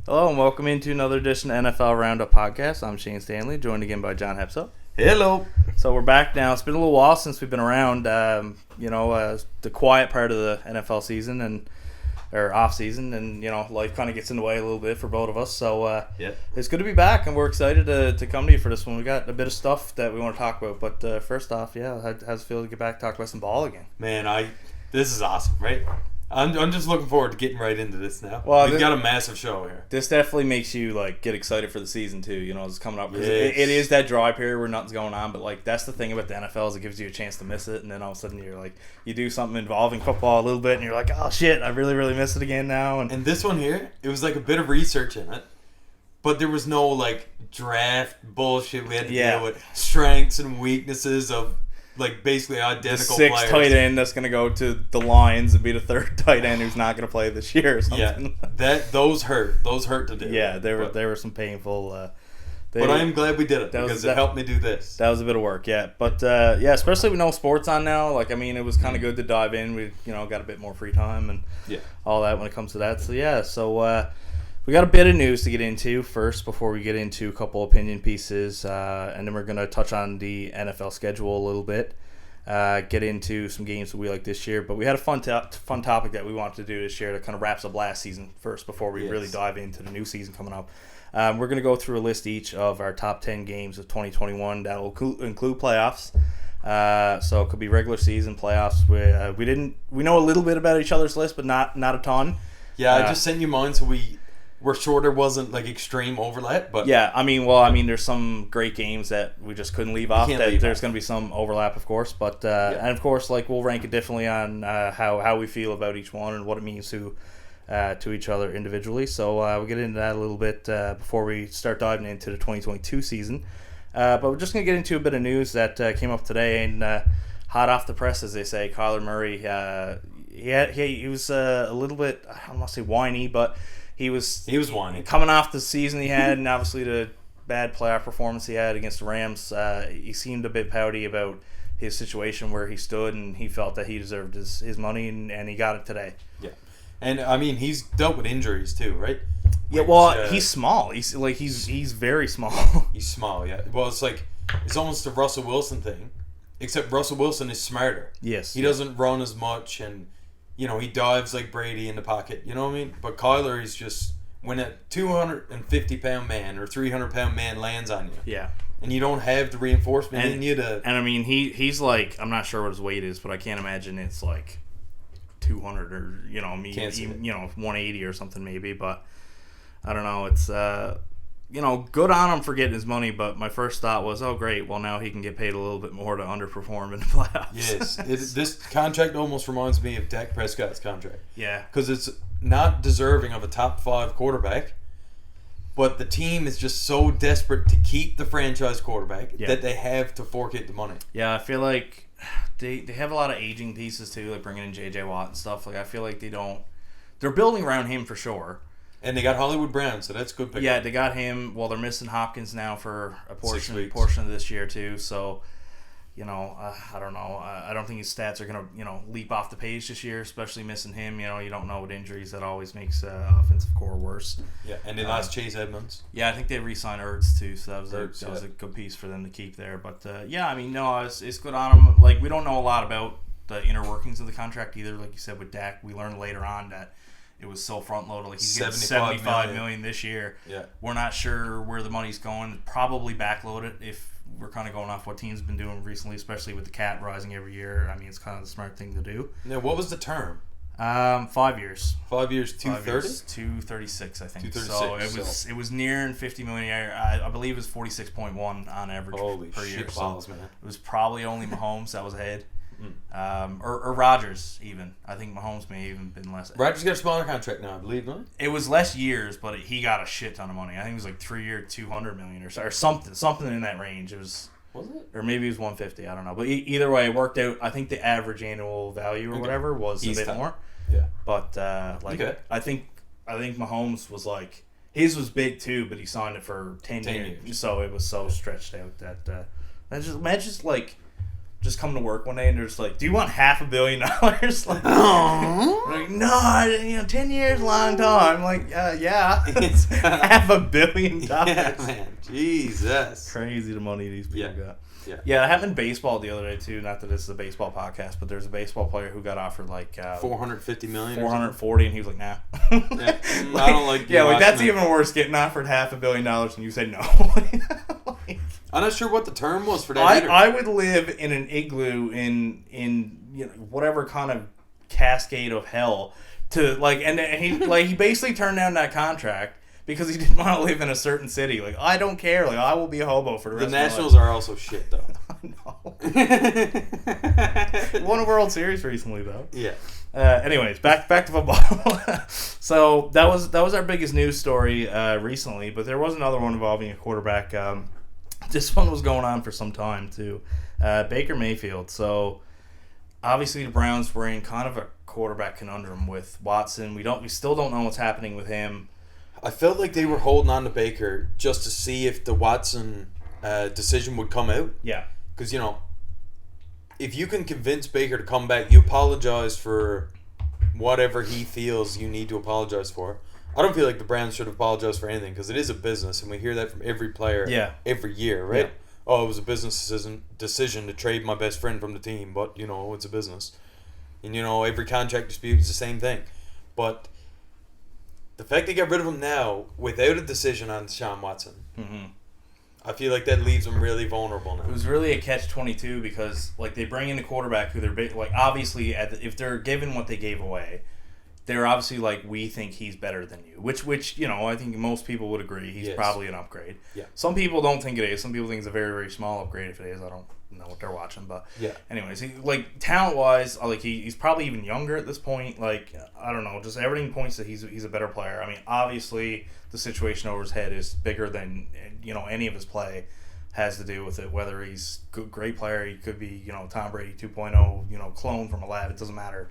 Hello and welcome into another edition of NFL Roundup Podcast. I'm Shane Stanley, joined again by John Hepso. Hello. So we're back now. It's been a little while since we've been around. The quiet part of the NFL season or off season, and life kind of gets in the way a little bit for both of us. So It's good to be back, and we're excited to come to you for this one. We got a bit of stuff that we want to talk about, but first off, how's it feel to get back to talk about some ball again? Man, this is awesome, right? I'm just looking forward to getting right into this now. Well, We've got a massive show here. This definitely makes you get excited for the season too. It's coming up. Yes. It is that dry period where nothing's going on, but that's the thing about the NFL is it gives you a chance to miss it, and then all of a sudden you do something involving football a little bit, and you're like, oh shit, I really really miss it again now. And this one here, it was like a bit of research in it, but there was no draft bullshit. We had to deal with strengths and weaknesses of basically identical the players. sixth tight end that's going to go to the Lions and be the third tight end who's not going to play this year or something. Yeah, those hurt to do. Yeah, there were some painful. But I am glad we did it because it helped me do this. That was a bit of work, yeah. But especially with no sports on now. It was kind of good to dive in. We got a bit more free time and all that when it comes to that. So we got a bit of news to get into first before we get into a couple opinion pieces, and then we're going to touch on the NFL schedule a little bit, get into some games that we like this year. But we had a fun topic that we wanted to do this year that kind of wraps up last season first before we really dive into the new season coming up. We're going to go through a list each of our top 10 games of 2021 that will include playoffs. So it could be regular season, playoffs. We know a little bit about each other's list, but not a ton. Yeah, I just sent you mine so we're sure there wasn't extreme overlap, but there's some great games that we just couldn't leave off. There's going to be some overlap, of course, but and of course, we'll rank it differently on how we feel about each one and what it means to each other individually. So we'll get into that a little bit before we start diving into the 2022 season. But we're just going to get into a bit of news that came up today and hot off the press, as they say. Kyler Murray, he was a little bit, I don't want to say whiny, but he was whining coming off the season he had, and obviously the bad playoff performance he had against the Rams. He seemed a bit pouty about his situation where he stood, and he felt that he deserved his money, and he got it today. Yeah, and he's dealt with injuries too, right? Yeah, he's small. He's very small. He's small, yeah. Well, it's almost a Russell Wilson thing, except Russell Wilson is smarter. Yes, he doesn't run as much and. He dives like Brady in the pocket. You know what I mean? But Kyler is just when a 250-pound man or 300-pound man lands on you. Yeah. And you don't have the reinforcement in you to. And he's I'm not sure what his weight is, but I can't imagine it's 200 or 180 or something maybe. But I don't know. It's good on him for getting his money, but my first thought was, oh, great, well, now he can get paid a little bit more to underperform in the playoffs. Yes. This contract almost reminds me of Dak Prescott's contract. Yeah. Because it's not deserving of a top 5 quarterback, but the team is just so desperate to keep the franchise quarterback that they have to fork the money. Yeah, I feel like they have a lot of aging pieces, too, bringing in J.J. Watt and stuff. I feel like they're building around him for sure. And they got Hollywood Brown, so that's good pickup. Yeah, they got him. Well, they're missing Hopkins now for a portion of this year too. So, I don't know. I don't think his stats are gonna leap off the page this year, especially missing him. You don't know with injuries, that always makes offensive core worse. Yeah, and they lost Chase Edmonds. Yeah, I think they re-signed Ertz too, so that was a good piece for them to keep there. But it's good on them. We don't know a lot about the inner workings of the contract either. Like you said with Dak, we learned later on that. It was so front-loaded. He's getting $75 million this year. Yeah. We're not sure where the money's going. Probably backloaded if we're kind of going off what teams have been doing recently, especially with the cat rising every year. It's kind of the smart thing to do. Now, what was the term? 5 years. 5 years, 230? 236, I think. 236. So it was nearing $50 million a year. I believe it was 46.1 on average per year. Shit balls, man. It was probably only Mahomes that was ahead. Or Rodgers even. I think Mahomes may have even been less. Rodgers got a smaller contract now, I believe, no? It was less years, but he got a shit ton of money. I think it was 3 year, $200 million or something in that range. Was it? Or maybe it was 150. I don't know. But either way, it worked out. I think the average annual value or whatever was a bit more. Yeah. But I think Mahomes was his was big too, but he signed it for 10 years. So it was so stretched out that that's just just come to work one day and they're just like, "Do you want $500 million?" Like, no, 10 years, long time. Like, yeah, it's $500 million. Yeah, man, Jesus, crazy the money these people got. Yeah, it happened in baseball the other day too. Not that this is a baseball podcast, but there's a baseball player who got offered like $450 million, $440, and he was like, "Nah." I don't like. Yeah, like that's even worse. Getting offered $500 million and you say no. I'm not sure what the term was for that. I would live in an igloo in whatever kind of cascade of hell to like, and he basically turned down that contract because he didn't want to live in a certain city. Like, I don't care. Like, I will be a hobo for the rest of my life. The Nationals are also shit, though. I know. Won a World Series recently, though. Yeah. Anyways, back to football. So that was our biggest news story recently, but there was another one involving a quarterback. This one was going on for some time too. Baker Mayfield. So obviously the Browns were in kind of a quarterback conundrum with Watson. We still don't know what's happening with him. I felt like they were holding on to Baker just to see if the Watson decision would come out. Yeah. Because, if you can convince Baker to come back, you apologize for whatever he feels you need to apologize for. I don't feel like the Browns should apologize for anything because it is a business, and we hear that from every player every year, right? Yeah. Oh, it was a business decision to trade my best friend from the team, but, it's a business. And, every contract dispute is the same thing. But the fact they got rid of him now without a decision on Deshaun Watson, I feel like that leaves them really vulnerable now. It was really a catch-22 because, like, they bring in a quarterback who they're like, obviously, if they're given what they gave away, they're obviously like, we think he's better than you, which I think most people would agree he's probably an upgrade. Yeah. Some people don't think it is. Some people think it's a very, very small upgrade. If it is, I don't know what they're watching, but anyways, talent-wise, like he's probably even younger at this point. Like, I don't know, just everything points that he's a better player. I mean, obviously the situation over his head is bigger than any of his play has to do with it. Whether he's a great player, he could be Tom Brady 2.0 clone from a lab. It doesn't matter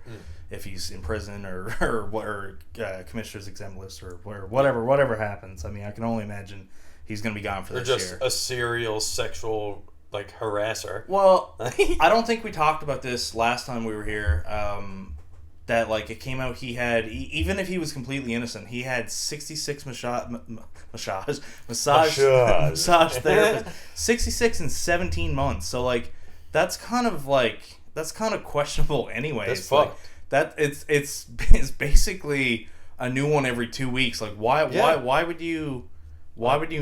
if he's in prison or commissioner's exempt list or whatever happens. I mean, I can only imagine he's going to be gone for this year. Or just a serial sexual harasser. Well, I don't think we talked about this last time we were here. That it came out he had, even if he was completely innocent, he had 66 massage therapists, 66 in 17 months. So that's kind of questionable anyways. That's fucked. That it's basically a new one every 2 weeks. Why would you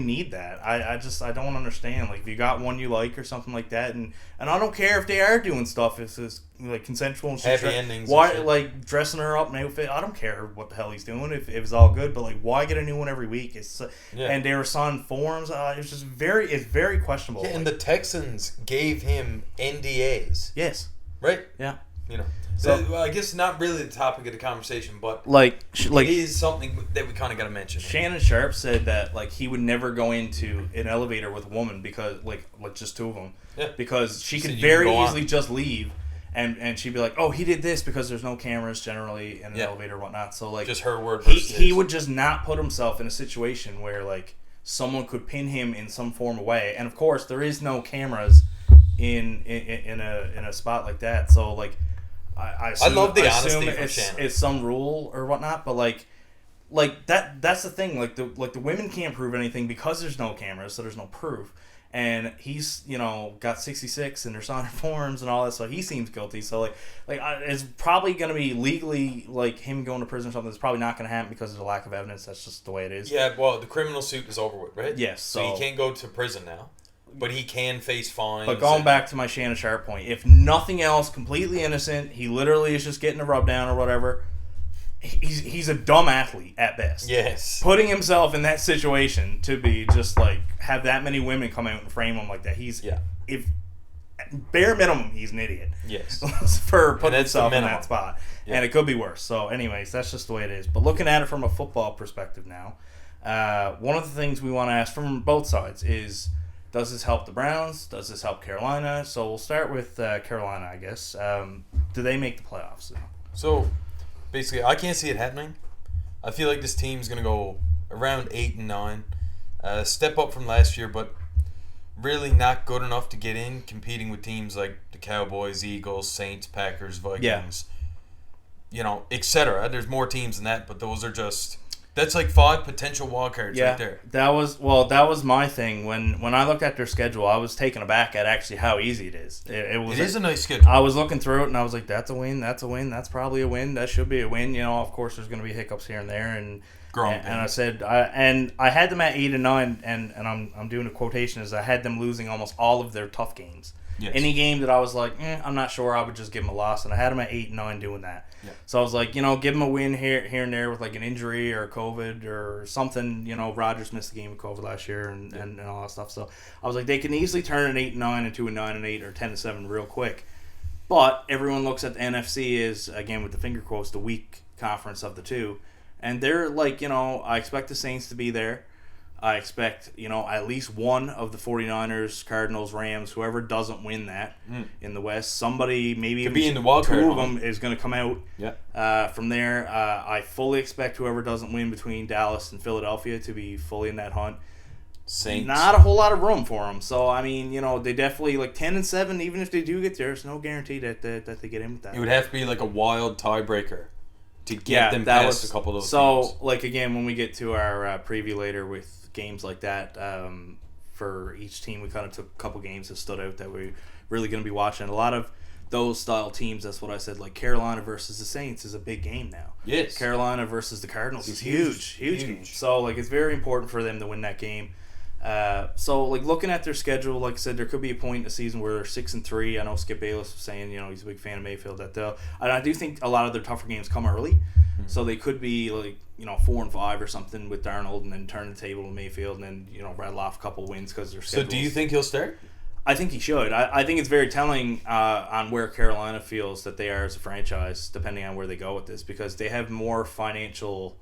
need that? I don't understand. If you got one you like or something like that, and I don't care if they are doing stuff if it's consensual and happy endings. Why dressing her up in outfit? I don't care what the hell he's doing if it's all good. But why get a new one every week? And they were signing forms. It's just very questionable. Yeah, and the Texans gave him NDAs. Yes. Right. Yeah. So I guess not really the topic of the conversation, but it is something that we kind of got to mention. Shannon Sharp said that he would never go into an elevator with a woman because just two of them, because she could very easily just leave, and she'd be like, oh, he did this because there's no cameras generally in an elevator or whatnot. So just her word. He would just not put himself in a situation where someone could pin him in some form of way, and of course there is no cameras in a spot like that. So I love the honesty from Shannon. It's some rule or whatnot, but that's the thing. The women can't prove anything because there's no cameras, so there's no proof. And he's got 66 and they're signing forms and all that, so he seems guilty. So it's probably gonna be legally him going to prison or something. It's probably not gonna happen because of the lack of evidence. That's just the way it is. Yeah, well, the criminal suit is over with, right? Yes. So he can't go to prison now. But he can face fines. But going back to my Shannon Sharp point, if nothing else, completely innocent, he literally is just getting a rub down or whatever, he's a dumb athlete at best. Yes. Putting himself in that situation to be just have that many women come out and frame him like that, if bare minimum, he's an idiot. Yes. For putting himself in that spot. Yeah. And it could be worse. So anyways, that's just the way it is. But looking at it from a football perspective now, one of the things we want to ask from both sides is, does this help the Browns? Does this help Carolina? So we'll start with Carolina, I guess. Do they make the playoffs? So, basically, I can't see it happening. I feel like this team's going to go around 8 and 9. Step up from last year, but really not good enough to get in, competing with teams like the Cowboys, Eagles, Saints, Packers, Vikings, etc. There's more teams than that, but those are just... That's like 5 potential wildcards right there. That was my thing. When I looked at their schedule, I was taken aback at actually how easy it is. It is a nice schedule. I was looking through it and I was like, that's a win, that's probably a win, that should be a win. Of course there's going to be hiccups here and there, and I said, I had them at 8 and 9, and I'm doing a quotation as I had them losing almost all of their tough games. Yes. Any game that I was like, I'm not sure, I would just give them a loss, and I had them at 8 and 9 doing that. Yeah. So I was like, give them a win here and there with like an injury or COVID or something. Rodgers missed the game with COVID last year and all that stuff. So I was like, they can easily turn an 8 and 9 into a 9 and 8 or 10 and 7 real quick. But everyone looks at the NFC as, again with the finger quotes, the weak conference of the two, and they're like, I expect the Saints to be there. I expect, at least one of the 49ers, Cardinals, Rams, whoever doesn't win that in the West, somebody, maybe could be in the wild card, 2 of them is going to come out. Yeah. From there, I fully expect whoever doesn't win between Dallas and Philadelphia to be fully in that hunt. Saints. Not a whole lot of room for them. So, I mean, they definitely, like 10 and 7, even if they do get there, there's no guarantee that they get in with that. It would have to be like a wild tiebreaker to get them past a couple of those teams. So, like, again, when we get to our preview later with games like that, for each team, we kind of took a couple games that stood out that we're really going to be watching. A lot of those style teams, that's what I said, like Carolina versus the Saints is a big game now. Yes. Carolina versus the Cardinals is huge game. So, like, it's very important for them to win that game. So, like, looking at their schedule, like I said, there could be a point in the season where they're 6 and 3. I know Skip Bayless was saying, he's a big fan of Mayfield. I do think a lot of their tougher games come early, so they could be like 4 and 5 or something with Darnold, and then turn the table with Mayfield, and then rattle off a couple wins because they're. So, do you think he'll start? I think he should. I think it's very telling on where Carolina feels that they are as a franchise, depending on where they go with this, because they have more financial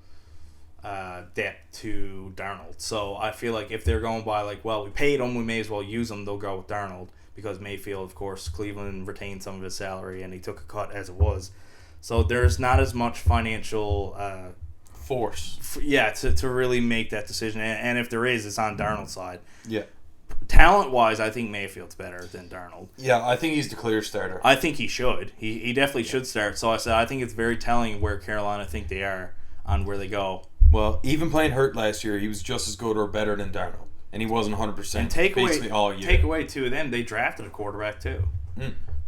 debt to Darnold. So I feel like if they're going by like, well, we paid him, we may as well use him, they'll go with Darnold, because Mayfield, of course, Cleveland retained some of his salary and he took a cut as it was. So there's not as much financial force. To really make that decision. And if there is, it's on Darnold's side. Yeah. Talent-wise, I think Mayfield's better than Darnold. Yeah, I think he's the clear starter. I think he should. He definitely should start. So I said I think it's very telling where Carolina think they are on where they go. Well, even playing hurt last year, he was just as good or better than Darnold. And he wasn't 100% basically all year. Take away 2 of them, they drafted a quarterback too.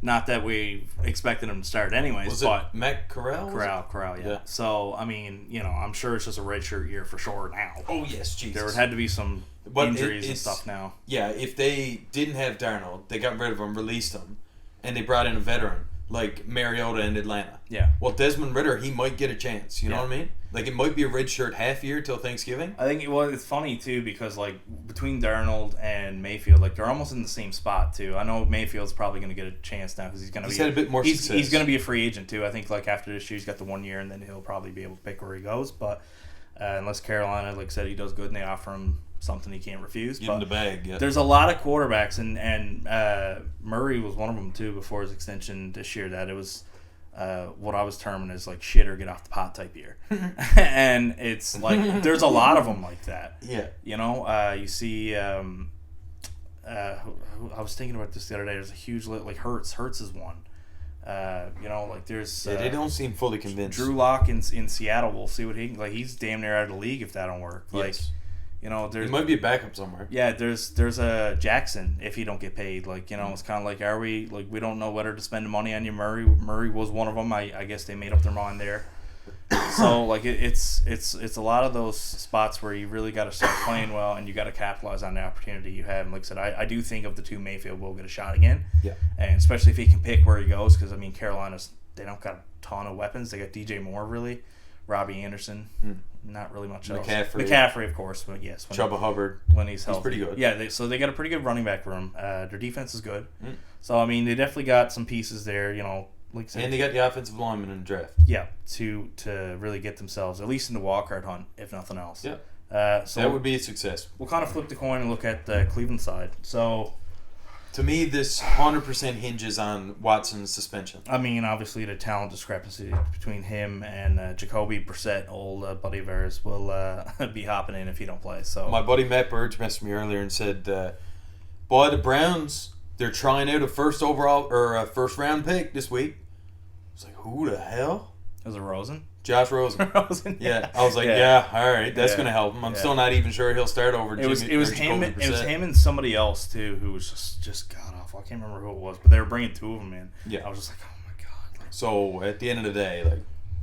Not that we expected him to start anyways. Was it Matt Corral? Corral, yeah. So, I mean, I'm sure it's just a redshirt year for sure now. Oh, yes, Jesus. There had to be some injuries and stuff now. Yeah, if they didn't have Darnold, they got rid of him, released him, and they brought in a veteran like Mariota in Atlanta. Yeah. Well, Desmond Ridder, he might get a chance. You know what I mean? Like, it might be a redshirt half year till Thanksgiving. I think it's funny, too, because, like, between Darnold and Mayfield, like, they're almost in the same spot, too. I know Mayfield's probably going to get a chance now because he's going to be... He's had a bit more success. He's going to be a free agent, too. I think, like, after this year, he's got the 1 year, and then he'll probably be able to pick where he goes. But unless Carolina, like I said, he does good and they offer him something he can't refuse. Give him the bag, yeah. There's a lot of quarterbacks, and Murray was one of them, too, before his extension this year, that it was... what I was terming as like shit or get off the pot type year. And it's like there's a lot of them like that. Yeah. You see I was thinking about this the other day. There's a huge like Hurts is one. Like there's they don't seem fully convinced. Drew Lock in Seattle, we'll see what he's damn near out of the league if that don't work. Like yes. There's he might be a backup somewhere. Yeah, there's a Jackson if he don't get paid. Like, it's kind of like, are we like we don't know whether to spend the money on you. Murray was one of them. I guess they made up their mind there. So like it's a lot of those spots where you really got to start playing well and you got to capitalize on the opportunity you have. And like I said, I do think of the 2, Mayfield will get a shot again. Yeah, and especially if he can pick where he goes, because I mean Carolina's, they don't got a ton of weapons. They got DJ Moore really. Robbie Anderson, not really much else. McCaffrey, of course, but yes. Chuba Hubbard, when he's healthy. He's pretty good. Yeah, so they got a pretty good running back room. Their defense is good. So, I mean, they definitely got some pieces there, Like and they got the offensive lineman in the draft. Yeah, to really get themselves, at least in the wild card hunt, if nothing else. Yeah. So that would be a success. We'll kind of flip the coin and look at the Cleveland side. So... To me, this 100% hinges on Watson's suspension. I mean, obviously, the talent discrepancy between him and Jacoby Brissett, old buddy of ours, will be hopping in if he don't play. So my buddy Matt Burge messaged me earlier and said, But the Browns, they're trying out a first round pick this week. It's like, who the hell? Was it Rosen? Josh Rosen. Rosen. Yeah. I was like, yeah all right, that's gonna help him. I'm still not even sure he'll start over. It was him and somebody else too who was just god awful. I can't remember who it was, but they were bringing two of them in. Yeah. I was just like, oh my god. Like, so at the end of the day, like,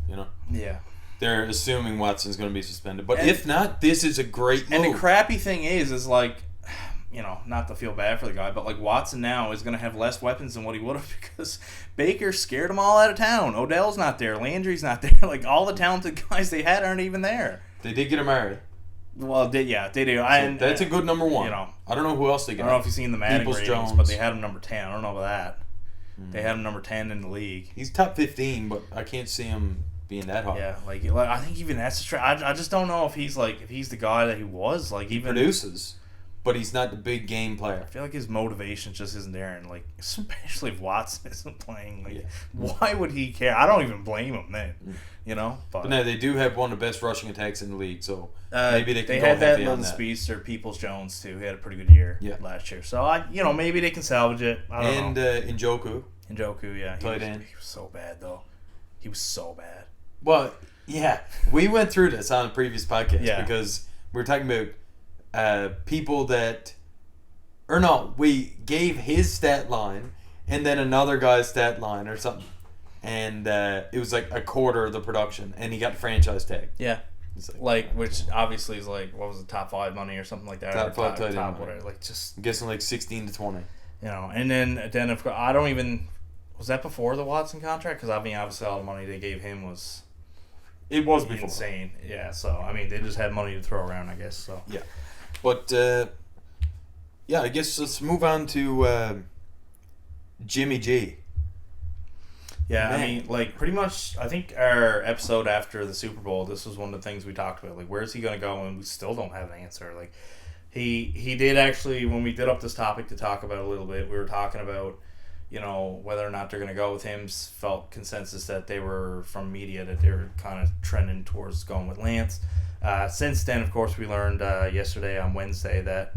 you know. Yeah. They're assuming Watson's going to be suspended, but if not, this is a great move. And the crappy thing is like, you know, not to feel bad for the guy, but like Watson now is going to have less weapons than what he would have because Baker scared them all out of town. Odell's not there. Landry's not there. Like all the talented guys they had aren't even there. They did get Amari. Well, they do. So that's a good number one. You know, I don't know who else they got. I don't know if you've seen the Madden ratings, Jones. but they had him number 10. I don't know about that. They had him number 10 in the league. He's top 15, but I can't see him being that high. Yeah, like I think even that's the I just don't know if he's the guy that he was. Like he even produces, but he's not the big game player. I feel like his motivation just isn't there, and like especially if Watson isn't playing, like why would he care? I don't even blame him then, you know. But no, they do have one of the best rushing attacks in the league, so maybe they can go had that heavy on little that. speedster Peoples-Jones too. He had a pretty good year last year, so maybe they can salvage it. I don't know. And Njoku, yeah, tight end. He was so bad though. He was so bad. Well. Yeah, we went through this on a previous podcast because we were talking about people that, or no, we gave his stat line and then another guy's stat line or something, and it was like a quarter of the production, and he got the franchise tag. Yeah, which obviously is like what was the top 5 money or something like that. Top 5 tight end, whatever. Like just I'm guessing like 16 to 20. You know, and then of course I don't even was that before the Watson contract because I mean obviously all the money they gave him was. It was before. Insane. Yeah, so, I mean, they just had money to throw around, I guess, so. Yeah. But, I guess let's move on to Jimmy G. Yeah, man. I mean, like, pretty much, I think our episode after the Super Bowl, this was one of the things we talked about. Like, where's he going to go? And we still don't have an answer. Like, he did actually, when we did up this topic to talk about a little bit, we were talking about, you know, whether or not they're going to go with him. Felt consensus that they were, from media, that they were kind of trending towards going with Lance. Since then, of course, we learned yesterday on Wednesday that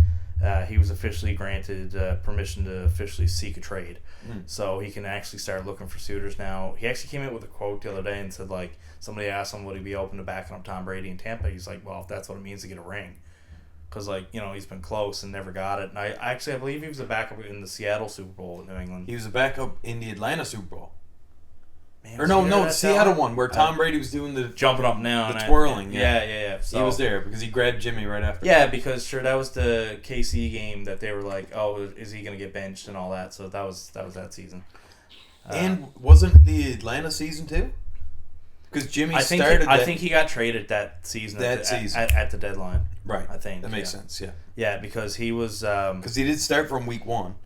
he was officially granted permission to officially seek a trade. So he can actually start looking for suitors now. He actually came out with a quote the other day and said, like, somebody asked him would he be open to backing up Tom Brady in Tampa. He's like, well, if that's what it means to get a ring. Because, like, you know, he's been close and never got it. And I believe he was a backup in the Seattle Super Bowl in New England. He was a backup in the Atlanta Super Bowl. Man, or no, Seattle one, where Tom Brady was doing the... Jumping up now. The twirling, yeah. So, he was there because he grabbed Jimmy right after. Yeah, because, that was the KC game that they were like, oh, is he going to get benched and all that. So that was that season. And wasn't the Atlanta season too? Because Jimmy started. I think he got traded that season. At the deadline. Right. I think that makes sense. Yeah. Yeah, because he was. Because he did start from week 1,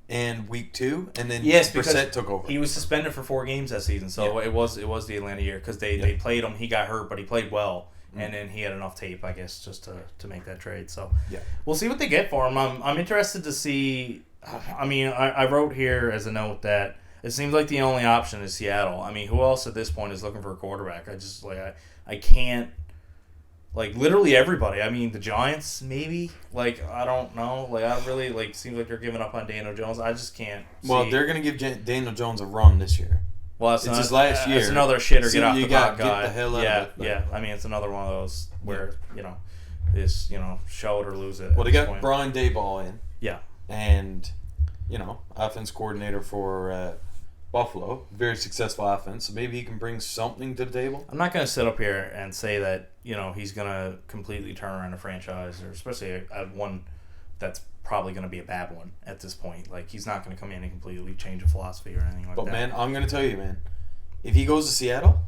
and week 2, and then Brissett took over. He was suspended for 4 games that season, so it was the Atlanta year because they played him. He got hurt, but he played well, and then he had enough tape, I guess, just to make that trade. So we'll see what they get for him. I'm interested to see. I mean, I wrote here as a note that. It seems like the only option is Seattle. I mean, who else at this point is looking for a quarterback? I can't, like, literally everybody. I mean, the Giants, maybe. Like, I don't know. Like, I don't really, like, seems like they're giving up on Daniel Jones. I just can't Well, they're going to give Daniel Jones a run this year. Well, it's his last year. It's another shitter get off the pot guy. Get the hell out of it. Yeah. I mean, it's another one of those where, you know, is, you know, show it or lose it. Well, they got Brian Daboll in. Yeah. And, you know, offense coordinator for Buffalo, very successful offense, so maybe he can bring something to the table. I'm not going to sit up here and say that, you know, he's going to completely turn around a franchise, or especially a one that's probably going to be a bad one at this point. Like, he's not going to come in and completely change a philosophy or anything like that. But, man, I'm going to tell you, man, if he goes to Seattle,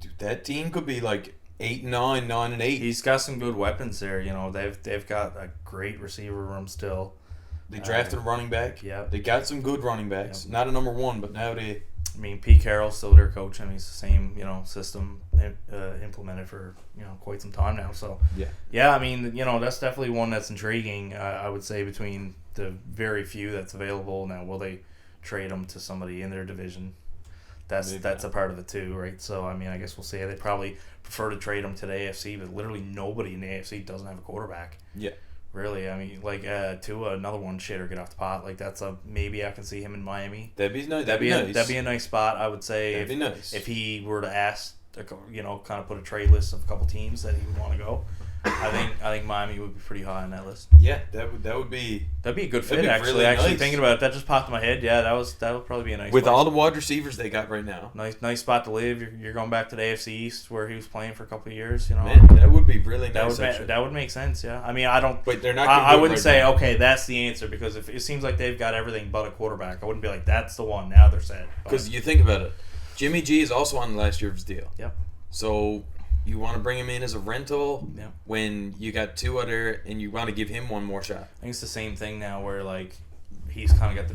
dude, that team could be like 8-9, 9-8. He's got some good weapons there. You know, they've got a great receiver room still. They drafted a running back. Yeah. They got some good running backs. Yep. Not a number 1, but now they... I mean, Pete Carroll's still their coach. I mean, he's the same, you know, system implemented for, you know, quite some time now. So, yeah, I mean, you know, that's definitely one that's intriguing, I would say, between the very few that's available. Now, will they trade them to somebody in their division? That's a part of it, too, right? So, I mean, I guess we'll see. They probably prefer to trade them to the AFC, but literally nobody in the AFC doesn't have a quarterback. Yeah. Really, I mean, like Tua, another one shitter get off the pot. Like that's a maybe I can see him in Miami. That'd be nice. That'd be a nice spot. I would say That'd be nice. If he were to ask, kind of put a trade list of a couple teams that he would want to go. I think Miami would be pretty high on that list. Yeah, that'd be a good fit. Actually, really nice. Thinking about it, that just popped in my head. Yeah, that would probably be a nice. With place. all the wide receivers they got right now. Nice spot to live. You're going back to the AFC East where he was playing for a couple of years. You know, man, that would be really nice. That would make sense. Yeah, I mean, I don't. But they're not. I wouldn't say okay, that's the answer because if it seems like they've got everything but a quarterback, I wouldn't be like that's the one. Now they're set. Because you think about it, Jimmy G is also on the last year of his deal. Yep. So. You want to bring him in as a rental when you got two other, and you want to give him one more shot. I think it's the same thing now where, like, he's kind of got the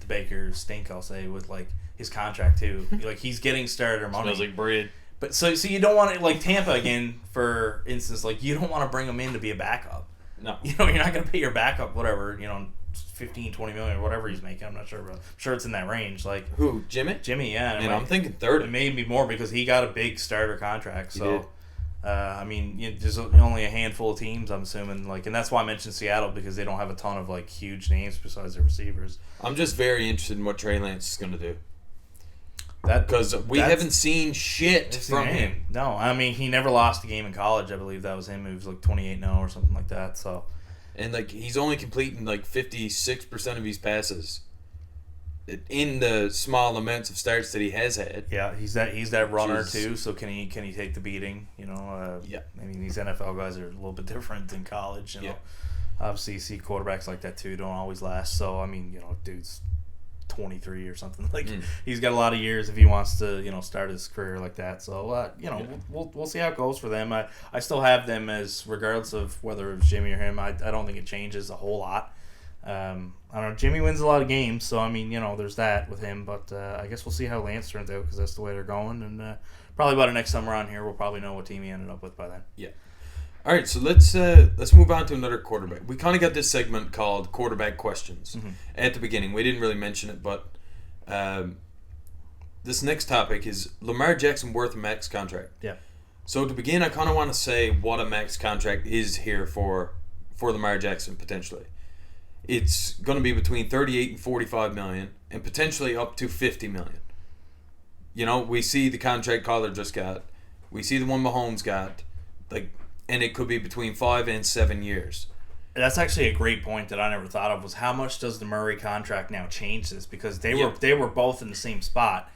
Baker stink, I'll say, with, like, his contract, too. Like, he's getting starter money. Smells like bread. But so you don't want to, like, Tampa, again, for instance, like, you don't want to bring him in to be a backup. No. You know, you're not going to pay your backup, whatever, 15, 20 million or whatever he's making. I'm not sure, but I'm sure it's in that range. Like who, Jimmy? Jimmy, yeah. And I'm thinking 30. It may be more because he got a big starter contract. So, I mean, there's only a handful of teams, I'm assuming. Like, and that's why I mentioned Seattle because they don't have a ton of like huge names besides their receivers. I'm just very interested in what Trey Lance is going to do. Because we haven't seen shit from him. No, I mean, he never lost a game in college. I believe that was him. He was like 28-0 or something like that. So. And like he's only completing like 56% of his passes in the small amounts of starts that he has had. Yeah, he's that runner too. So can he take the beating? Yeah. I mean, these NFL guys are a little bit different than college. Obviously, you see quarterbacks like that too don't always last. So I mean, dude's 23 or something. Like he's got a lot of years if he wants to start his career like that. So we'll see how it goes for them. I still have them as regardless of whether it's Jimmy or him. I don't think it changes a whole lot. I don't know. Jimmy wins a lot of games, so I mean there's that with him. But I guess we'll see how Lance turns out because that's the way they're going. And probably by the next summer on here, we'll probably know what team he ended up with by then. Yeah. All right, so let's move on to another quarterback. We kind of got this segment called Quarterback Questions at the beginning. We didn't really mention it, but this next topic is Lamar Jackson worth a max contract? Yeah. So to begin, I kind of want to say what a max contract is here for Lamar Jackson potentially. It's going to be between $38 and $45 million, and potentially up to $50 million. We see the contract Collar just got. We see the one Mahomes got. And it could be between 5 and 7 years. That's actually a great point that I never thought of was how much does the Murray contract now change this? Because they were both in the same spot.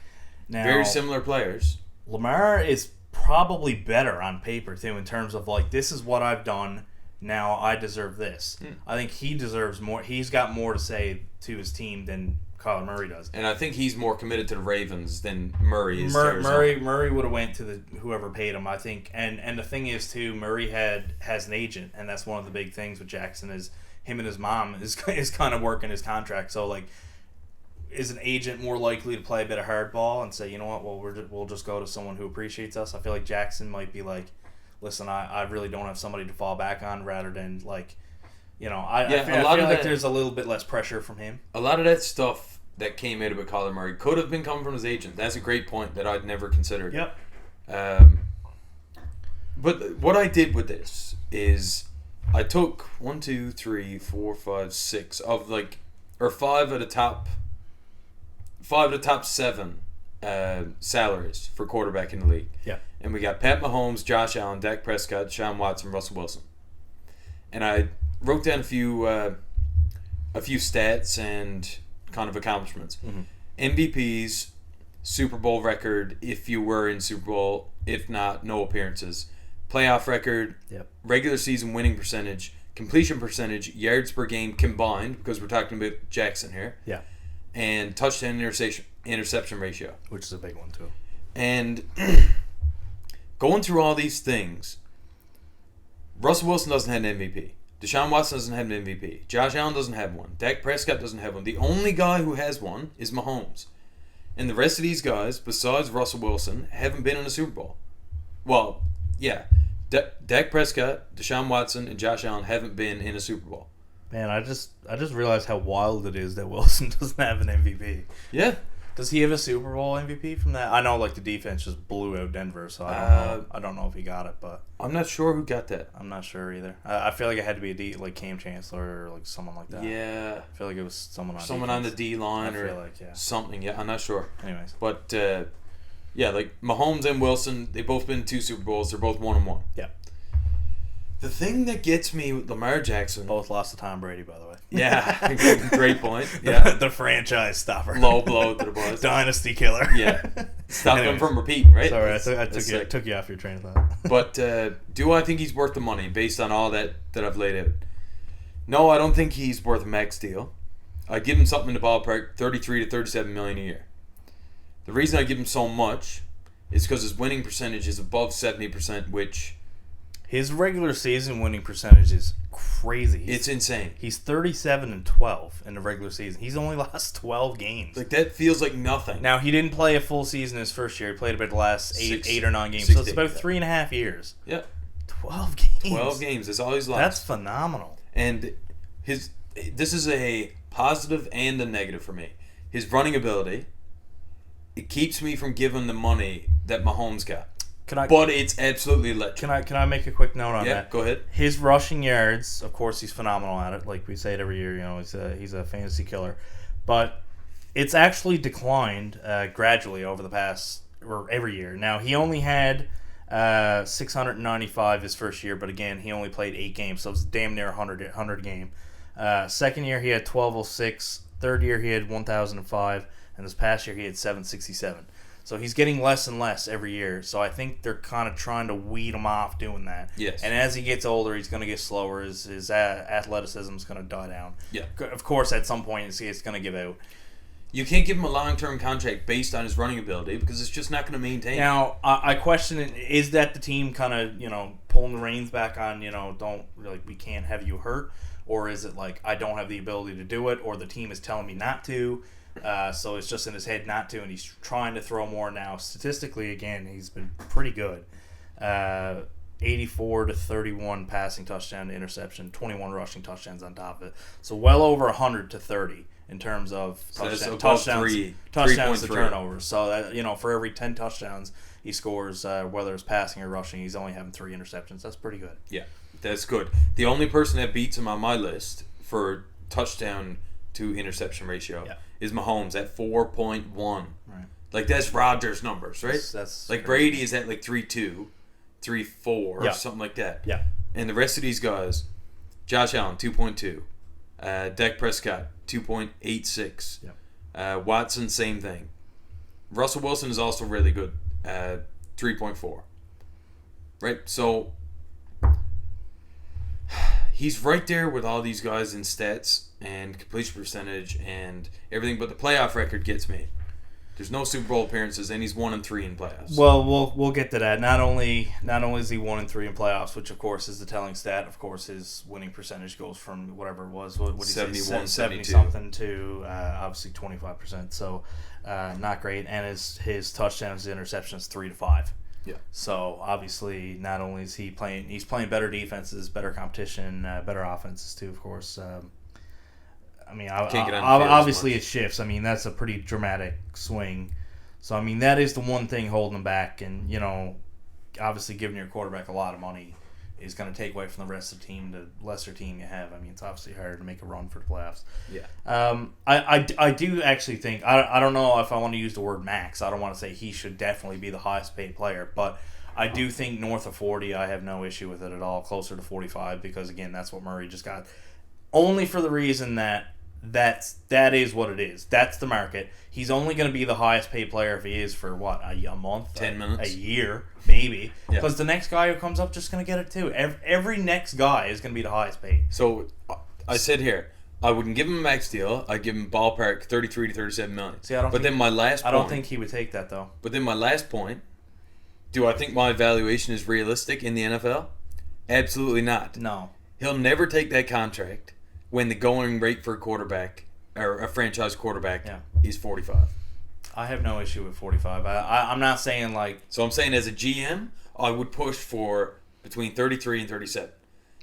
Now, very similar players. Lamar is probably better on paper, too, in terms of, like, this is what I've done. Now I deserve this. I think he deserves more. He's got more to say to his team than Kyler Murray does. And I think he's more committed to the Ravens than Murray is. Murray would have went to whoever paid him, I think. And the thing is too, Murray has an agent, and that's one of the big things with Jackson is him and his mom is kind of working his contract. So like, is an agent more likely to play a bit of hardball and say, you know what, well we'll just go to someone who appreciates us? I feel like Jackson might be like, listen, I really don't have somebody to fall back on, rather than like, I feel like there's a little bit less pressure from him. A lot of that stuff that came out about Kyler Murray could have been coming from his agent. That's a great point that I'd never considered. Yep. But what I did with this is I took 1, 2, 3, 4, 5, 6 of five of the top 7 salaries for quarterback in the league. Yeah. And we got Pat Mahomes, Josh Allen, Dak Prescott, Deshaun Watson, Russell Wilson. And I wrote down a few stats and kind of accomplishments. MVPs, Super Bowl record if you were in Super Bowl, if not, no appearances. Playoff record, regular season winning percentage, completion percentage, yards per game combined, because we're talking about Jackson here. Yeah. And touchdown interception ratio. Which is a big one too. And going through all these things, Russell Wilson doesn't have an MVP. Deshaun Watson doesn't have an MVP. Josh Allen doesn't have one. Dak Prescott doesn't have one. The only guy who has one is Mahomes. And the rest of these guys, besides Russell Wilson, haven't been in a Super Bowl. Well, yeah. Dak Prescott, Deshaun Watson, and Josh Allen haven't been in a Super Bowl. Man, I just realized how wild it is that Wilson doesn't have an MVP. Yeah. Does he have a Super Bowl MVP from that? I know, like, the defense just blew out Denver, so I don't know if he got it, but I'm not sure who got that. I'm not sure either. I feel like it had to be like Cam Chancellor or like someone like that. Yeah, I feel like it was someone on the D line or like, something. Yeah, I'm not sure. Anyways, but yeah, like Mahomes and Wilson, they've both been 2 Super Bowls. They're both 1-1. Yeah. The thing that gets me with Lamar Jackson... Both lost to Tom Brady, by the way. Yeah, great point. Yeah, the franchise stopper. Low blow to the boys. Dynasty killer. Yeah. Stop them from repeating, right? Sorry, I took you off your train of thought. But do I think he's worth the money based on all that I've laid out? No, I don't think he's worth a max deal. I give him something in the ballpark, 33 to 37 million a year. The reason I give him so much is because his winning percentage is above 70%, which... His regular season winning percentage is crazy. It's insane. He's 37-12 in the regular season. He's only lost 12 games. Like, that feels like nothing. Now, he didn't play a full season his first year. He played about the last eight or 9 games. So it's about 3.5 years. Yeah. 12 games. 12 games. That's all he's lost. That's phenomenal. And this is a positive and a negative for me. His running ability, it keeps me from giving the money that Mahomes got. But it's absolutely electric. Can I make a quick note on that? Yeah, go ahead. His rushing yards, of course, he's phenomenal at it. Like we say it every year, he's a fantasy killer. But it's actually declined gradually over the past or every year. Now he only had 695 his first year, but again, he only played 8 games, so it was damn near 100 game. Second year he had 1206. Third year he had 1005, and this past year he had 767. So he's getting less and less every year. So I think they're kind of trying to weed him off doing that. Yes. And as he gets older, he's going to get slower. His athleticism is going to die down. Yeah. Of course, at some point, it's going to give out. You can't give him a long-term contract based on his running ability because it's just not going to maintain. Now, I question it. Is that the team kind of, pulling the reins back on, we can't have you hurt? Or is it like, I don't have the ability to do it, or the team is telling me not to? So it's just in his head not to, and he's trying to throw more now. Statistically, again, he's been pretty good. 84 to 31 passing touchdown to interception, 21 rushing touchdowns on top of it. So well over 100 to 30 in terms of touchdowns to turnovers. So that, for every 10 touchdowns he scores, whether it's passing or rushing, he's only having 3 interceptions. That's pretty good. Yeah, that's good. The only person that beats him on my list for touchdown to interception ratio is Mahomes at 4.1. Right. Like, that's Rodgers numbers, right? That's like crazy. Brady is at like 3.2, 3.4, or something like that. Yeah. And the rest of these guys, Josh Allen 2.2, Dak Prescott 2.86, Watson same thing. Russell Wilson is also really good, 3.4. Right? So he's right there with all these guys in stats and completion percentage and everything, but the playoff record gets me. There's no Super Bowl appearances, and he's 1-3 in playoffs. Well, we'll get to that. Not only is he 1-3 in playoffs, which of course is the telling stat. Of course, his winning percentage goes from whatever it was, what 71, 70 something to obviously 25%. So not great. And his touchdowns to interceptions 3 to 5. Yeah. So obviously, not only is he's playing better defenses, better competition, better offenses too. Of course. Obviously it shifts. That's a pretty dramatic swing. So that is the one thing holding him back. And obviously giving your quarterback a lot of money is going to take away from the rest of the team, the lesser team you have. It's obviously harder to make a run for the playoffs. Yeah. I do actually think, I don't know if I want to use the word max. I don't want to say he should definitely be the highest paid player, but I do think north of 40, I have no issue with it at all. Closer to 45, because again, that's what Murray just got. Only for the reason that is what it is. That's the market. He's only going to be the highest paid player if he is for a month, 10 minutes, a year, maybe. Because the next guy who comes up just going to get it too. Every next guy is going to be the highest paid. So I said here, I wouldn't give him a max deal. I'd give him ballpark 33 to 37 million. See, I don't think he would take that though. But then my last point, do I think my evaluation is realistic in the NFL? Absolutely not. No. He'll never take that contract when the going rate for a quarterback or a franchise quarterback is 45. I have no issue with 45. I'm not saying like... So I'm saying as a GM, I would push for between 33 and 37.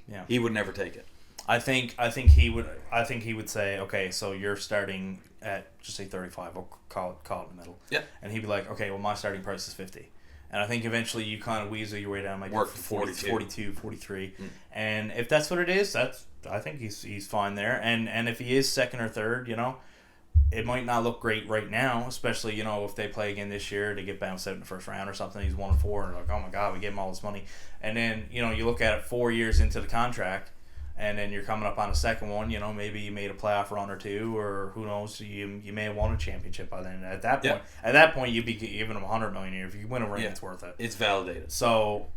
Yeah. He would never take it. I think he would say, okay, so you're starting at just say 35. We'll call it in the middle. Yeah. And he'd be like, okay, well my starting price is 50. And I think eventually you kind of weasel your way down, like work to 42, 43. And if that's what it is, I think he's fine there. And if he is second or third, it might not look great right now, especially if they play again this year to get bounced out in the first round or something. He's 1-4, and like, oh my god, we gave him all this money. And then you look at it 4 years into the contract, and then you're coming up on a second one. Maybe you made a playoff run or two, or who knows, you may have won a championship by then. At that point, you'd be giving him $100 million a year. If you win a ring, it's worth it. It's validated. So,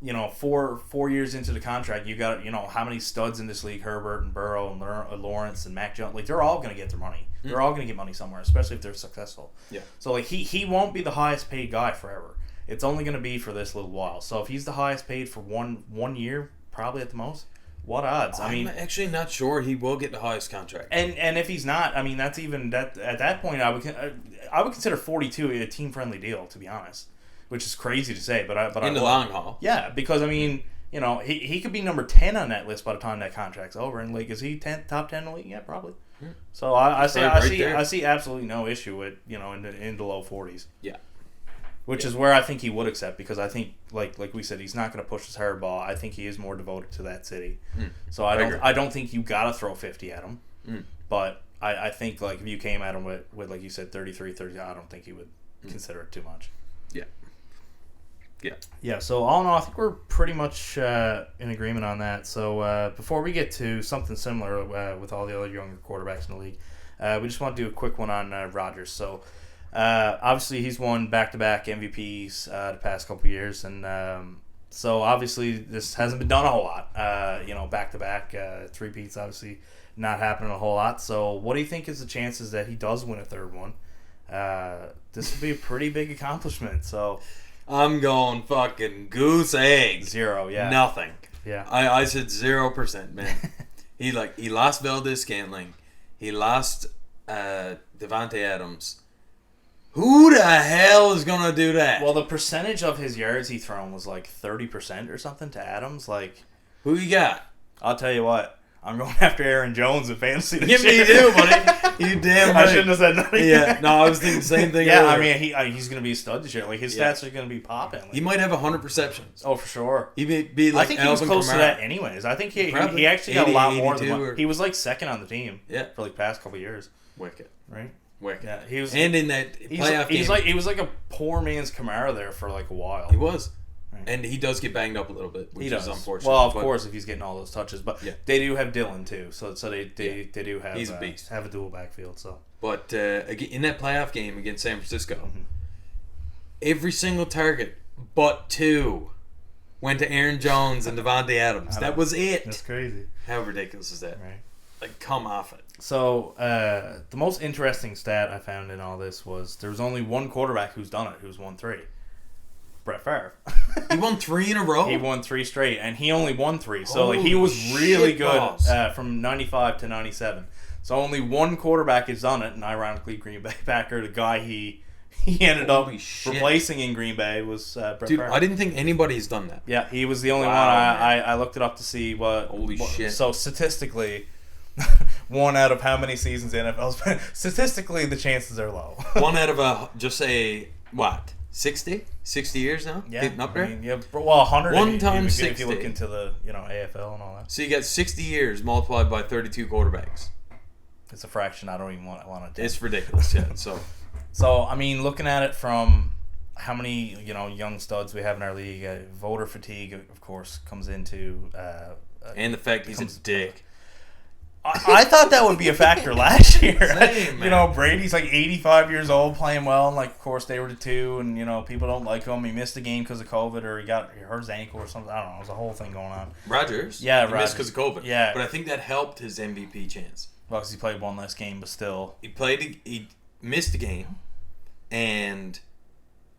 4 years into the contract, you got how many studs in this league? Herbert and Burrow and Lawrence and Mac Jones. Like they're all going to get their money. They're all going to get money somewhere, especially if they're successful. Yeah. So like he won't be the highest paid guy forever. It's only going to be for this little while. So if he's the highest paid for one year, probably at the most. What odds? I'm actually not sure he will get the highest contract. And if he's not, that's even that at that point I would consider 42 a team friendly deal, to be honest, which is crazy to say, but in the long haul. Yeah, because he could be number 10 on that list by the time that contract's over. And like, is he top 10 in the league? Yeah, probably. So I see absolutely no issue with in the low 40s. Yeah. Which is where I think he would accept, because I think like we said, he's not going to push his hard ball. I think he is more devoted to that city. So I don't think you got to throw 50 at him. But I think like if you came at him with like you said 33, 30, I don't think he would consider it too much. Yeah. Yeah. Yeah, so all in all, I think we're pretty much in agreement on that. So before we get to something similar with all the other younger quarterbacks in the league, we just want to do a quick one on Rodgers. So obviously he's won back-to-back MVPs the past couple years, and so obviously this hasn't been done a whole lot. Back-to-back, three-peats obviously not happening a whole lot. So what do you think is the chances that he does win a third one? This would be a pretty big accomplishment, so... I'm going fucking goose egg. 0, yeah. Nothing. Yeah. I said 0%, man. he lost Valdez-Scantling. He lost Devontae Adams. Who the hell is gonna do that? Well, the percentage of his yards he thrown was like 30% or something to Adams. Like, who you got? I'll tell you what. I'm going after Aaron Jones in fantasy this Give me year. too, buddy. You damn right. I shouldn't have said nothing. Yeah, no, I was thinking the same thing. Yeah, earlier. he's going to be a stud this year. Like, his stats are going to be popping. Like, he might have 100 receptions. Oh, for sure. He may be like I think he was close to that anyways. I think he actually got a lot more than one. He was like second on the team for like past couple of years. Wicked. Right? Wicked. Yeah, he was. And in that playoff game. He was like a poor man's Kamara there for like a while. He was. Right. And he does get banged up a little bit, which is unfortunate. Well, of course, if he's getting all those touches, but they do have Dylan too, so they do have he's a beast. Have a dual backfield. So, but in that playoff game against San Francisco, every single target but 2 went to Aaron Jones and Devontae Adams. That was it. That's crazy. How ridiculous is that? Right. Like, come off it. So, the most interesting stat I found in all this was there was only one quarterback who's done it, who's won 3. Brett Favre. He won 3 in a row? He won 3 straight, and he only won 3. So like, he was really good from 95 to 97. So only one quarterback has done it, and ironically, Green Bay Packer, the guy he ended up replacing in Green Bay was Brett Favre. I didn't think anybody's done that. Yeah, he was the only one. I looked it up to see what... Holy shit. So statistically... one out of how many seasons the NFL's been? Statistically, the chances are low. One out of just say what? 60 years now? Yeah. Getting up there? Well, 100 1 times 60. If you look into the AFL and all that. So you got 60 years multiplied by 32 quarterbacks. It's a fraction I don't even want to do. It's ridiculous, yeah. So, I mean, looking at it from how many, young studs we have in our league, voter fatigue, of course, comes into... and the fact he's a dick. I thought that would be a factor last year. Same, man. Brady's like 85 years old, playing well, and like of course they were the 2, and people don't like him. He missed the game because of COVID, or he hurt his ankle or something. I don't know. There's a whole thing going on. Rodgers, he missed because of COVID. Yeah, but I think that helped his MVP chance. Well, because he played one less game, but still, he missed the game, and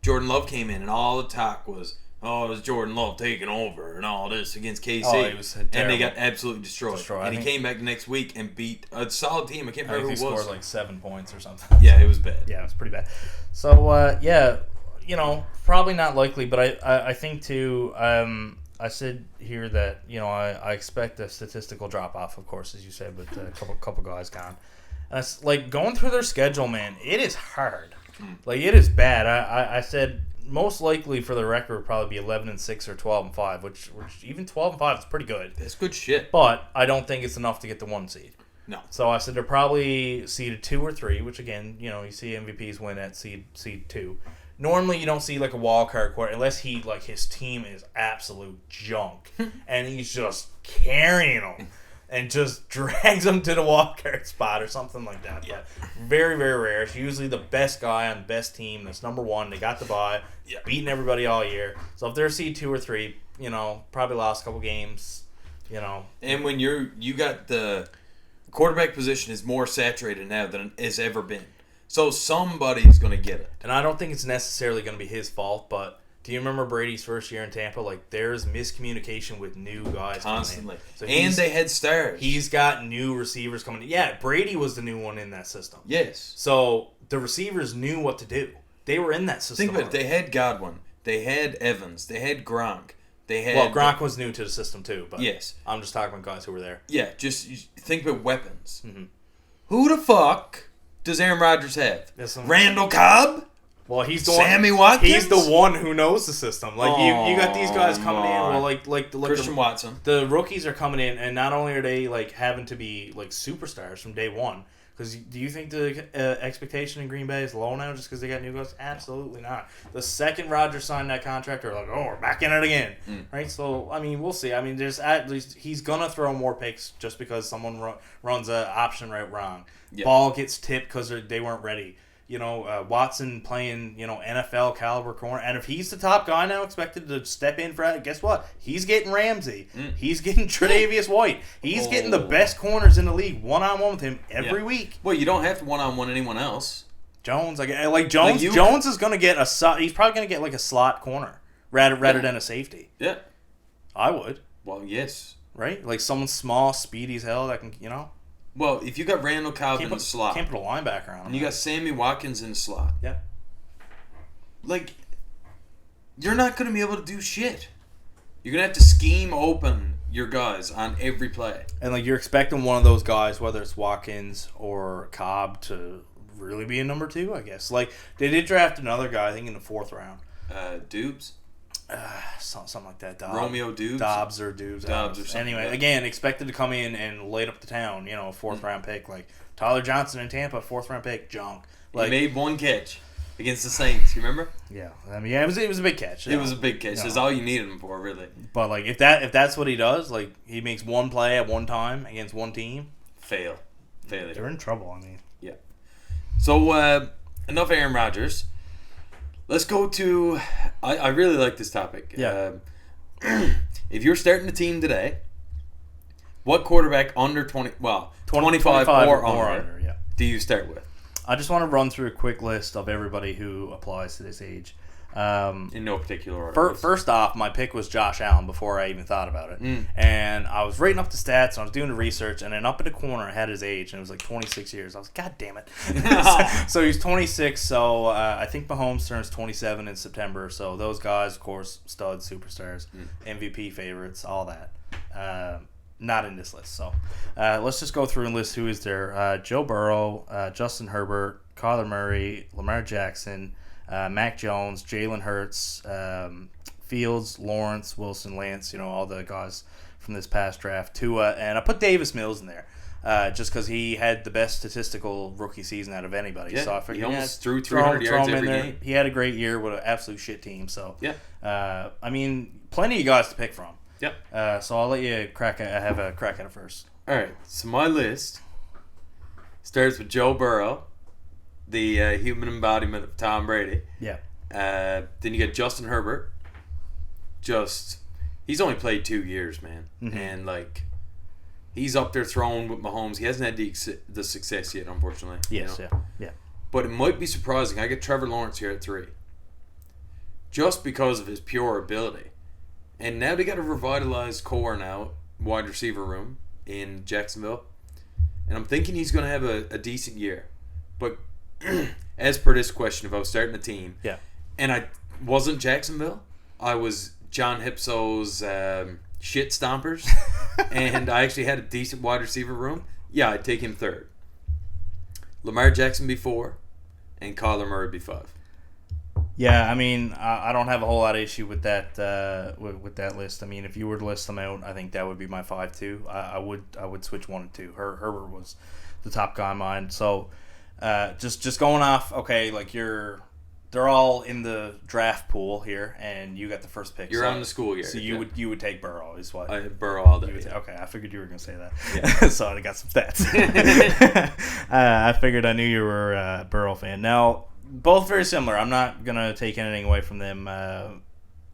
Jordan Love came in, and all the talk was, oh, it was Jordan Love taking over and all this against KC. Oh, he was terrible. And they got absolutely destroyed. And he came back the next week and beat a solid team. I can't remember who it was. He scored like 7 points or something. Yeah, it was bad. Yeah, it was pretty bad. So, probably not likely, but I think too, I I said here that, I expect a statistical drop-off, of course, as you said, with a couple guys gone. And it's like, going through their schedule, man, it is hard. Like, it is bad. I said most likely for the record would probably be 11-6 or 12-5, which even 12-5 is pretty good. That's good shit. But I don't think it's enough to get the 1 seed. No. So I said they're probably seeded 2 or 3, which again, you see MVPs win at seed 2. Normally you don't see like a wild card quarter unless his team is absolute junk and he's just carrying them and just drags them to the wild card spot or something like that. Yeah. But very, very rare. It's usually the best guy on the best team that's number 1. They got the bye, beating everybody all year. So if they're seed 2 or 3, probably lost a couple games, And when you got the quarterback position is more saturated now than it has ever been. So somebody's going to get it. And I don't think it's necessarily going to be his fault, but do you remember Brady's first year in Tampa? Like, there's miscommunication with new guys Constantly. So and they had stars. He's got new receivers coming in. Yeah, Brady was the new one in that system. Yes. So the receivers knew what to do. They were in that system. Think about it. They had Godwin. They had Evans. They had Gronk. Gronk was new to the system too, but yes. I'm just talking about guys who were there. Yeah, just think about weapons. Mm-hmm. Who the fuck does Aaron Rodgers have? Randall Cobb? Well, he's the Sammy Watkins? He's the one who knows the system. Like you got these guys coming in. Well, like Christian Watson. The rookies are coming in, and not only are they like having to be like superstars from day one. Because do you think the expectation in Green Bay is low now just because they got new guys? Absolutely not. The second Rodgers signed that contract, they're like, we're back in it again. Right? So, I mean, we'll see. I mean, there's at least he's going to throw more picks just because someone runs an option right wrong. Yep. Ball gets tipped because they weren't ready. Watson playing, NFL caliber corner. And if he's the top guy now expected to step in for that, guess what? He's getting Ramsey. He's getting Tre'Davious White. He's getting the best corners in the league one-on-one with him every week. Well, you don't have to one-on-one anyone else. Jones, Jones is going to get he's probably going to get like a slot corner rather than a safety. Yeah. I would. Well, yes. Right? Like someone small, speedy as hell that can, Well, if you got Randall Cobb in the slot. Can't put a linebacker on him. And you got Sammy Watkins in the slot. Yeah. Like, you're not going to be able to do shit. You're going to have to scheme open your guys on every play. And, like, you're expecting one of those guys, whether it's Watkins or Cobb, to really be a number 2, I guess. Like, they did draft another guy, I think, in the 4th round. Dubes? Something like that. Romeo Dubes? Dobbs or something. Anyway, again, expected to come in and light up the town, 4th round pick. Like, Tyler Johnson in Tampa, 4th round pick, junk. Like, he made one catch against the Saints, you remember? Yeah. I mean, it was a big catch. It was a big catch. That's all you needed him for, really. But, like, if that's what he does, like, he makes one play at one time against one team. Failure. They're in trouble, I mean. Yeah. So, enough Aaron Rodgers. Let's go to... I really like this topic. Yeah. If you're starting a team today, what quarterback under 25 or under do you start with? I just want to run through a quick list of everybody who applies to this age. In no particular order. First off, my pick was Josh Allen before I even thought about it. And I was writing up the stats, and I was doing the research, and then up in the corner I had his age, and it was like 26 years. I was like, God damn it. So he's 26, so I think Mahomes turns 27 in September. So those guys, of course, studs, superstars, MVP favorites, all that. Not in this list. So let's just go through and list who is there. Joe Burrow, Justin Herbert, Kyler Murray, Lamar Jackson, Mac Jones, Jalen Hurts, Fields, Lawrence, Wilson, Lance, all the guys from this past draft. Tua, and I put Davis Mills in there just because he had the best statistical rookie season out of anybody. Yeah, so I figured he almost threw 300 yards every game. He had a great year with an absolute shit team. So yeah, I mean, plenty of guys to pick from. Yep. So I'll let you have a crack at it first. All right. So my list starts with Joe Burrow, the human embodiment of Tom Brady. Yeah. Then you get Justin Herbert. He's only played 2 years, man, and he's up there throwing with Mahomes. He hasn't had the success yet, unfortunately. Yes. Yeah. But it might be surprising. I get Trevor Lawrence here at 3, just because of his pure ability. And now they got a revitalized core now, wide receiver room in Jacksonville. And I'm thinking he's going to have a decent year. But as per this question, if I was starting a team, and I wasn't Jacksonville, I was John Hipso's shit stompers, and I actually had a decent wide receiver room, yeah, I'd take him third. Lamar Jackson be 4, and Kyler Murray be 5. Yeah, I mean, I don't have a whole lot of issue with that with that list. I mean, if you were to list them out, I think that would be my 5 too. I would switch 1 and 2. Herbert was the top guy in mine. So just going off, okay, like they're all in the draft pool here, and you got the first pick. You're on the school year. So you would take Burrow, is what? I had Burrow all day. Okay, I figured you were going to say that. Yeah. So I got some stats. I figured I knew you were a Burrow fan. Now, both very similar. I'm not going to take anything away from them.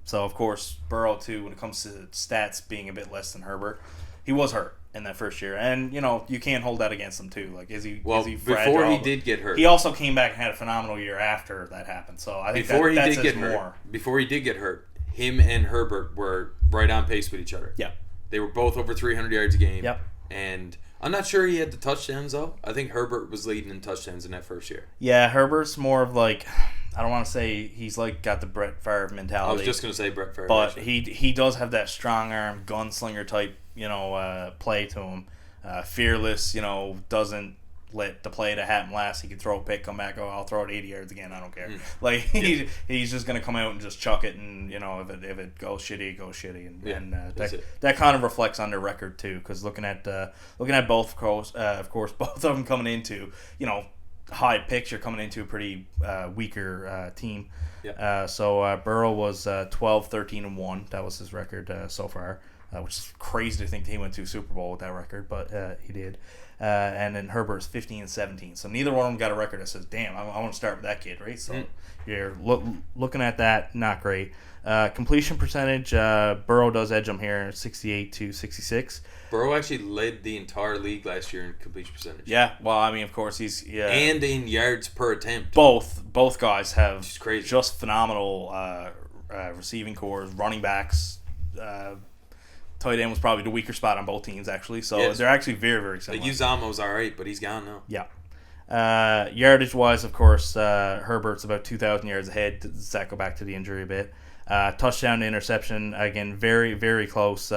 So, of course, Burrow, too, when it comes to stats being a bit less than Herbert, he was hurt in that first year. And, you can't hold that against him, too. Like, is he fragile? Before he did get hurt. He also came back and had a phenomenal year after that happened. So, I think that says more. Before he did get hurt, him and Herbert were right on pace with each other. Yeah. They were both over 300 yards a game. Yep. And I'm not sure he had the touchdowns, though. I think Herbert was leading in touchdowns in that first year. Yeah, Herbert's more of like, I don't want to say he's like got the Brett Favre mentality. I was just going to say Brett Favre. But he does have that strong arm, gunslinger type, play to him. Fearless, doesn't let the play to happen last. He can throw a pick, come back, I'll throw it 80 yards again. I don't care. Like he's just gonna come out and just chuck it, and if it goes shitty, it goes shitty, and that kind of reflects on their record too. Because looking at both, of course, both of them coming into high picture, coming into a pretty weaker team. Yeah. So Burrow was 12, 13, and 1. That was his record so far. Which is crazy to think that he went to a Super Bowl with that record, but he did. And then Herbert's 15 and 17. So neither one of them got a record that says, damn, I want to start with that kid, right? So you're looking at that, not great. Completion percentage, Burrow does edge him here, 68 to 66. Burrow actually led the entire league last year in completion percentage. Yeah, well, I mean, of course, he's... Yeah. And in yards per attempt. Both guys have crazy. Just phenomenal receiving cores, running backs. Tight end was probably the weaker spot on both teams, actually. So they're actually very, very similar. Uzamo's all right, but he's gone now. Yeah. Yardage-wise, of course, Herbert's about 2,000 yards ahead. Does that go back to the injury a bit? Touchdown to interception, again, very, very close.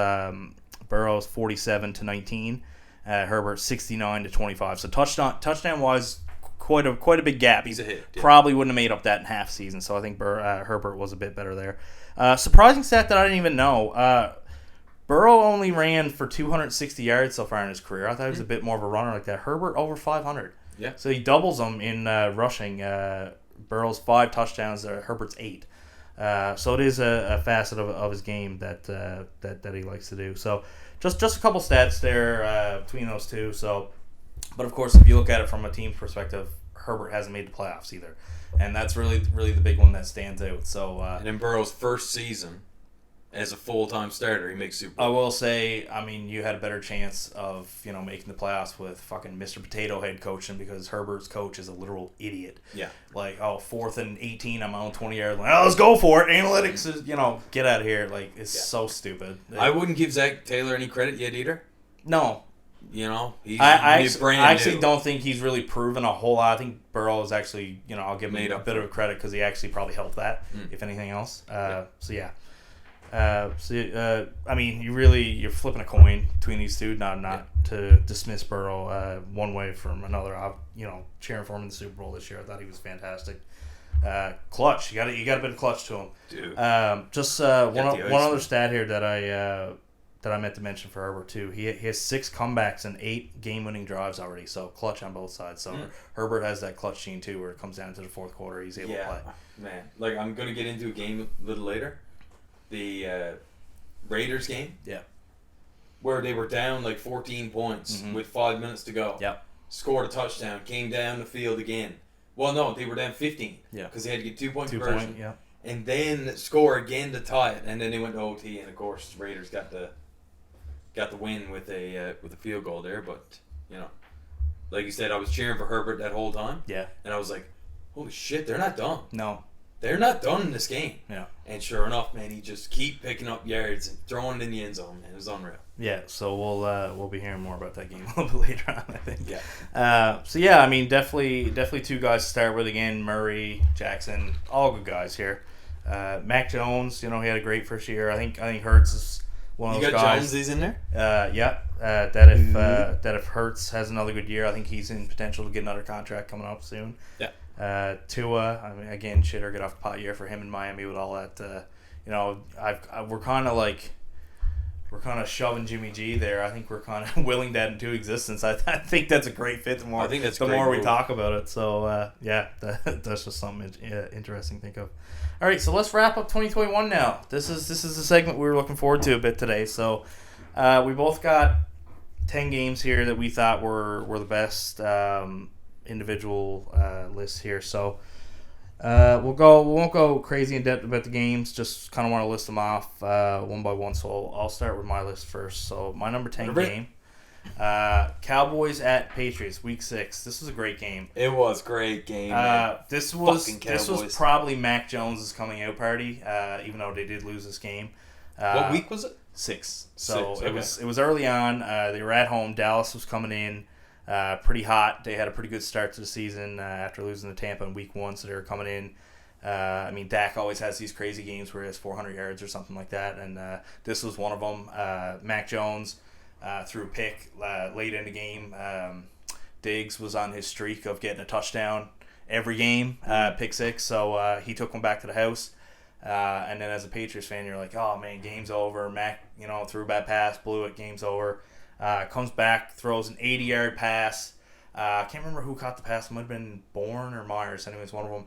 Burrow's 47 to 19. Herbert 69 to 25. So touchdown-wise, quite a big gap. He's a hit. Yeah. Probably wouldn't have made up that in half season. So I think Herbert was a bit better there. Surprising stat that I didn't even know. Burrow only ran for 260 yards so far in his career. I thought he was a bit more of a runner like that. Herbert over 500. Yeah. So he doubles them in rushing. Burrow's 5 touchdowns. Herbert's 8. So it is a facet of his game that he likes to do. So just a couple stats there between those two. So, but of course, if you look at it from a team's perspective, Herbert hasn't made the playoffs either, and that's really the big one that stands out. So and in Burrow's first season as a full-time starter, he makes Super Bowl. I will say, I mean, you had a better chance of, making the playoffs with fucking Mr. Potato Head coaching, because Herbert's coach is a literal idiot. Yeah. Like, 4th and 18, I'm on 20-yard line. Oh, let's go for it. Analytics is, get out of here. Like, it's so stupid. I wouldn't give Zach Taylor any credit yet either. No. He's I actually don't think he's really proven a whole lot. I think Burrow is actually, I'll give him a bit of credit because he actually probably helped that, if anything else. So, yeah. I mean, you're flipping a coin between these two, not to dismiss Burrow one way from another. Cheering for him in the Super Bowl this year, I thought he was fantastic. Clutch, you got a bit of clutch to him. Dude. One other stat here that I meant to mention for Herbert too. He has 6 comebacks and 8 game-winning drives already. So clutch on both sides. So Herbert has that clutch gene too, where it comes down to the fourth quarter, he's able to play. Man, like, I'm gonna get into a game a little later. The Raiders game, where they were down like 14 points with 5 minutes to go. Yep. Scored a touchdown, came down the field again. Well, no, they were down 15. Yeah. Because they had to get 2-point conversion. Yeah. And then score again to tie it, and then they went to OT, and of course Raiders got the win with a field goal there. But like you said, I was cheering for Herbert that whole time. Yeah. And I was like, holy shit, they're not done. No. They're not done in this game. Yeah. And sure enough, man, he just keep picking up yards and throwing it in the end zone, man. It was unreal. Yeah, so we'll be hearing more about that game a little bit later on, I think. Yeah. I mean, definitely 2 guys to start with again. Murray, Jackson, all good guys here. Mac Jones, he had a great first year. I think Hurts is one of those guys. You got Jonesy's in there? Yeah. That if Hurts has another good year, I think he's in potential to get another contract coming up soon. Yeah. Tua, I mean, again, shit or get off the pot year for him in Miami with all that. We're kind of shoving Jimmy G there. I think we're kind of willing that into existence. I think that's a great fit. The more we talk about it. So that's just something interesting to think of. All right, so let's wrap up 2021 now. This is a segment we were looking forward to a bit today. So we both got 10 games here that we thought were the best individual lists here. So we won't go crazy in depth about the games. Just kind of want to list them off one by one. So I'll start with my list first. So my number 10 game, Cowboys at Patriots, Week 6. This was a great game. It was a great game. This was probably Mac Jones' coming out party. Even though they did lose this game. What week was it? 6. So it was early on. They were at home. Dallas was coming in. Pretty hot. They had a pretty good start to the season after losing to Tampa in Week 1, so they were coming in. Dak always has these crazy games where he has 400 yards or something like that, and this was one of them. Mac Jones threw a pick late in the game. Diggs was on his streak of getting a touchdown every game, pick 6, so he took one back to the house. And then as a Patriots fan, you're like, oh man, game's over. Mac, threw a bad pass, blew it, game's over. Comes back, throws an 80-yard pass. I can't remember who caught the pass. It might have been Bourne or Myers. Anyways, one of them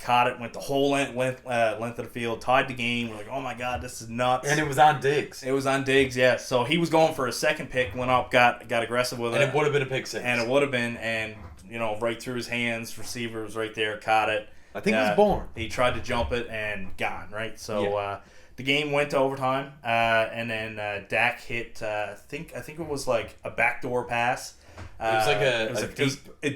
caught it, went the whole length of the field, tied the game. We're like, oh my god, this is nuts. And it was on Diggs. It was on Diggs, yeah. So he was going for a second pick, went up, got aggressive with it. And it would have been a pick 6. And it would have been, and right through his hands, receiver was right there, caught it. I think it was Bourne. He tried to jump it and gone, right? So the game went to overtime, and then Dak hit. I think it was like a backdoor pass. It was like a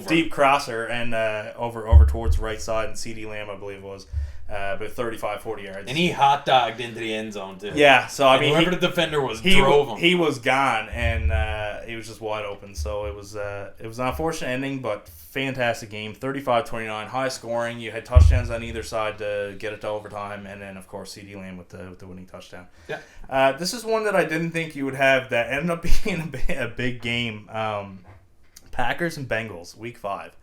deep crosser and over towards the right side, and CD Lamb, I believe it was, about 35, 40 yards. And he hot dogged into the end zone too. Yeah, so I mean, whoever the defender was drove him. He was gone, and he was just wide open. So it was an unfortunate ending, but fantastic game. 35-29, high scoring. You had touchdowns on either side to get it to overtime, and then of course CD Lamb with the winning touchdown. Yeah. This is one that I didn't think you would have. That ended up being a big game. Packers and Bengals, Week 5.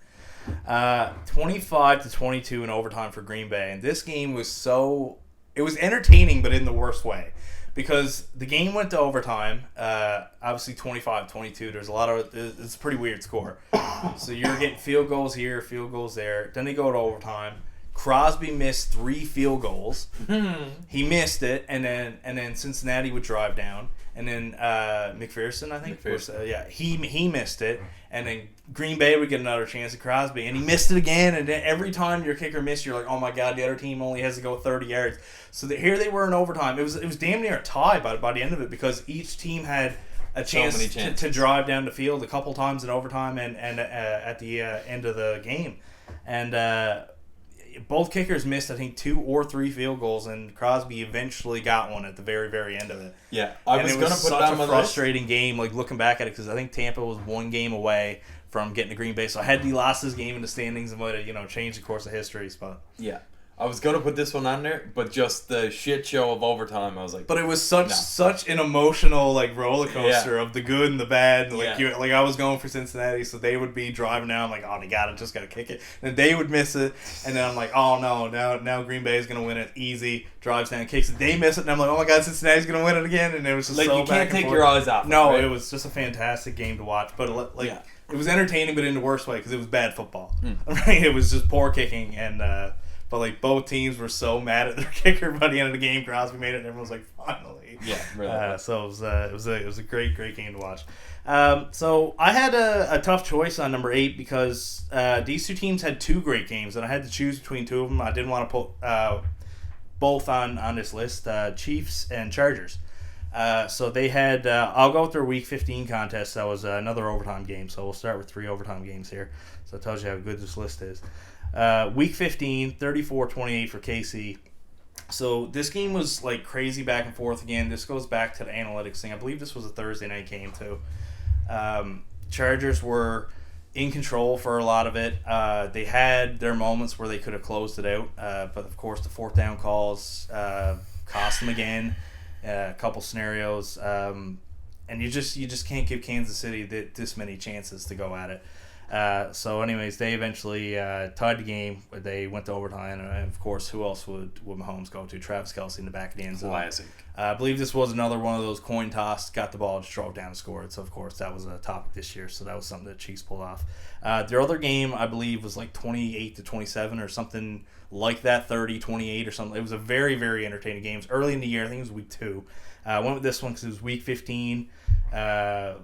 25-22 in overtime for Green Bay, and this game was it was entertaining, but in the worst way, because the game went to overtime. Obviously 25-22. There's it's a pretty weird score. So you're getting field goals here, field goals there. Then they go to overtime. Crosby missed 3 field goals. He missed it, and then Cincinnati would drive down, and then McPherson, I think, he missed it, and then Green Bay would get another chance at Crosby, and he missed it again, and then every time your kicker missed, you're like, oh my god, the other team only has to go 30 yards. So here they were in overtime. It was damn near a tie by the end of it, because each team had a chance to drive down the field a couple times in overtime and at the end of the game, and both kickers missed, I think, 2 or 3 field goals, and Crosby eventually got one at the very, very end of it. Yeah, I was going to put it on my list. It was such a frustrating game, like looking back at it, because I think Tampa was 1 game away from getting to Green Bay. So had he lost this game in the standings, it might have, changed the course of history. But yeah, I was going to put this one on there, but just the shit show of overtime, I was like... But it was such an emotional roller coaster of the good and the bad. I was going for Cincinnati, so they would be driving down, like, oh, they just got to kick it. And they would miss it, and then I'm like, oh, no, now Green Bay is going to win it. Easy, drives down, kicks it. They miss it, and I'm like, oh, my God, Cincinnati's going to win it again. And it was just so you can't take forth. your eyes off. No, right? It was just a fantastic game to watch. But, it was entertaining, but in the worst way, because it was bad football. Right? It was just poor kicking, and... But both teams were so mad at their kicker by the end of the game. Crosby made it, and everyone was like, "Finally!" Yeah, really. So it was a great game to watch. So I had a tough choice on number 8, because these two teams had 2 great games, and I had to choose between 2 of them. I didn't want to put both on this list: Chiefs and Chargers. So they had. I'll go with their Week 15 contest. That was another overtime game. So we'll start with 3 overtime games here. So it tells you how good this list is. Week 15, 34-28 for KC. So this game was crazy back and forth again. This goes back to the analytics thing. I believe this was a Thursday night game too. Chargers were in control for a lot of it. They had their moments where they could have closed it out, but of course the fourth down calls cost them again. A couple scenarios, and you just can't give Kansas City this many chances to go at it. So anyways, they eventually tied the game. They went to overtime, and of course, who else would Mahomes go to? Travis Kelce in the back of the end zone. Classic. I believe this was another one of those coin toss, got the ball, just drove down and scored. So of course, that was a topic this year. So that was something that Chiefs pulled off. Their other game, I believe, was like 28-27 or something like that, 30-28 or something. It was a very, very entertaining game. It was early in the year. I think it was week 2. I went with this one because it was week 15. The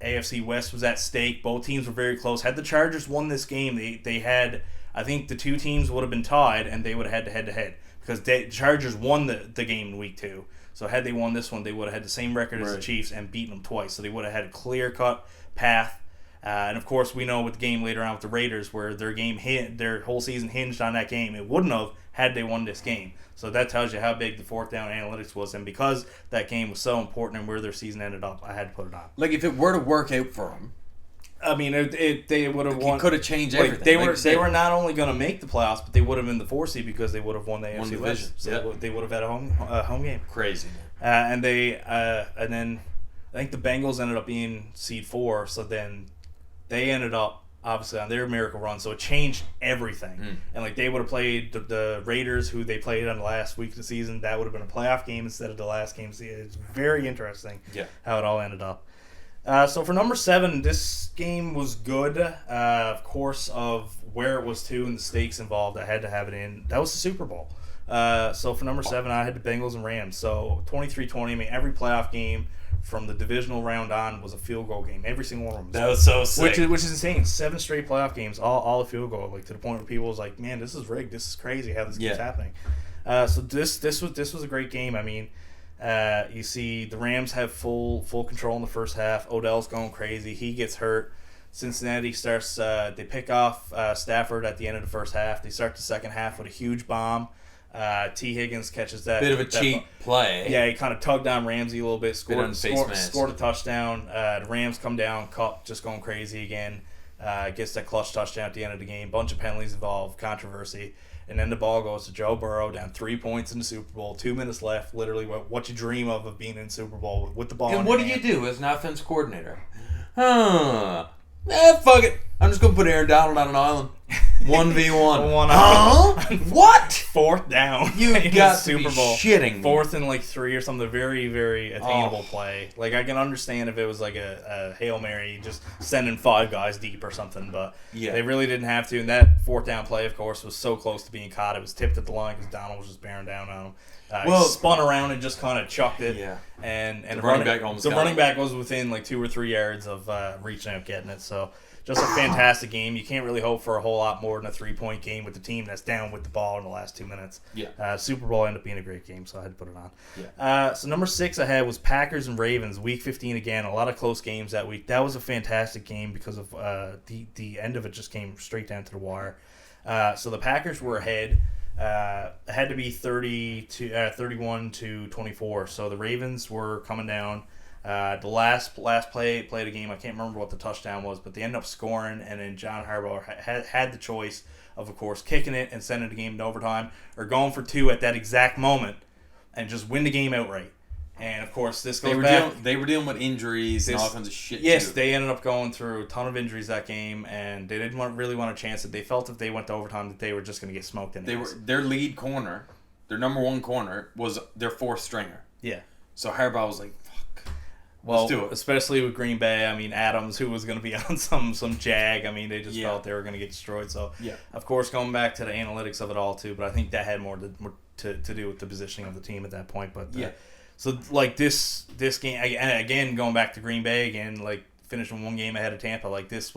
AFC West was at stake. Both teams were very close. Had the Chargers won this game, they had, I think the two teams would have been tied, and they would have had to head-to-head because the Chargers won the game in week 2. So had they won this one, they would have had the same record as the Chiefs and beaten them twice. So they would have had a clear-cut path. And of course, we know with the game later on with the Raiders, where their whole season hinged on that game. It wouldn't have had they won this game. So that tells you how big the fourth down analytics was. And because that game was so important and where their season ended up, I had to put it on. Like, if it were to work out for them, I mean, they would have won. It could have changed everything. They were not only going to make the playoffs, but they would have been the 4 seed because they would have won the AFC West. So they would have had a home game. Crazy. And then I think the Bengals ended up being seed 4. So then they ended up obviously on their miracle run, so it changed everything. And like they would have played the Raiders, who they played on the last week of the season. That would have been a playoff game instead of the last game. It's very interesting how it all ended up. So for number 7, this game was good. Of course, of where it was too and the stakes involved, I had to have it in. That was the Super Bowl. So for number 7, I had the Bengals and Rams. So 23-20. I mean, every playoff game from the divisional round on was a field goal game. Every single one of them. That was so sick. Which is insane. 7 straight playoff games, all a field goal. Like to the point where people was like, "Man, this is rigged. This is crazy how this keeps happening." So this was a great game. I mean, you see the Rams have full control in the first half. Odell's going crazy. He gets hurt. Cincinnati starts. They pick off Stafford at the end of the first half. They start the second half with a huge bomb. T. Higgins catches that. Bit of a cheap play. Yeah, he kind of tugged on Ramsey a little bit, scored a touchdown. The Rams come down, Cup just going crazy again. Gets that clutch touchdown at the end of the game. Bunch of penalties involved, controversy. And then the ball goes to Joe Burrow, down 3 points in the Super Bowl, 2 minutes left, literally what you dream of being in the Super Bowl with the ball. And what do you do as an offense coordinator? Fuck it. I'm just going to put Aaron Donald on an island. 1v1. Huh? What? Fourth down. You got Super Bowl. Shitting. 4th and like 3 or something. Very, very attainable play. Like I can understand if it was like a Hail Mary, just sending 5 guys deep or something, but they really didn't have to. And that 4th down play, of course, was so close to being caught. It was tipped at the line because Donald was just bearing down on him. He spun around and just kind of chucked it. Yeah. And the running back was within like 2 or 3 yards of reaching out, getting it. So just a fantastic game. You can't really hope for a whole lot more than a 3-point game with the team that's down with the ball in the last 2 minutes. Super Bowl ended up being a great game, so I had to put it on. So number 6 I had was Packers and Ravens, Week 15 again. A lot of close games that week. That was a fantastic game because of the end of it just came straight down to the wire. So the Packers were ahead. It had to be 31-24. So the Ravens were coming down. The last play of the game, I can't remember what the touchdown was, but they ended up scoring, and then John Harbaugh had the choice of course, kicking it and sending the game into overtime, or going for 2 at that exact moment and just win the game outright. And, of course, this goes back. They were dealing with injuries and all kinds of shit, Yes, too. they ended up going through a ton of injuries that game, and they didn't really want a chance that they felt if they went to overtime that they were just going to get smoked anyways. Their lead corner, their number 1 corner, was their 4th stringer. Yeah. So Harbaugh was like, well, let's do it. Especially with Green Bay. I mean, Adams, who was going to be on some jag. I mean, they just felt they were going to get destroyed. So, of course, going back to the analytics of it all, too. But I think that had more to do with the positioning of the team at that point. But so, like, this game, again, going back to Green Bay again, like, finishing 1 game ahead of Tampa, like, this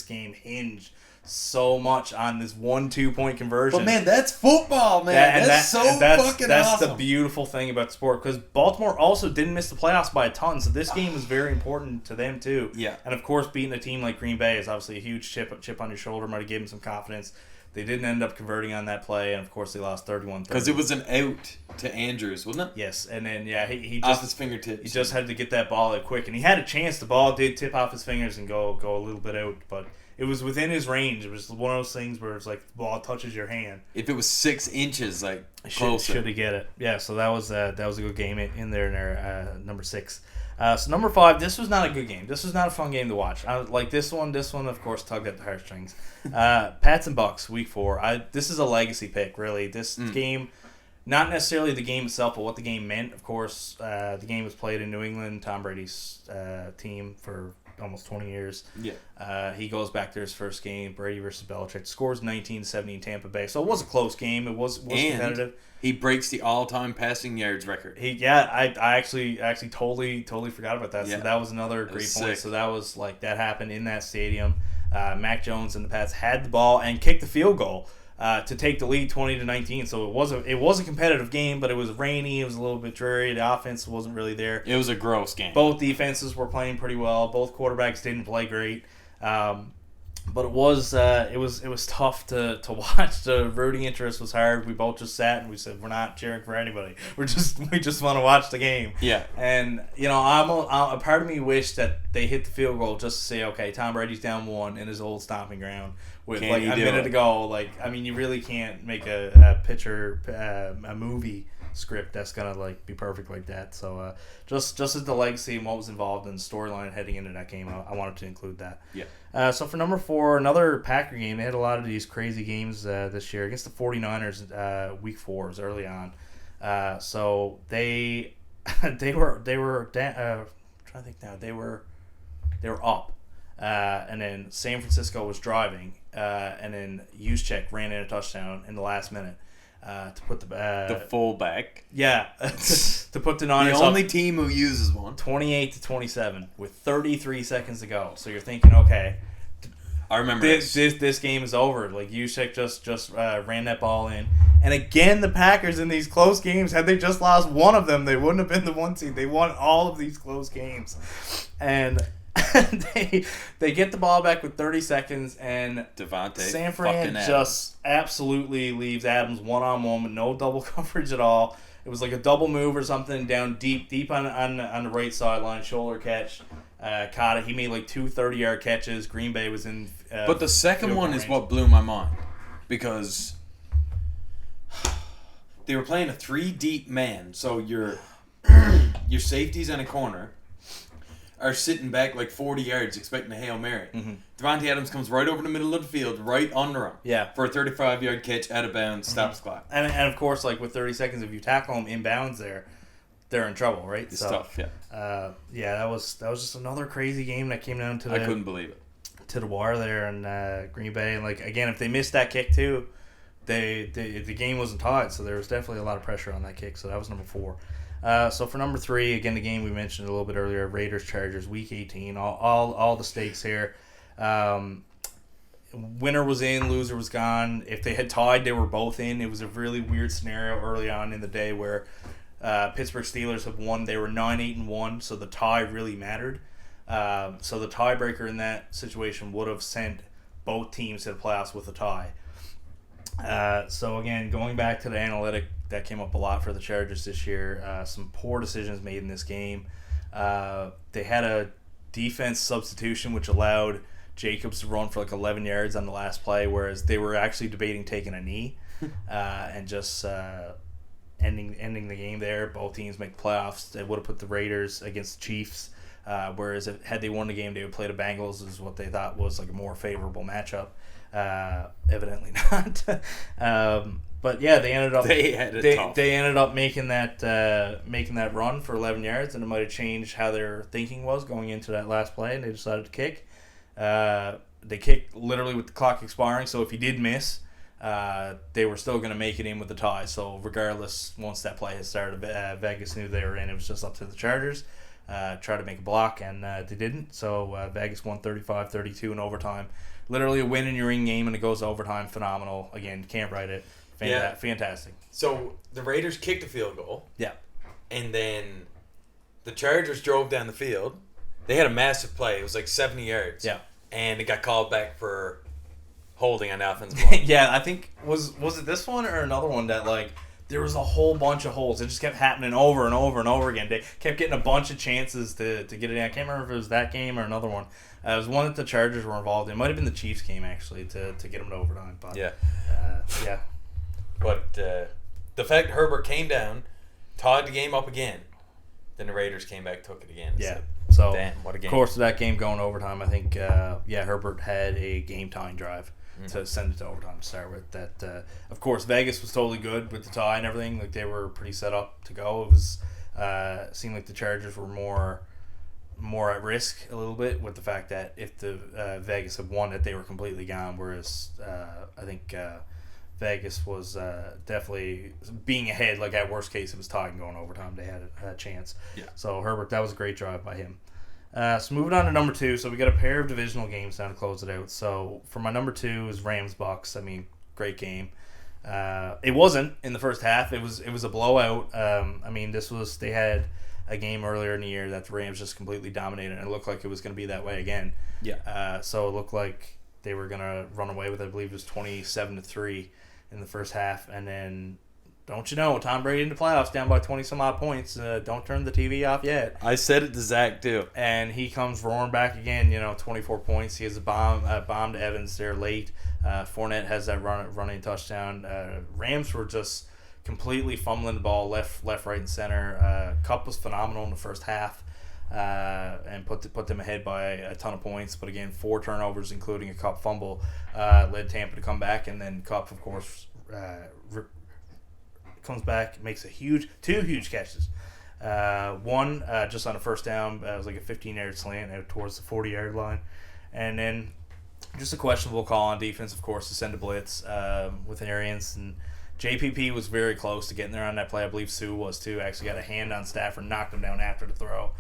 game hinged so much on this 1-2 point conversion. But man, that's football, man. That's fucking That's awesome. the beautiful thing about the sport, because Baltimore also didn't miss the playoffs by a ton, so this game was very important to them too. Yeah. And of course, beating a team like Green Bay is obviously a huge chip on your shoulder, might have given them some confidence. They didn't end up converting on that play, and of course they lost 31-30. Because it was an out to Andrews, wasn't it? Yes, and then he off just his fingertips. He just had to get that ball out quick, and he had a chance. The ball did tip off his fingers and go a little bit out, but it was within his range. It was one of those things where it's like the ball touches your hand. If it was 6 inches, like closer, should have get it. Yeah, so that was a good game in there. Number 6. So number 5. This was not a good game. This was not a fun game to watch. Like this one. This one, of course, tugged at the heartstrings. Pats and Bucks, week 4. This is a legacy pick, really. This game, not necessarily the game itself, but what the game meant. Of course, the game was played in New England, Tom Brady's team for almost 20 years. Yeah. He goes back to his first game, Brady versus Belichick. Scores 19-70 in Tampa Bay. So it was a close game. It was competitive. He breaks the all-time passing yards record. I actually totally forgot about that. Yeah. So that was another great point. Sick. So that was that happened in that stadium. Mac Jones and the Pats had the ball and kicked the field goal to take the lead 20-19. So it was a competitive game, but it was rainy. It was a little bit dreary. The offense wasn't really there. It was a gross game. Both defenses were playing pretty well. Both quarterbacks didn't play great. But it was tough to watch. The rooting interest was hard. We both just sat and we said we're not cheering for anybody. We just want to watch the game. Yeah. And a part of me wished that they hit the field goal just to say, okay, Tom Brady's down 1 in his old stomping ground with a minute to go. You really can't make a movie script that's gonna be perfect like that. So just as the legacy and what was involved in the storyline heading into that game, I wanted to include that. Yeah. So for number 4, another Packer game. They had a lot of these crazy games this year against the 49ers. Week 4 was early on. So they were trying to think now. They were up. And then San Francisco was driving. And then Juszczyk ran in a touchdown in the last minute. To put the fullback. Yeah, to put the Niners the only team who uses one. 28-27 with 33 seconds to go. So you're thinking, okay, I remember this game is over. Juszczyk just ran that ball in, and again the Packers in these close games, had they just lost one of them, they wouldn't have been the 1 seed. They won all of these close games, and they get the ball back with 30 seconds, and San Fran just absolutely leaves Adams one-on-one with no double coverage at all. It was like a double move or something down deep on the right sideline, shoulder catch. Caught it. He made 2 30-yard catches. Green Bay was in. But the second one is what blew my mind, because they were playing a 3 deep man. So your safeties in a corner are sitting back 40 yards expecting a Hail Mary. Mm-hmm. Davante Adams comes right over the middle of the field, right under him. Yeah. For a 35-yard catch out of bounds, stops clock. And of course, with 30 seconds, if you tackle them inbounds there, they're in trouble, right? It's tough, yeah. That was just another crazy game that came down to I couldn't believe it. To the wire there in Green Bay. And again, if they missed that kick too, the game wasn't tied, so there was definitely a lot of pressure on that kick. So that was number 4. So for number 3, again, the game we mentioned a little bit earlier, Raiders-Chargers, Week 18, all the stakes here. Winner was in, loser was gone. If they had tied, they were both in. It was a really weird scenario early on in the day where Pittsburgh Steelers have won. They were 9-8-1, so the tie really mattered. So the tiebreaker in that situation would have sent both teams to the playoffs with a tie. So again, going back to the analytic, that came up a lot for the Chargers this year. Some poor decisions made in this game. They had a defense substitution which allowed Jacobs to run for 11 yards on the last play, whereas they were actually debating taking a knee and just ending the game there. Both teams make the playoffs. They would have put the Raiders against the Chiefs, whereas had they won the game, they would play the Bengals, is what they thought was a more favorable matchup. Evidently not. But yeah, they ended up they ended up making that run for 11 yards, and it might have changed how their thinking was going into that last play, and they decided to kick. They kicked literally with the clock expiring, so if he did miss, they were still going to make it in with the tie. So regardless, once that play had started, Vegas knew they were in. It was just up to the Chargers. Try to make a block, and they didn't. So Vegas won 35-32 in overtime. Literally a win in your in game, and it goes to overtime. Phenomenal. Again, can't write it. Fantastic. So the Raiders kicked a field goal. Yeah. And then the Chargers drove down the field. They had a massive play. It was 70 yards. Yeah. And it got called back for holding an offensive line. Yeah, I think was it this one or another one that like there was a whole bunch of holes. It just kept happening over and over and over again. They kept getting a bunch of chances to get it in. I can't remember if it was that game or another one. It was one that the Chargers were involved in. It might have been the Chiefs game actually to get them to overtime. But yeah. But the fact Herbert came down, tied the game up again, then the Raiders came back, took it again. Yeah. So, damn, what a game. Of course, that game going overtime, I think, Herbert had a game-tying drive to send it to overtime to start with. That, of course, Vegas was totally good with the tie and everything. Like, they were pretty set up to go. It was seemed like the Chargers were more at risk a little bit with the fact that if the Vegas had won it, they were completely gone, whereas I think Vegas was definitely being ahead. Like, at worst case, it was tied and going overtime. They had a chance. Yeah. So Herbert, that was a great drive by him. So moving on to number 2. So we got a pair of divisional games now to close it out. So for my number 2 is Rams-Bucks. I mean, great game. It wasn't in the first half. It was a blowout. I mean, they had a game earlier in the year that the Rams just completely dominated, and it looked like it was going to be that way again. Yeah. So it looked like they were going to run away with it. I believe it was 27-3 in the first half, and then don't you know, Tom Brady in the playoffs down by 20 some odd points. Don't turn the TV off yet. I said it to Zach too, and he comes roaring back again. 24 points. He has a bomb to Evans there late. Fournette has that running touchdown. Rams were just completely fumbling the ball left, right, and center. Kupp was phenomenal in the first half. And put them ahead by a ton of points. But again, 4 turnovers, including a Kupp fumble, led Tampa to come back. And then Kupp, of course, comes back, makes two huge catches. One just on a first down. It was like a 15-yard slant out towards the 40-yard line. And then just a questionable call on defense, of course, to send a blitz with Arians. And JPP was very close to getting there on that play. I believe Sue was too. Actually got a hand on Stafford, knocked him down after the throw.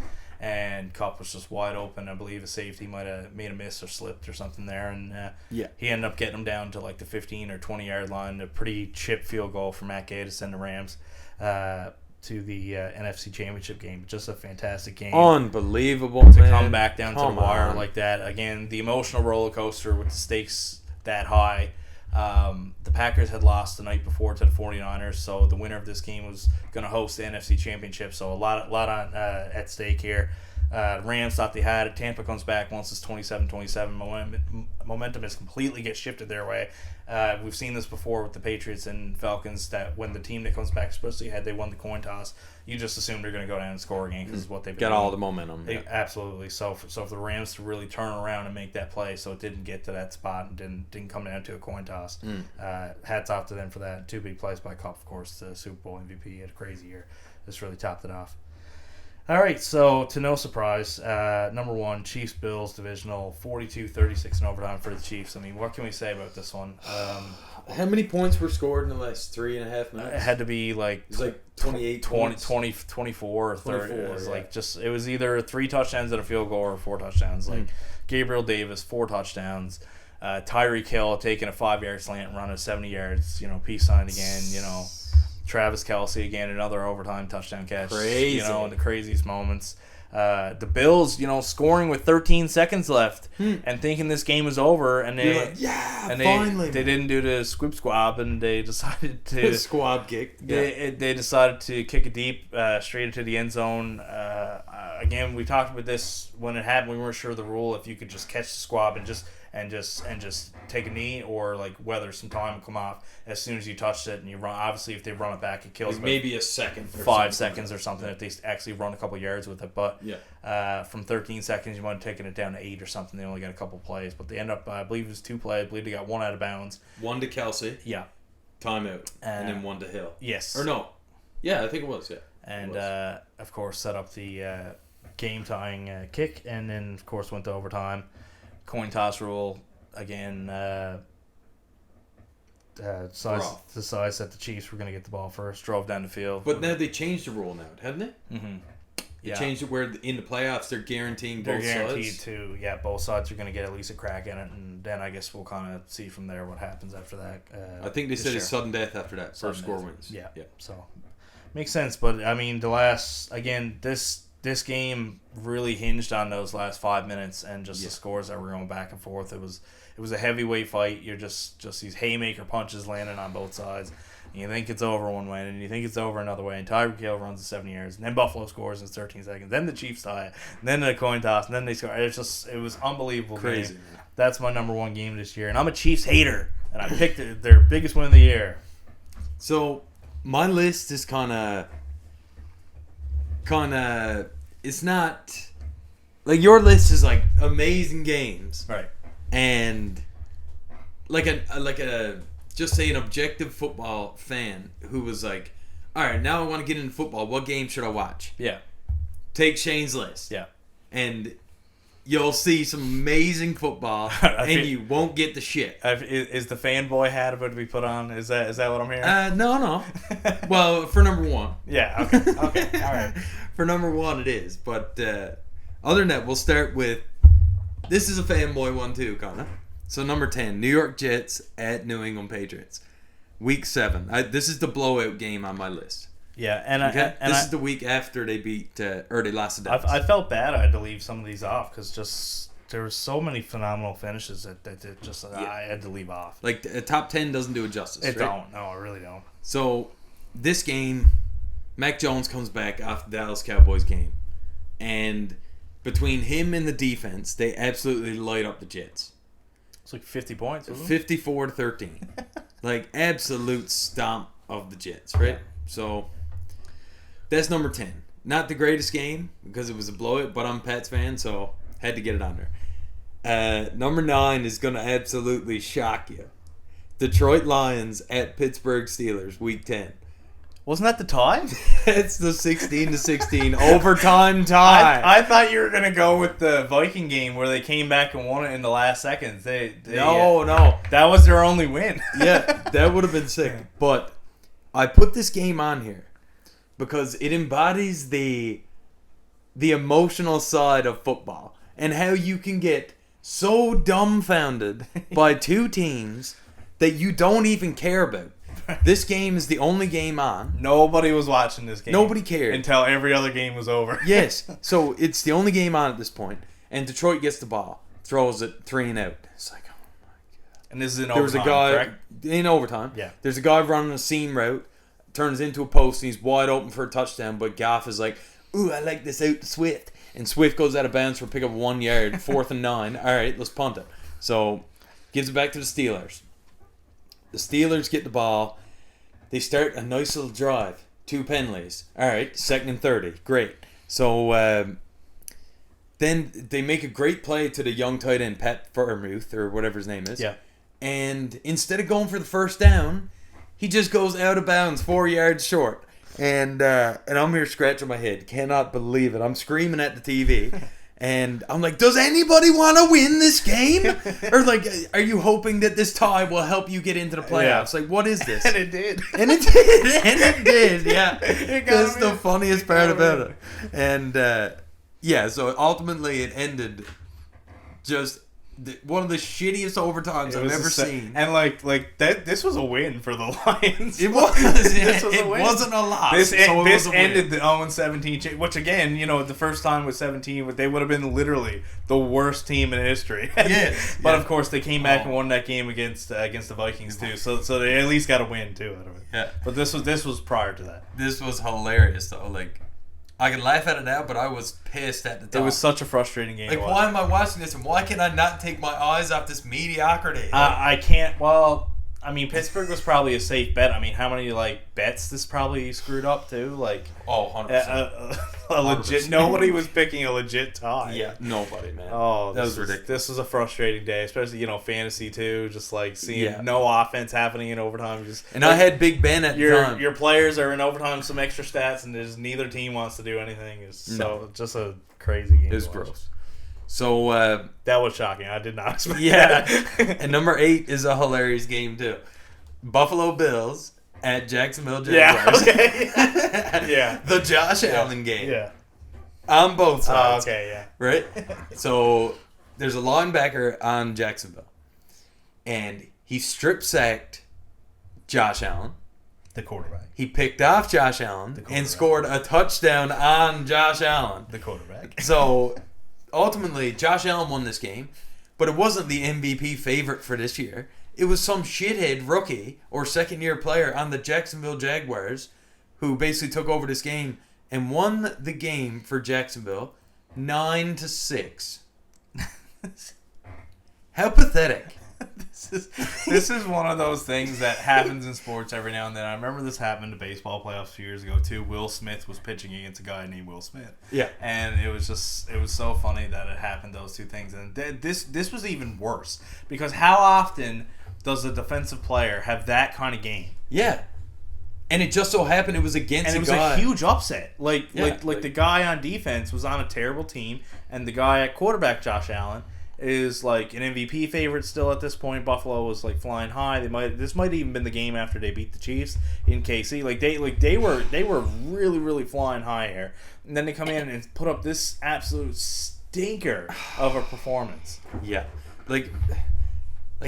And Kupp was just wide open. I believe a safety might have made a miss or slipped or something there. And he ended up getting him down to like the 15 or 20-yard line. A pretty chip field goal for Matt Gay to send the Rams to the NFC Championship game. Just a fantastic game. Unbelievable, to man. come back down to the wire like that. Again, the emotional roller coaster with the stakes that high. The Packers had lost the night before to the 49ers, so the winner of this game was going to host the NFC Championship. So a lot on at stake here. Rams thought they had it. Tampa comes back once it's 27-27. Momentum has completely get shifted their way. We've seen this before with the Patriots and Falcons, that when the team that comes back, especially had they won the coin toss, you just assume they're going to go down and score again because what they've got doing. all the momentum. Yeah. Absolutely. So for the Rams to really turn around and make that play, so it didn't get to that spot and didn't come down to a coin toss. Hats off to them for that. 2 big plays by Kupp, of course, the Super Bowl MVP. He had a crazy year. This really topped it off. All right, so to no surprise, number 1, Chiefs-Bills divisional, 42-36 in overtime for the Chiefs. I mean, what can we say about this one? How many points were scored in the last 3.5 minutes? It had to be like, it was like 28 24 or 30. 24, It was like it was either 3 touchdowns and a field goal or 4 touchdowns. Like Gabriel Davis, 4 touchdowns. Tyreek Hill taking a 5-yard slant and running 70 yards. Peace sign again. Travis Kelce again, another overtime touchdown catch. Crazy. In the craziest moments. The Bills, scoring with 13 seconds left and thinking this game was over, and finally. They didn't do the squib squab, and they decided to squab kick. They decided to kick it deep straight into the end zone. Again, we talked about this when it happened. We weren't sure of the rule if you could just catch the squab and just take a knee, or like whether some time will come off as soon as you touched it and you run. Obviously, if they run it back, it kills. Like maybe a second, 5 seconds or something if they actually run a couple yards with it. But from 13 seconds, you might have taken it down to 8 or something. They only got a couple plays, but they end up. I believe it was 2 plays. I believe they got 1 out of bounds. 1 to Kelce. Yeah. Timeout, and then 1 to Hill. Yes. Or no. Yeah, I think it was. Yeah. And of course, set up the game-tying kick, and then of course went to overtime. Coin toss rule again. The size that the Chiefs were going to get the ball first, drove down the field. But now they changed the rule now, haven't they? Mm-hmm. They changed it where in the playoffs they're guaranteeing both sides. They're guaranteed to, both sides are going to get at least a crack in it, and then I guess we'll kind of see from there what happens after that. I think they said it's sudden death after that. First score wins. Yeah. So makes sense, but I mean, this this game really hinged on those last 5 minutes and just the scores that were going back and forth. It was a heavyweight fight. You're just these haymaker punches landing on both sides. And you think it's over one way, and you think it's over another way. And Tyreek Hill runs the 7 yards, and then Buffalo scores in 13 seconds. Then the Chiefs tie it, and then the coin toss, and then they score. It was unbelievable. Crazy. Game. That's my number one game this year, and I'm a Chiefs hater, and I picked their biggest win of the year. So my list is kind of. It's not like your list is like amazing games, Right. And like a just say an objective football fan who was like, all right, now I want to get into football. What game should I watch? Yeah. Take Shane's list. Yeah. And you'll see some amazing football, and you won't get the shit. Is the fanboy hat about to be put on? Is that what I'm hearing? No. Well, for number one. Yeah. Okay. All right. For number one, it is. But other than that, we'll start with. This is a fanboy one too, Connor. So number 10, New York Jets at New England Patriots, Week 7. This is the blowout game on my list. Yeah, and this is the week after they beat or they lost to Dallas. I felt bad I had to leave some of these off because just there were so many phenomenal finishes that just I had to leave off. Like the top 10 doesn't do it justice. It right? don't. No, it really don't. So this game, Mac Jones comes back off the Dallas Cowboys game, and between him and the defense, they absolutely light up the Jets. It's like 50 points. 54-13. Like absolute stomp of the Jets, right? So that's number 10. Not the greatest game because it was a blowout, but I'm a Pats fan, so had to get it on there. Number 9 is going to absolutely shock you. Detroit Lions at Pittsburgh Steelers, Week 10. Wasn't that the tie? It's the 16-16 overtime tie. I thought you were gonna go with the Viking game where they came back and won it in the last seconds. No, that was their only win. Yeah, that would have been sick. But I put this game on here because it embodies the emotional side of football and how you can get so dumbfounded by two teams that you don't even care about. This game is the only game on. Nobody was watching this game. Nobody cared. Until every other game was over. Yes. So it's the only game on at this point. And Detroit gets the ball. Throws it 3 and out. It's like, oh my God. And this is in overtime, there was a guy correct? in overtime. Yeah. There's a guy running a seam route. Turns into a post and he's wide open for a touchdown. But Goff is like, ooh, I like this out to Swift. And Swift goes out of bounds for a pick up 1 yard. 4th and 9. All right, let's punt it. So gives it back to the Steelers. The Steelers get the ball. They start a nice little drive. 2 penalties. All right, 2nd and 30. Great. So then they make a great play to the young tight end, Pat Freiermuth, or whatever his name is. Yeah. And instead of going for the first down, he just goes out of bounds 4 yards short. And I'm here scratching my head. Cannot believe it. I'm screaming at the TV. And I'm like, does anybody want to win this game? Or like, are you hoping that this tie will help you get into the playoffs? Yeah. Like, what is this? And it did. And it did. And it did. Yeah. That's the funniest part about it. And yeah, so ultimately it ended just one of the shittiest overtimes I've ever seen. And like that, this was a win for the Lions. It was. It wasn't a loss. This ended the 0-17, which again, the first time with 17, they would have been literally the worst team in history. Yes. But of course, they came back and won that game against the Vikings too. So they at least got a win too out of it. Yeah. But this was prior to that. This was hilarious though. Like, I can laugh at it now, but I was pissed at the time. It was such a frustrating game. Like, why am I watching this, and why can I not take my eyes off this mediocrity? I can't. Well, I mean, Pittsburgh was probably a safe bet. I mean, how many bets this probably screwed up too? Like, 100%. A legit. 100%. Nobody was picking a legit tie. Yeah, nobody, man. Oh, that was ridiculous. This was a frustrating day, especially fantasy too. Just like seeing no offense happening in overtime. I had Big Ben at the time. Your players are in overtime, some extra stats, and there's neither team wants to do anything. Just a crazy game. It was gross. So that was shocking. I did not expect. Yeah, and number 8 is a hilarious game too. Buffalo Bills at Jacksonville Jaguars. Yeah. Okay. Yeah. The Josh Allen game. Yeah. On both sides. Oh, okay. Yeah. Right. So there's a linebacker on Jacksonville, and he strip sacked Josh Allen, The quarterback. He picked off Josh Allen and scored a touchdown on Josh Allen. The quarterback. So, ultimately, Josh Allen won this game, but it wasn't the MVP favorite for this year. It was some shithead rookie or second-year player on the Jacksonville Jaguars who basically took over this game and won the game for Jacksonville 9-6. How pathetic. This is one of those things that happens in sports every now and then. I remember this happened to baseball playoffs a few years ago too. Will Smith was pitching against a guy named Will Smith. Yeah. And it was so funny that it happened, those two things. And this was even worse because how often does a defensive player have that kind of game? Yeah. And it just so happened it was against and it was a huge upset. Like the guy on defense was on a terrible team, and the guy at quarterback, Josh Allen, is like an MVP favorite still at this point. Buffalo was like flying high. This might have even been the game after they beat the Chiefs in KC. They were really, really flying high here. And then they come in and put up this absolute stinker of a performance. Yeah. Like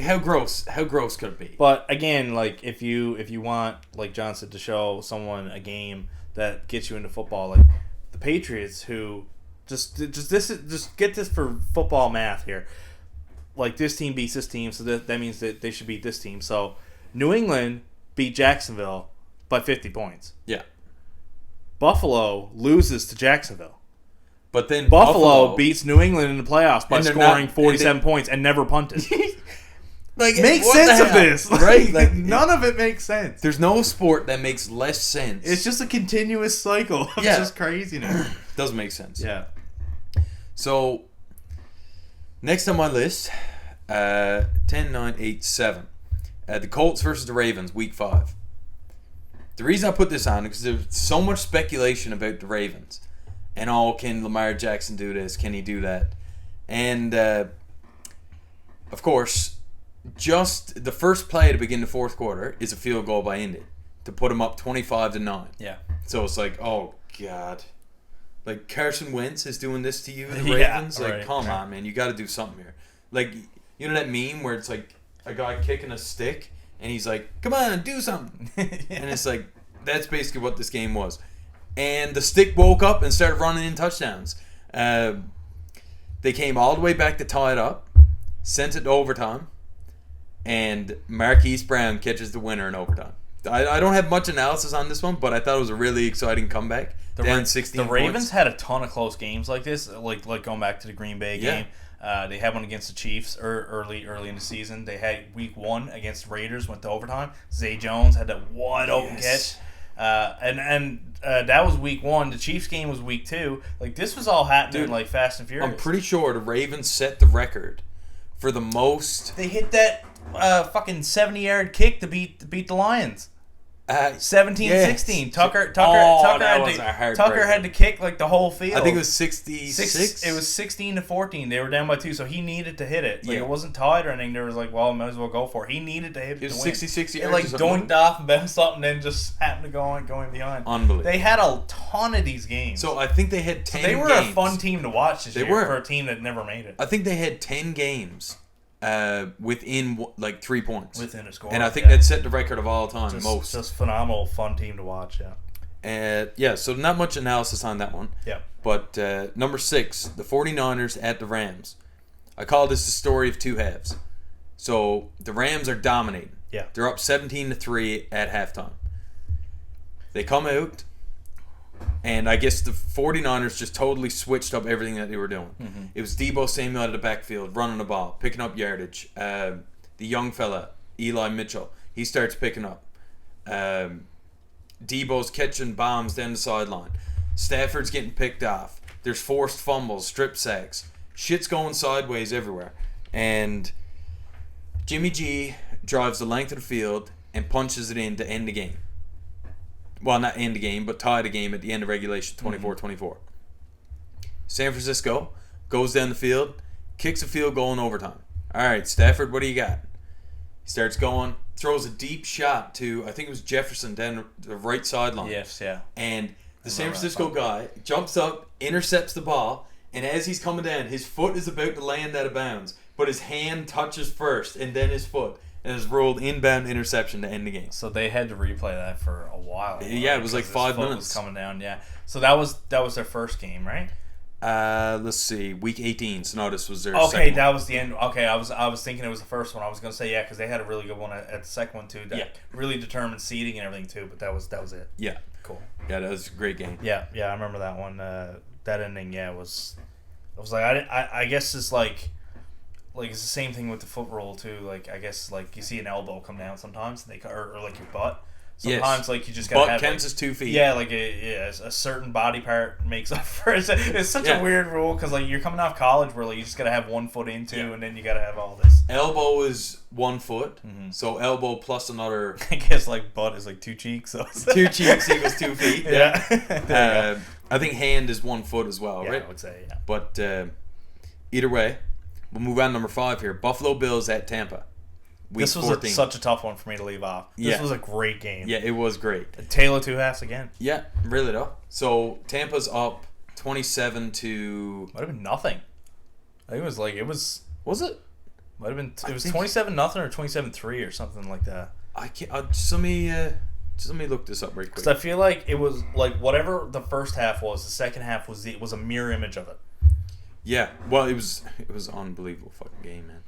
how gross could it be? But again, like if you want, like John said, to show someone a game that gets you into football, like the Patriots, who just get this for football math here. Like this team beats this team, so that means that they should beat this team. So New England beat Jacksonville by 50 points. Yeah. Buffalo loses to Jacksonville. But then Buffalo beats New England in the playoffs by scoring 47 points and never punted. Like, make sense of this, right? Like none of it makes sense. There's no sport that makes less sense. It's just a continuous cycle of just craziness. Doesn't make sense. Yeah. So next on my list, 10, 9, 8, 7. The Colts versus the Ravens, Week 5. The reason I put this on is because there's so much speculation about the Ravens, and can Lamar Jackson do this? Can he do that? And of course, just the first play to begin the fourth quarter is a field goal by Indy to put him up 25-9. Yeah. So it's like, oh God, like Carson Wentz is doing this to you, the Yeah, Ravens. Like, right, come on, man, you got to do something here. Like, you know that meme where it's like a guy kicking a stick and he's like, come on, do something. And it's like, that's basically what this game was. And the stick woke up and started running in touchdowns. They came all the way back to tie it up, sent it to overtime, and Marquise Brown catches the winner in overtime. I don't have much analysis on this one, but I thought it was a really exciting comeback. Down 16 The Ravens points. had a ton of close games like this, like going back to the Green Bay game. They had one against the Chiefs early in the season. They had Week 1 against the Raiders, went to overtime. Zay Jones had that wide open catch. And that was Week 1. The Chiefs game was Week 2. Like, this was all happening like fast and furious. I'm pretty sure the Ravens set the record for the most. They hit that fucking 70-yard kick to beat the Lions. 17-16. Tucker had to kick like the whole field. I think it was 66. It was 16-14. They were down by 2, so he needed to hit it. Like, it wasn't tied or anything. There was like, well, might as well go for it. He needed to hit it. It was to 66 win. yards. It like doinked off and bounced up and then just happened to going behind. Unbelievable. They had a ton of these games. So I think they had 10 They were games. a fun team to watch this year were. for a team that never made it. I think they had 10 games within like 3 points. Within a score. And I think that set the record of all time. Just phenomenal, fun team to watch, so not much analysis on that one. Yeah. But number 6, the 49ers at the Rams. I call this the story of two halves. So the Rams are dominating. Yeah. They're up 17-3 at halftime. They come out, and I guess the 49ers just totally switched up everything that they were doing. Mm-hmm. It was Deebo Samuel out of the backfield, running the ball, picking up yardage. The young fella, Eli Mitchell, he starts picking up. Deebo's catching bombs down the sideline. Stafford's getting picked off. There's forced fumbles, strip sacks. Shit's going sideways everywhere. And Jimmy G drives the length of the field and punches it in to end the game. Well, not end the game, but tie the game at the end of regulation, 24-24. San Francisco goes down the field, kicks a field goal in overtime. All right, Stafford, what do you got? He starts going, throws a deep shot to, I think it was Jefferson down the right sideline. Yes, yeah. And the San Francisco guy jumps up, intercepts the ball, and as he's coming down, his foot is about to land out of bounds, but his hand touches first and then his foot. and it was ruled inbound interception to end the game. So they had to replay that for a while. Yeah, it was like 5 minutes. Was coming down. Yeah. So that was their first game, right? Let's see, week 18. So no, this was their okay. second That one. was the end. Okay, I was thinking it was the first one. I was gonna say because they had a really good one at the second one too. That really determined seeding and everything too. But that was it. Yeah, cool. Yeah, that was a great game. Yeah, I remember that one. That ending, was. I was like, I guess it's like it's the same thing with the foot roll too. Like I guess like you see an elbow come down sometimes, and or like your butt. Sometimes like you just gotta have counts as 2 feet. Yeah, like a certain body part makes up for it. It's such a weird rule because like you're coming off college where like you just gotta have 1 foot into, and then you gotta have all this. Elbow is 1 foot, so elbow plus another. I guess like butt is like 2 cheeks. So 2 cheeks equals 2 feet. Yeah. I think hand is 1 foot as well, right? I would say But either way, we'll move on to number 5 here. Buffalo Bills at Tampa. This was such a tough one for me to leave off. This was a great game. Yeah, it was great. A tale of 2 halves again. Yeah, really though. So Tampa's up 27 to. Might have been nothing. I think Was it? Might have been. It was 27-0 or 27-3 or something like that. I can't. Just let me look this up right quick. Because I feel like it was like whatever the first half was, the second half was a mirror image of it. Yeah, well, it was an unbelievable fucking game, man.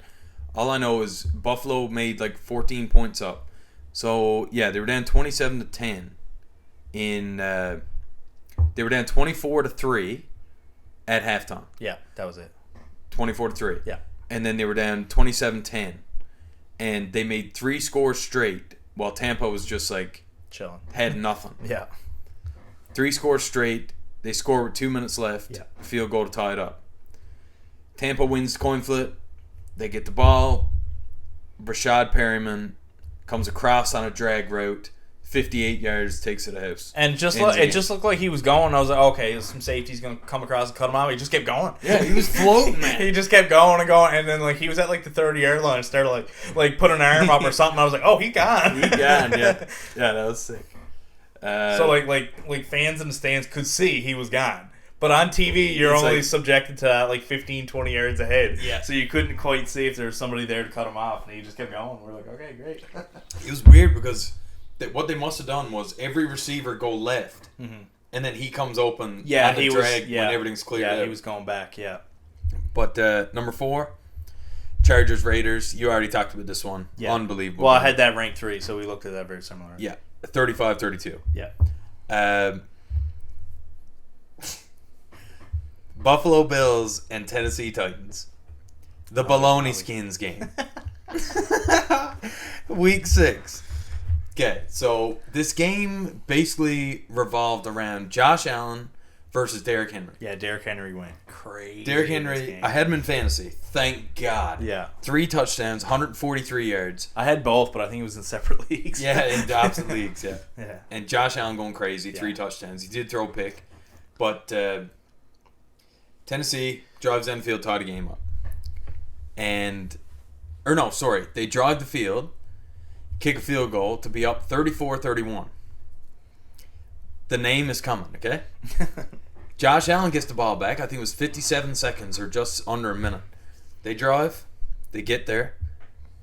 All I know is Buffalo made like 14 points up. So yeah, they were down 27-10. They were down 24-3 at halftime. Yeah, that was it. 24-3. Yeah. And then they were down 27-10, and they made 3 scores straight while Tampa was just like chilling, had nothing. Yeah. 3 scores straight. They score with 2 minutes left. Yeah. Field goal to tie it up. Tampa wins the coin flip. They get the ball. Rashad Perryman comes across on a drag route. 58 yards, takes it to the house. And it just looked like he was going. I was like, okay, some safety's going to come across and cut him off. He just kept going. Yeah, he was floating, man. He just kept going and going. And then like he was at like the 30-yard line and started like put an arm up or something. I was like, oh, he gone. He gone, yeah. Yeah, that was sick. So like fans in the stands could see he was gone. But on TV, you're only subjected to that, like 15, 20 yards ahead. Yeah. So you couldn't quite see if there was somebody there to cut him off. And he just kept going. We're like, okay, great. It was weird because what they must have done was every receiver go left. Mm-hmm. And then he comes open on the drag when everything's cleared out. Yeah, he was going back, yeah. But number 4, Chargers, Raiders. You already talked about this one. Yeah. Unbelievable. Well, I had that ranked 3, so we looked at that very similar. Yeah, 35-32. Yeah. Buffalo Bills and Tennessee Titans. The Baloney Skins game. Week 6. Okay, so this game basically revolved around Josh Allen versus Derrick Henry. Yeah, Derrick Henry went crazy. Derrick Henry, I had him in fantasy. Thank God. Yeah. 3 touchdowns, 143 yards. I had both, but I think it was in separate leagues. Yeah, in opposite leagues, yeah. Yeah. And Josh Allen going crazy, 3 touchdowns. He did throw a pick, but Tennessee drives down the field, tie the game up. They drive the field, kick a field goal to be up 34-31. The name is coming, okay? Josh Allen gets the ball back. I think it was 57 seconds or just under a minute. They drive, they get there,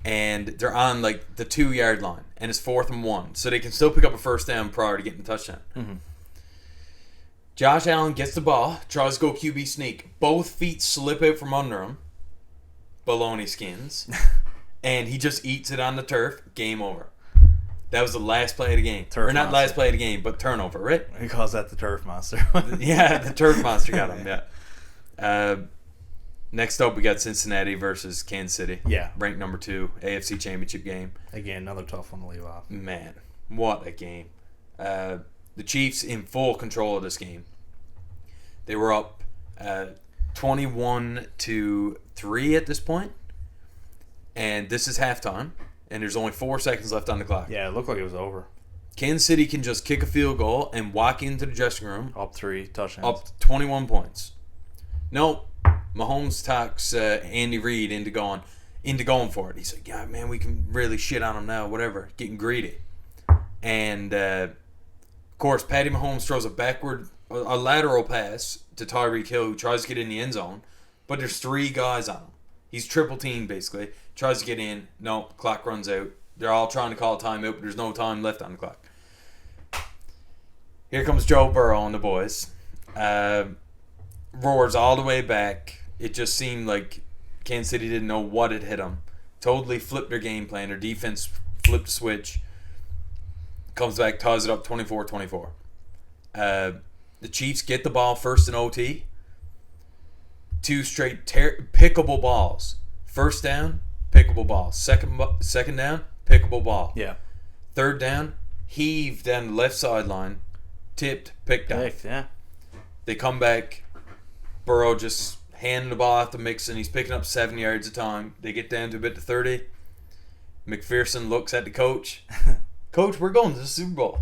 and they're on like the 2-yard line, and it's 4th and 1, so they can still pick up a first down prior to getting the touchdown. Mm-hmm. Josh Allen gets the ball, tries to go QB sneak. Both feet slip out from under him. Baloney skins. And he just eats it on the turf. Game over. That was the last play of the game. Last play of the game, but turnover, right? He calls that the turf monster. Yeah, the turf monster got him, yeah. Next up, we got Cincinnati versus Kansas City. Yeah. Ranked number 2, AFC Championship game. Again, another tough one to leave off. Man, what a game. The Chiefs in full control of this game. They were up 21-3 at this point. And this is halftime. And there's only 4 seconds left on the clock. Yeah, it looked like it was over. Kansas City can just kick a field goal and walk into the dressing room. Up 3 touchdowns. Up 21 points. Nope. Mahomes talks Andy Reid into going for it. He's like, yeah, man, we can really shit on him now, whatever. Getting greedy. And, of course, Patty Mahomes throws a lateral pass to Tyreek Hill, who tries to get in the end zone, but there's 3 guys on him. He's triple teamed, basically. Tries to get in. No, clock runs out. They're all trying to call a timeout, but there's no time left on the clock. Here comes Joe Burrow and the boys. Roars all the way back. It just seemed like Kansas City didn't know what had hit them. Totally flipped their game plan. Their defense flipped the switch. Comes back, ties it up 24-24. The Chiefs get the ball first in OT. 2 straight pickable balls. First down, pickable ball. Second down, pickable ball. Yeah. Third down, heaved down the left sideline, tipped, picked off. Yeah. They come back. Burrow just handing the ball off to Mixon. He's picking up 7 yards a time. They get down to a bit to 30. McPherson looks at the coach. Coach, we're going to the Super Bowl.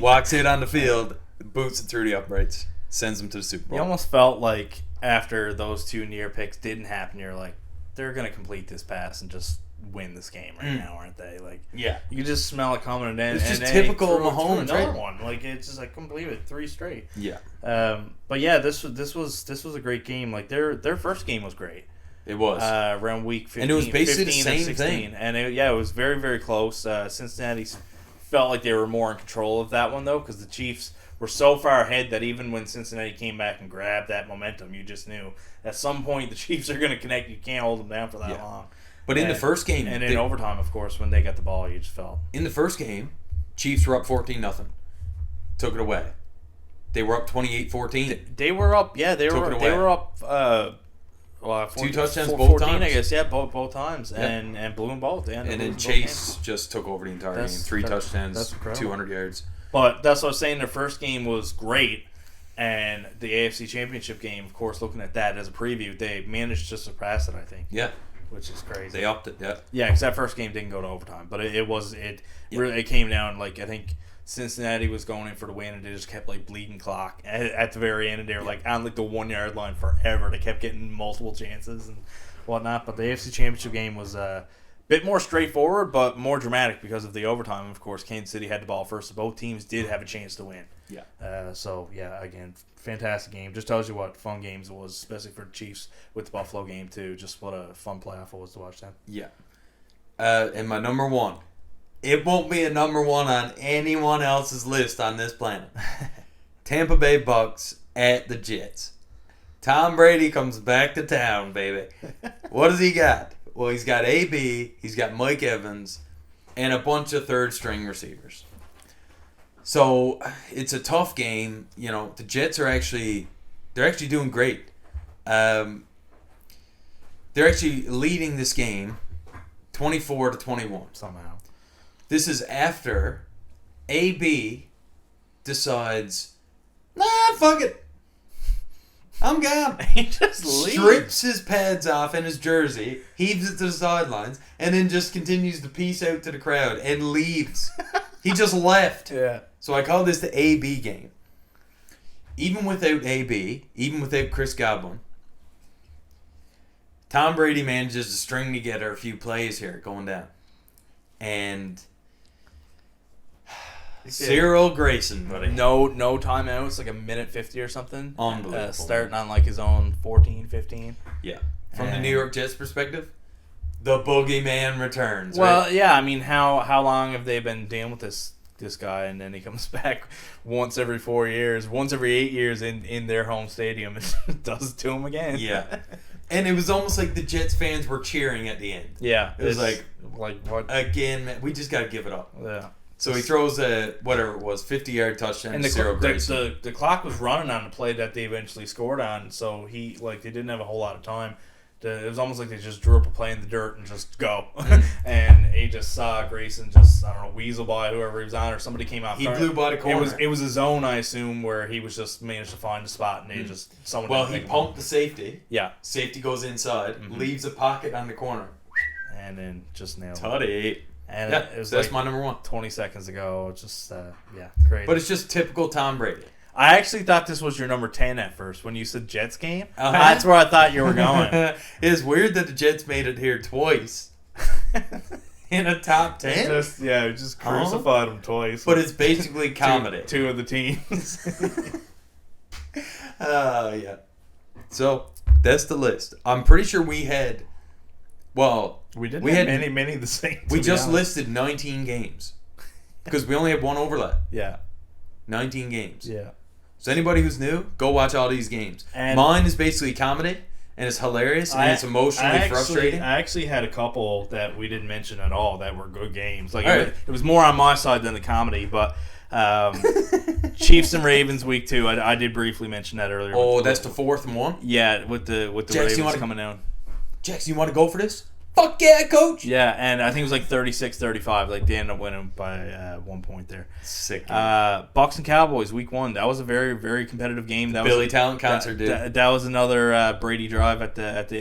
Walks in on the field, boots it through the uprights, sends them to the Super Bowl. You almost felt like after those 2 near picks didn't happen, you're like, they're going to complete this pass and just win this game right now, aren't they? Like, yeah, you can just smell it coming, and then it's just typical Mahomes. Another one, like it's just like completed 3 straight. Yeah. But yeah, this was a great game. Like their first game was great. It was around week 15, and it was basically the same thing. And it was very, very close. Cincinnati felt like they were more in control of that one though, because the Chiefs were so far ahead that even when Cincinnati came back and grabbed that momentum, you just knew at some point the Chiefs are going to connect. You can't hold them down for that long. But in the first game, and in overtime, of course, when they got the ball, you just felt. In the first game, Chiefs were up 14-0. Took it away. They were up 28-14. They were up. Yeah, they were up. 2 touchdowns, 14, both times. I guess. Yeah, both times, and blew them both. And then Chase just took over the entire game. 3 touchdowns, 200 yards. But that's what I was saying. Their first game was great, and the AFC Championship game, of course, looking at that as a preview, they managed to surpass it. I think. Yeah. Which is crazy. They upped it, yeah. Yeah, because that first game didn't go to overtime, but it came down like I think Cincinnati was going in for the win, and they just kept like bleeding clock at the very end, and they were like on like the 1 yard line forever. They kept getting multiple chances and whatnot. But the AFC Championship game was a bit more straightforward, but more dramatic because of the overtime. Of course, Kansas City had the ball first, so both teams did have a chance to win. Yeah. So yeah, again, fantastic game. Just tells you what fun games it was, especially for the Chiefs with the Buffalo game too. Just what a fun playoff it was to watch them. Yeah. And my number 1. It won't be a number 1 on anyone else's list on this planet. Tampa Bay Bucks at the Jets. Tom Brady comes back to town, baby. What does he got? Well, he's got AB, he's got Mike Evans, and a bunch of third-string receivers. So it's a tough game. You know, the Jets are actually doing great. They're actually leading this game 24-21 somehow. This is after AB decides, fuck it. I'm gone. He just strips his pads off and his jersey, heaves it to the sidelines, and then just continues to peace out to the crowd and leaves. He just left. Yeah. So I call this the AB game. Even without AB, even without Chris Godwin, Tom Brady manages to string together a few plays here going down. And Cyril Grayson, buddy. No timeouts, like a minute 50 or something. Unbelievable. Starting on like his own 14, 15. Yeah. From the New York Jets perspective, the boogeyman returns. Well, right? yeah, I mean, how long have they been dealing with this guy, and then he comes back once every 4 years, once every 8 years in their home stadium and does it to him again. Yeah. And it was almost like the Jets fans were cheering at the end. Yeah. It was like what? Again, man, we just got to give it up. Yeah. So he throws a, whatever it was, 50-yard touchdown and to Cyril Grayson. The clock was running on the play that they eventually scored on, so they didn't have a whole lot of time. It was almost like they just drew up a play in the dirt and just go. And he just saw Grayson just, I don't know, weasel by whoever he was on, or somebody came out. He blew by the corner. It was a zone, I assume, where he was just managed to find a spot, and they just someone. Well, he pumped the safety. Yeah. Safety goes inside, leaves a pocket on the corner, and then just nailed it. Tutty. And yeah, it was that's my number 1. 20 seconds ago. Just crazy. But it's just typical Tom Brady. I actually thought this was your number 10 at first when you said Jets game. That's where I thought you were going. It's weird that the Jets made it here twice in a top 10. Just crucified them twice. But it's basically comedy. Two of the teams. Yeah. So that's the list. I'm pretty sure we had Well, we had many of the same. We just listed 19 games because we only have one overlap. Yeah. 19 games. Yeah. So anybody who's new, go watch all these games. And mine is basically comedy, and it's hilarious, and it's emotionally frustrating. I actually had a couple that we didn't mention at all that were good games. Like right. it was more on my side than the comedy, but Chiefs and Ravens week 2. I did briefly mention that earlier. Oh, that's the 4th and 1? Yeah, with the Ravens coming down. Jackson, you want to go for this? Fuck yeah, coach! Yeah, and I think it was like 36-35. Like they ended up winning by 1 point there. Sick. Bucs and Cowboys week 1. That was a very, very competitive game. That Billy was Talent concert, dude. That was another Brady drive at the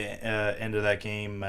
end of that game.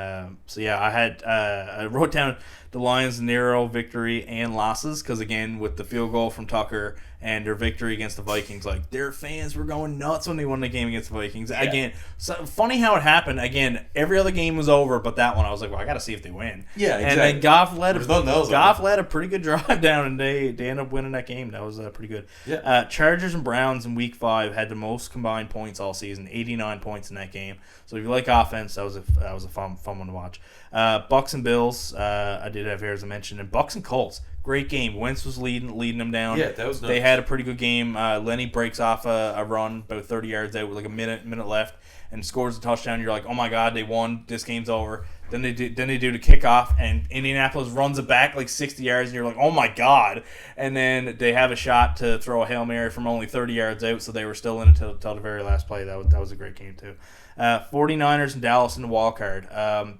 So yeah, I wrote down the Lions' narrow victory and losses because again with the field goal from Tucker and their victory against the Vikings, like their fans were going nuts when they won the game against the Vikings. Yeah. Again, so funny how it happened. Again, every other game was over, but that one I was like, well, I got to see if they win. Yeah, exactly. And then Goff led a pretty good drive down, and they ended up winning that game. That was pretty good. Yeah. Chargers and Browns in week 5 had the most combined points all season, 89 points in that game. So if you like offense, that was a fun one to watch. Bucs and Bills, I did have here as I mentioned, and Bucs and Colts. Great game. Wentz was leading them down. Yeah, that was nice. They had a pretty good game. Lenny breaks off a run about 30 yards out with like a minute left and scores a touchdown. You're like, oh my God, they won. This game's over. Then they do the kickoff and Indianapolis runs it back like 60 yards and you're like, oh my God. And then they have a shot to throw a Hail Mary from only 30 yards out, so they were still in it till the very last play. That was a great game too. 49ers and Dallas in the wild card.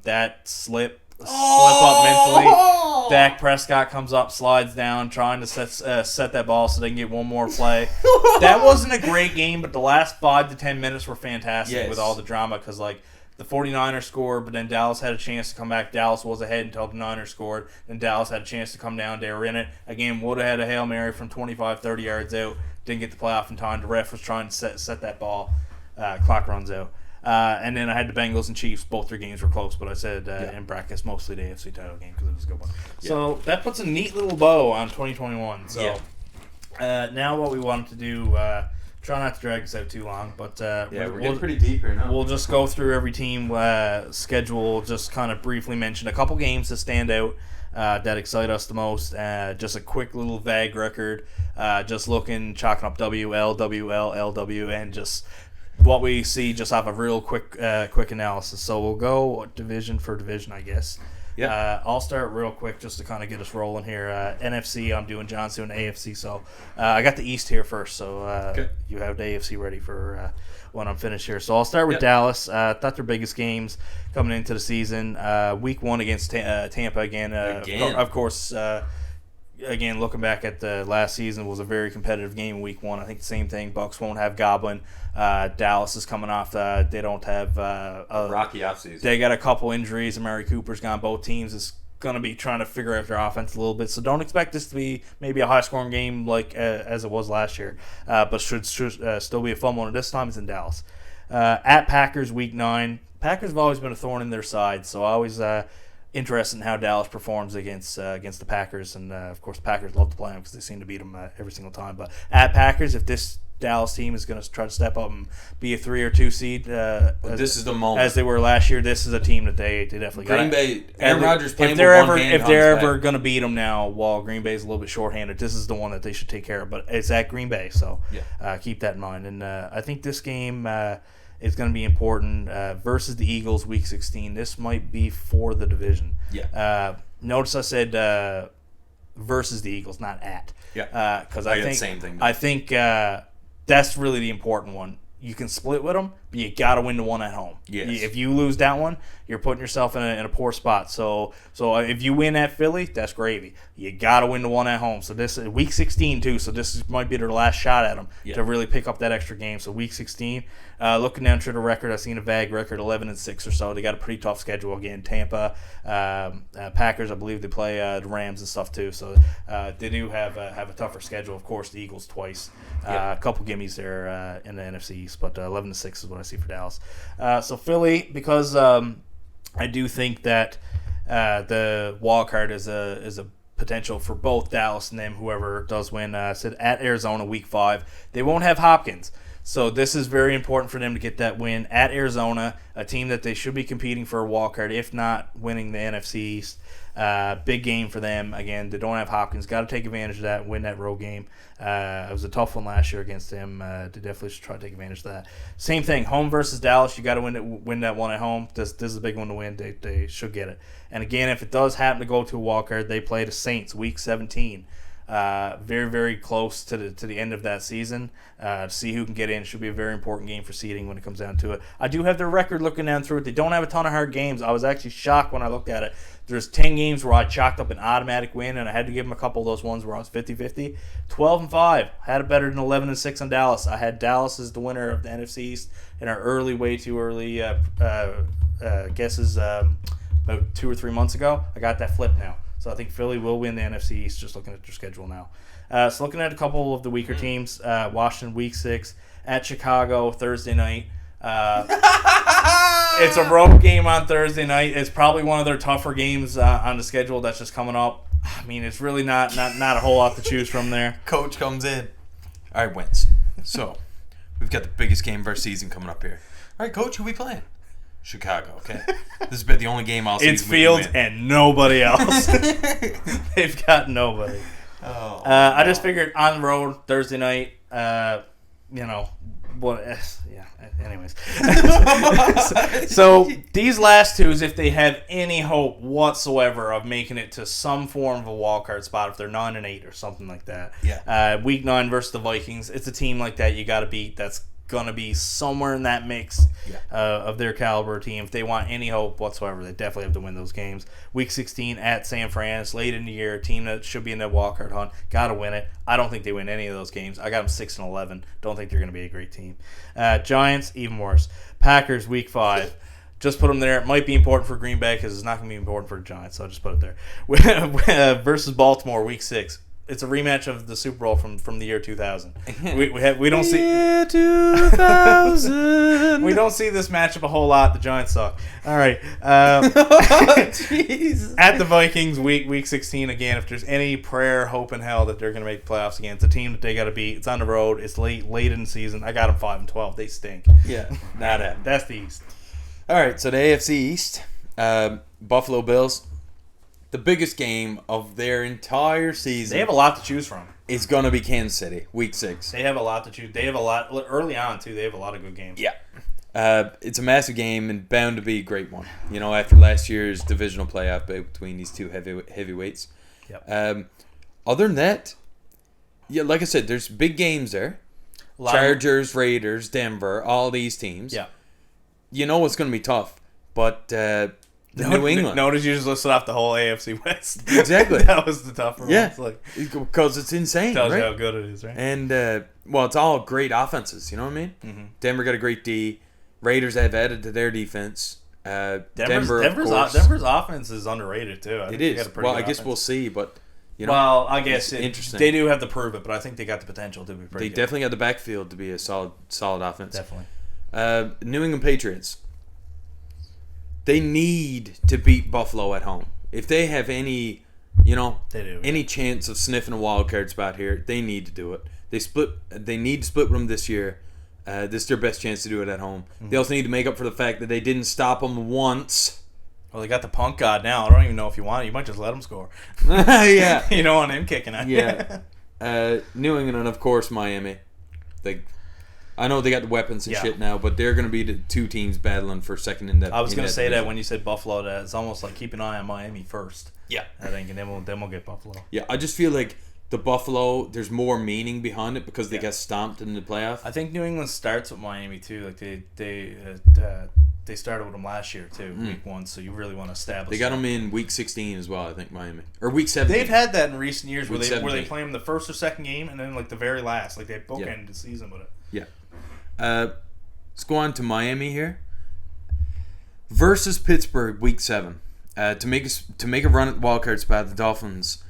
That slip up mentally. Dak Prescott comes up, slides down, trying to set that ball so they can get one more play. That wasn't a great game, but the last 5 to 10 minutes were fantastic with all the drama because like the 49ers scored, but then Dallas had a chance to come back. Dallas was ahead until the Niners scored. Then Dallas had a chance to come down. They were in it. Again, would have had a Hail Mary from 25, 30 yards out. Didn't get the playoff in time. The ref was trying to set that ball. Clock runs out. And then I had the Bengals and Chiefs. Both their games were close, but I said in brackets mostly the AFC title game because it was a good one. Yeah. So that puts a neat little bow on 2021. So now what we wanted to do, try not to drag this out too long, but we're getting pretty deep here now. We'll just go through every team schedule, just kind of briefly mention a couple games that stand out that excite us the most. Just a quick little vague record, just chalking up WL, LW, and just what we see just off a real quick analysis. So we'll go division for division, I guess. Yeah. I'll start real quick just to kind of get us rolling here. NFC, I'm doing John's doing AFC. So I got the East here first. So you have the AFC ready for when I'm finished here. So I'll start with Dallas. Thought their biggest games coming into the season. Week 1 against Tampa again. Of course. Again, looking back at the last season, was a very competitive game in Week 1. I think the same thing. Bucs won't have Goblin. Dallas is coming off. They don't have a rocky offseason. They got a couple injuries. Amari Cooper's gone. Both teams is going to be trying to figure out their offense a little bit. So don't expect this to be maybe a high-scoring game like as it was last year. But should still be a fun one. And this time it's in Dallas. At Packers, Week 9. Packers have always been a thorn in their side. So I always interested in how Dallas performs against the Packers, and of course the Packers love to play them because they seem to beat them every single time. But at Packers, if this Dallas team is going to try to step up and be a 3 or 2 seed, this is the moment as they were last year. This is a team that they definitely got. Green Bay, Aaron Rodgers playing if they're ever going to beat them now, while Green Bay is a little bit shorthanded, this is the one that they should take care of. But it's at Green Bay, so keep that in mind. And I think this game. It's going to be important versus the Eagles Week 16. This might be for the division. Yeah. Notice I said versus the Eagles, not at. Yeah. Because I think the same thing. I think that's really the important one. You can split with them, but you got to win the one at home. Yes. If you lose that one, you're putting yourself in a poor spot. So if you win at Philly, that's gravy. You got to win the one at home. So this is Week 16 too. So this might be their last shot at them to really pick up that extra game. So Week 16, looking down through the record, I've seen a vague record, 11-6 or so. They got a pretty tough schedule again. Tampa, Packers, I believe they play the Rams and stuff too. So they do have a tougher schedule. Of course, the Eagles twice. A couple gimmies there in the NFC East, but 11-6 is what I see for Dallas. So Philly, because I do think that the wild card is a potential for both Dallas and them, whoever does win. Said at Arizona Week 5, they won't have Hopkins. So this is very important for them to get that win at Arizona, a team that they should be competing for a wild card, if not winning the NFC East. Big game for them. Again, they don't have Hopkins. Got to take advantage of that, win that road game. It was a tough one last year against them. They definitely should try to take advantage of that. Same thing, home versus Dallas. You got to win that one at home. This is a big one to win. They should get it. And again, if it does happen to go to a wild card, they play the Saints week 17. Very, very close to the end of that season. To see who can get in. Should be a very important game for seeding when it comes down to it. I do have their record looking down through it. They don't have a ton of hard games. I was actually shocked when I looked at it. There's 10 games where I chalked up an automatic win, and I had to give them a couple of those ones where I was 50-50. 12-5. Had it better than 11-6 on Dallas. I had Dallas as the winner of the NFC East in our way too early guesses about 2 or 3 months ago. I got that flipped now. So I think Philly will win the NFC East, just looking at their schedule now. So looking at a couple of the weaker teams, Washington week 6 at Chicago Thursday night. It's a road game on Thursday night. It's probably one of their tougher games on the schedule that's just coming up. I mean, it's really not a whole lot to choose from there. Coach comes in. All right, Wentz. So we've got the biggest game of our season coming up here. All right, Coach, who we playing? Chicago, okay? This has been the only game I'll see. It's Fields and nobody else. They've got nobody. Oh, I just figured on the road Thursday night, anyways. So these last twos, if they have any hope whatsoever of making it to some form of a wildcard spot, if they're 9-8 or something like that. Yeah. Week 9 versus the Vikings, it's a team like that you got to beat. That's going to be somewhere in that mix of their caliber team. If they want any hope whatsoever, they definitely have to win those games. Week 16 at San Fran, late in the year, a team that should be in that wildcard hunt. Got to win it. I don't think they win any of those games. I got them 6-11. Don't think they're going to be a great team. Giants, even worse. Packers, week 5. Just put them there. It might be important for Green Bay because it's not going to be important for the Giants, so I'll just put it there. Versus Baltimore, week 6. It's a rematch of the Super Bowl from the year 2000. We don't see year 2000. We don't see this matchup a whole lot. The Giants suck. All right. At the Vikings, week 16 again. If there's any prayer, hope in hell that they're going to make the playoffs again, it's a team that they got to beat. It's on the road. It's late in the season. I got them 5-12. They stink. Yeah, not it. That's the East. All right, so the AFC East, Buffalo Bills. The biggest game of their entire season. They have a lot to choose from. It's going to be Kansas City, week 6. They have a lot to choose. They have a lot early on too. They have a lot of good games. Yeah. It's a massive game and bound to be a great one. You know, after last year's divisional playoff between these two heavyweights. Yep. Other than that, yeah, like I said, there's big games there. Chargers, Raiders, Denver, all these teams. Yeah. You know it's going to be tough, but New England. Notice you just listed off the whole AFC West. Exactly. That was the tougher one. Yeah. It's like, because it's insane, tells right? you how good it is, right? And, it's all great offenses, you know what I mean? Mm-hmm. Denver got a great D. Raiders have added to their defense. Denver's offense is underrated, too. It is. Well, I guess we'll see, but, you know. Well, I guess interesting. They do have to prove it, but I think they got the potential to be pretty good. They definitely got the backfield to be a solid offense. Definitely. New England Patriots. They need to beat Buffalo at home. If they have any, any chance of sniffing a wild card spot here, they need to do it. They need to split with them this year. This is their best chance to do it at home. Mm-hmm. They also need to make up for the fact that they didn't stop them once. Well, they got the punk god now. I don't even know if you want it. You might just let them score. Yeah. You don't want him kicking at you. Yeah. New England and, of course, Miami. I know they got the weapons and shit now, but they're going to be the two teams battling for second in that. I was going to say division. that when you said Buffalo, that it's almost like keep an eye on Miami first. Yeah. I think, and then we'll get Buffalo. Yeah, I just feel like the Buffalo, there's more meaning behind it because they got stomped in the playoff. I think New England starts with Miami too. Like they started with them last year too, week 1. So you really want to establish. They got them in week 16 as well. I think Miami or week 17. They've had that in recent years where they play them the first or second game and then like the very last, like they bookend the season with it. Yeah. Let's go on to Miami here versus Pittsburgh, week 7. To make a run at the wildcard spot, the Dolphins,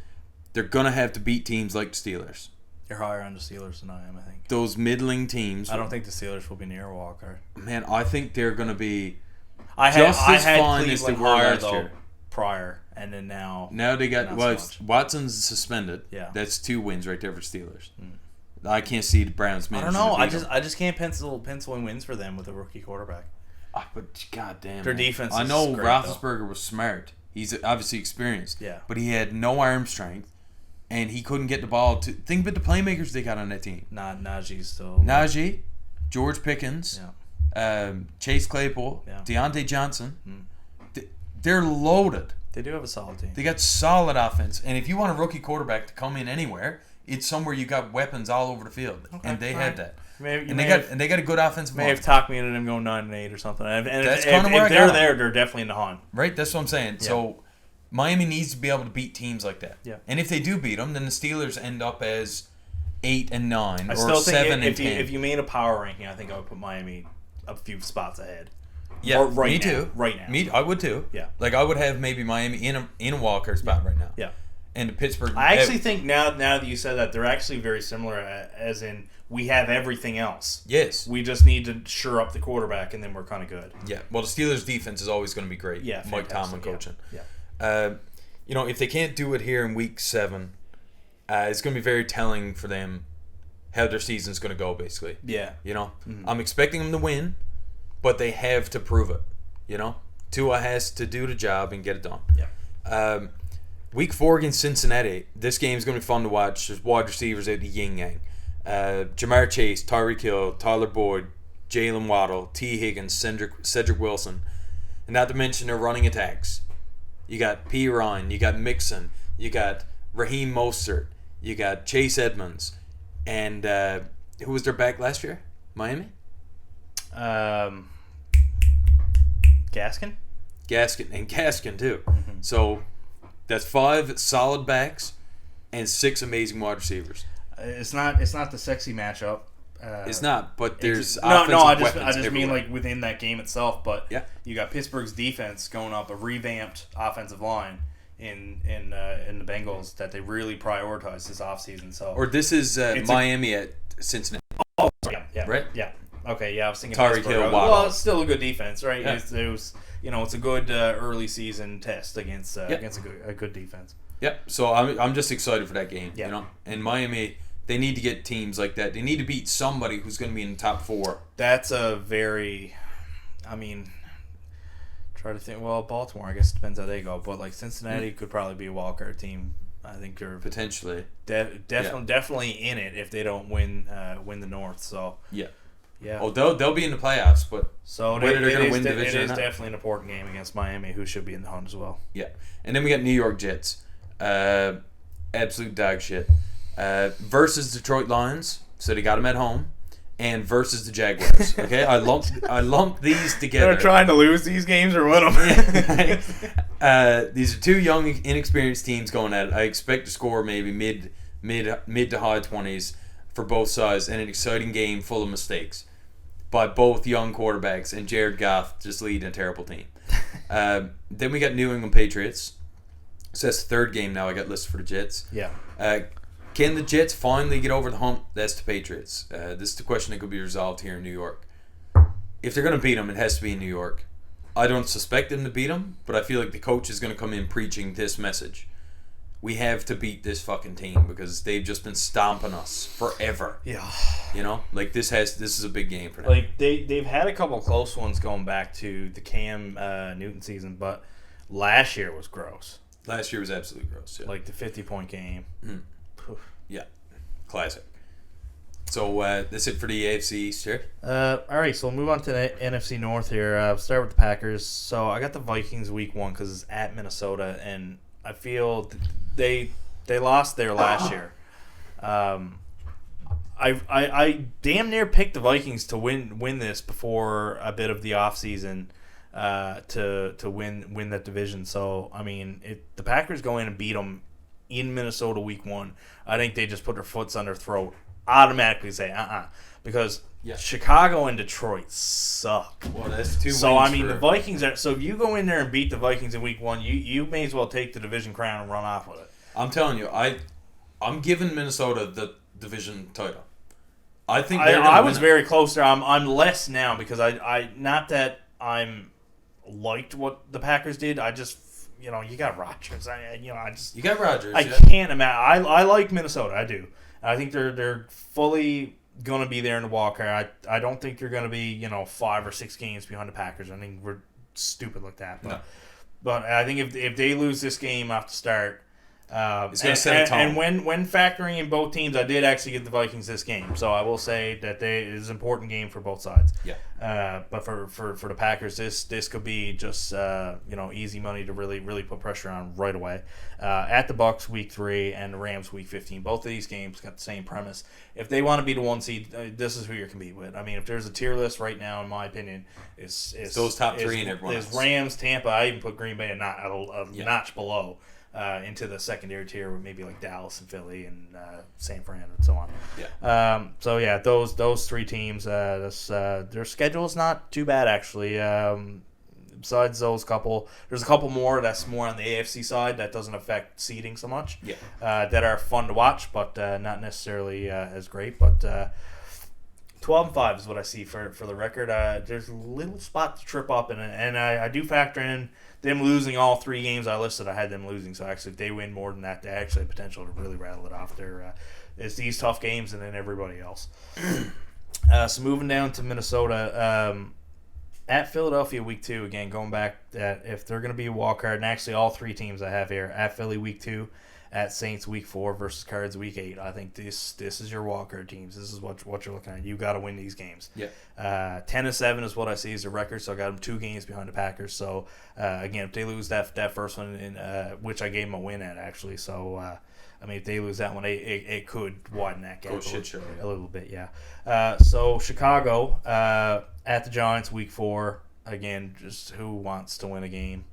they're gonna have to beat teams like the Steelers. You're higher on the Steelers than I am, I think. Those middling teams. I don't think the Steelers will be near a wildcard. Man, I think they're gonna be I as had fine as they were last year. Prior, and then now. Now they got Watson's suspended. Yeah, that's 2 wins right there for Steelers. I can't see the Browns I don't know. I just can't pencil in wins for them with a rookie quarterback. But goddamn, their defense. I know is great, Roethlisberger was smart. He's obviously experienced. Yeah. But he had no arm strength, and he couldn't get the ball to. Think about the playmakers they got on that team. Najee's still. Najee, George Pickens, Chase Claypool, Yeah. Deontay Johnson. They're loaded. They do have a solid team. They got solid offense, and if you want a rookie quarterback to come in anywhere, it's somewhere you got weapons all over the field, and they had that. And they got a good offensive line. May have talked me into them going 9-8 or something. And that's if where they're there, they're definitely in the hunt. Right, that's what I'm saying. Yeah. So Miami needs to be able to beat teams like that. Yeah. And if they do beat them, then the Steelers end up as 8 and 9 I or still 7 think and 10. If you made a power ranking, I think I would put Miami a few spots ahead. Yeah, me too. Right now. I would too. Yeah. Like I would have maybe Miami in a Walker spot right now. Yeah. And Pittsburgh. I actually think now that you said that, they're actually very similar, as in we have everything else. Yes. We just need to shore up the quarterback, and then we're kind of good. Yeah. Well, the Steelers' defense is always going to be great. Yeah. Mike Tomlin coaching. Yeah. If they can't do it here in Week 7, it's going to be very telling for them how their season's going to go. Basically. Yeah. I'm expecting them to win, but they have to prove it. Tua has to do the job and get it done. Yeah. Week 4 against Cincinnati. This game's going to be fun to watch. There's wide receivers out the yin yang. Jamar Chase, Tyreek Hill, Tyler Boyd, Jalen Waddle, T. Higgins, Cedric Wilson. And not to mention their running attacks. You got P. Ryan, you got Mixon, you got Raheem Mostert, you got Chase Edmonds. And who was their back last year? Miami? Gaskin too. Mm-hmm. So that's 5 solid backs and 6 amazing wide receivers. It's not the sexy matchup. It's not, but there's I just everywhere. mean like within that game itself. But yeah, you got Pittsburgh's defense going up a revamped offensive line in the Bengals that they really prioritized this offseason. So this is Miami at Cincinnati. Oh, yeah, right, yeah. Okay, yeah, I was thinking Tyreek Hill, Waddle. Well, it's still a good defense, right? Yeah. It was it's a good early season test against a good defense. Yep. So I'm just excited for that game. Yeah. And Miami, they need to get teams like that. They need to beat somebody who's going to be in the top 4. That's a very, try to think. Well, Baltimore, I guess it depends how they go, but like Cincinnati could probably be a wildcard team. I think they're potentially definitely in it if they don't win the North. So yeah. Yeah. Oh, they'll be in the playoffs, but whether they're going to win division it or is not. definitely an important game against Miami, who should be in the hunt as well. Yeah, and then we got New York Jets, absolute dog shit, versus Detroit Lions. So they got them at home, and versus the Jaguars. Okay, I lumped these together. They're trying to lose these games or win them. These are 2 young, inexperienced teams going at it. I expect to score maybe mid to high 20s. For both sides, and an exciting game full of mistakes by both young quarterbacks and Jared Goff just leading a terrible team. Then we got New England Patriots. So that's the 3rd game now I got listed for the Jets. Yeah. Can the Jets finally get over the hump? That's the Patriots. This is the question that could be resolved here in New York. If they're going to beat them, it has to be in New York. I don't suspect them to beat them, but I feel like the coach is going to come in preaching this message. We have to beat this fucking team because they've just been stomping us forever. Yeah. This is a big game for them. Like they've had a couple close ones going back to the Cam Newton season, but last year was gross. Last year was absolutely gross. Yeah. Like the 50-point game. Yeah. Classic. So that's it for the AFC East here. All right, so we'll move on to the NFC North here. We'll start with the Packers. So I got the Vikings week 1 because it's at Minnesota, and I feel they lost there last year. I damn near picked the Vikings to win this before a bit of the offseason to win that division. So if the Packers go in and beat them in Minnesota week 1, I think they just put their foots on their throat, automatically say because Chicago and Detroit suck. Well, that's 2 wins. So the Vikings are. So if you go in there and beat the Vikings in week 1, you may as well take the division crown and run off with it. I'm telling you, I'm giving Minnesota the division title. I think I was very close there. I'm less now because I not that I'm liked what the Packers did. I just you got Rodgers. You got Rodgers. I can't imagine. I like Minnesota. I do. I think they're fully going to be there in the wild card. I don't think they're going to be 5 or 6 games behind the Packers. I think we're stupid like that. But I think if they lose this game off the start. It's going to set a tone. And when factoring in both teams, I did actually get the Vikings this game, so I will say that it is an important game for both sides. Yeah. But for the Packers, this could be just easy money to really put pressure on right away. At the Bucs week 3 and the Rams week 15, both of these games got the same premise. If they want to be the 1 seed, this is who you're competing with. I mean, if there's a tier list right now, in my opinion, it's those top 3 and everyone else. Is Rams, Tampa. I even put Green Bay a notch below. Into the secondary tier with maybe like Dallas and Philly and San Fran and so on. Yeah. Those 3 teams, their schedule is not too bad actually. Besides those couple, there's a couple more that's more on the AFC side that doesn't affect seeding so much. Yeah. That are fun to watch, but not necessarily as great. But 12-5 is what I see for the record. There's a little spot to trip up, and I do factor in them losing all 3 games I listed. I had them losing, so actually if they win more than that, they actually have potential to really rattle it off. It's these tough games and then everybody else. So moving down to Minnesota, at Philadelphia week 2, again, going back, if they're going to be a wild card, and actually all 3 teams I have here, at Philly week 2, at Saints week 4 versus Cards week 8. I think this is your wild card teams. This is what you're looking at. You got to win these games. Yeah. 10-7 is what I see as a record. So I got them 2 games behind the Packers. So again, if they lose that first one, which I gave them a win at actually. So if they lose that one, it could widen that gap a little bit. Yeah. So Chicago at the Giants week 4. Again, just who wants to win a game?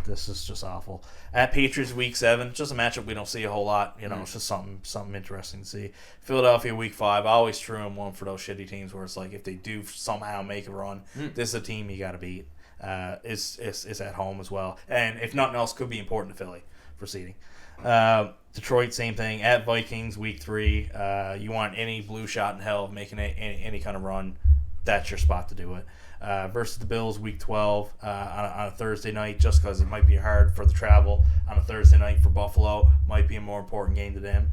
This is just awful. At Patriots week 7, just a matchup we don't see a whole lot. It's just something interesting to see. Philadelphia week 5, I always true and one for those shitty teams where it's like if they do somehow make a run, this is a team you got to beat. It's at home as well, and if nothing else, could be important to Philly for seeding. Detroit, same thing. At Vikings week 3, you want any blue shot in hell of making any kind of run, that's your spot to do it. Versus the Bills week 12 on a Thursday night, just because it might be hard for the travel on a Thursday night for Buffalo, might be a more important game to them.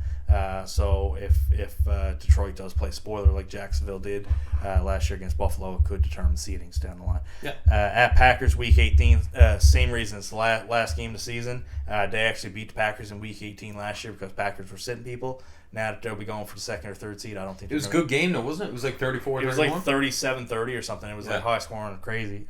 So if Detroit does play spoiler like Jacksonville did last year against Buffalo, it could determine seedings down the line. Yeah. At Packers week 18, same reason. It's the last game of the season. They actually beat the Packers in week 18 last year because Packers were sitting people. Now that they'll be going for the 2nd or 3rd seed, I don't think it was a good game though, wasn't it? It was like 34. It was like 37-30 or something. It was like high scoring and crazy.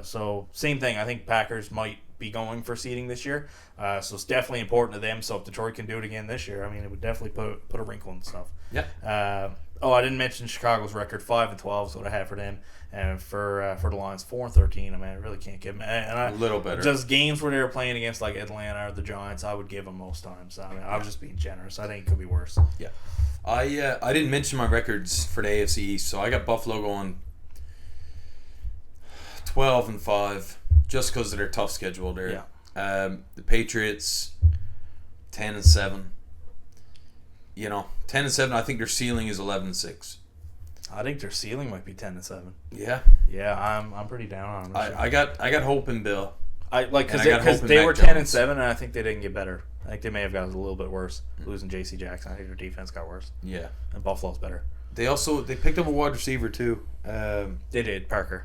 So same thing. I think Packers might be going for seeding this year. So it's definitely important to them. So if Detroit can do it again this year, it would definitely put a wrinkle in stuff. Yeah. I didn't mention Chicago's record. 5-12 is what I had for them, and for the Lions 4-13. I really can't give them a little better. Just games where they were playing against like Atlanta or the Giants, I would give them most times. I was just being generous. I think it could be worse. Yeah. I didn't mention my records for the AFC East, so I got Buffalo going 12-5 just because of their tough schedule there. Yeah. The Patriots 10-7. 10-7. I think their ceiling is 11-6. I think their ceiling might be 10-7. Yeah. Yeah, I'm pretty down on them. I got hope in Bill. Because they were 10-7, and I think they didn't get better. I think they may have gotten a little bit worse losing J.C. Jackson. I think their defense got worse. Yeah. And Buffalo's better. They picked up a wide receiver too. They did, Parker.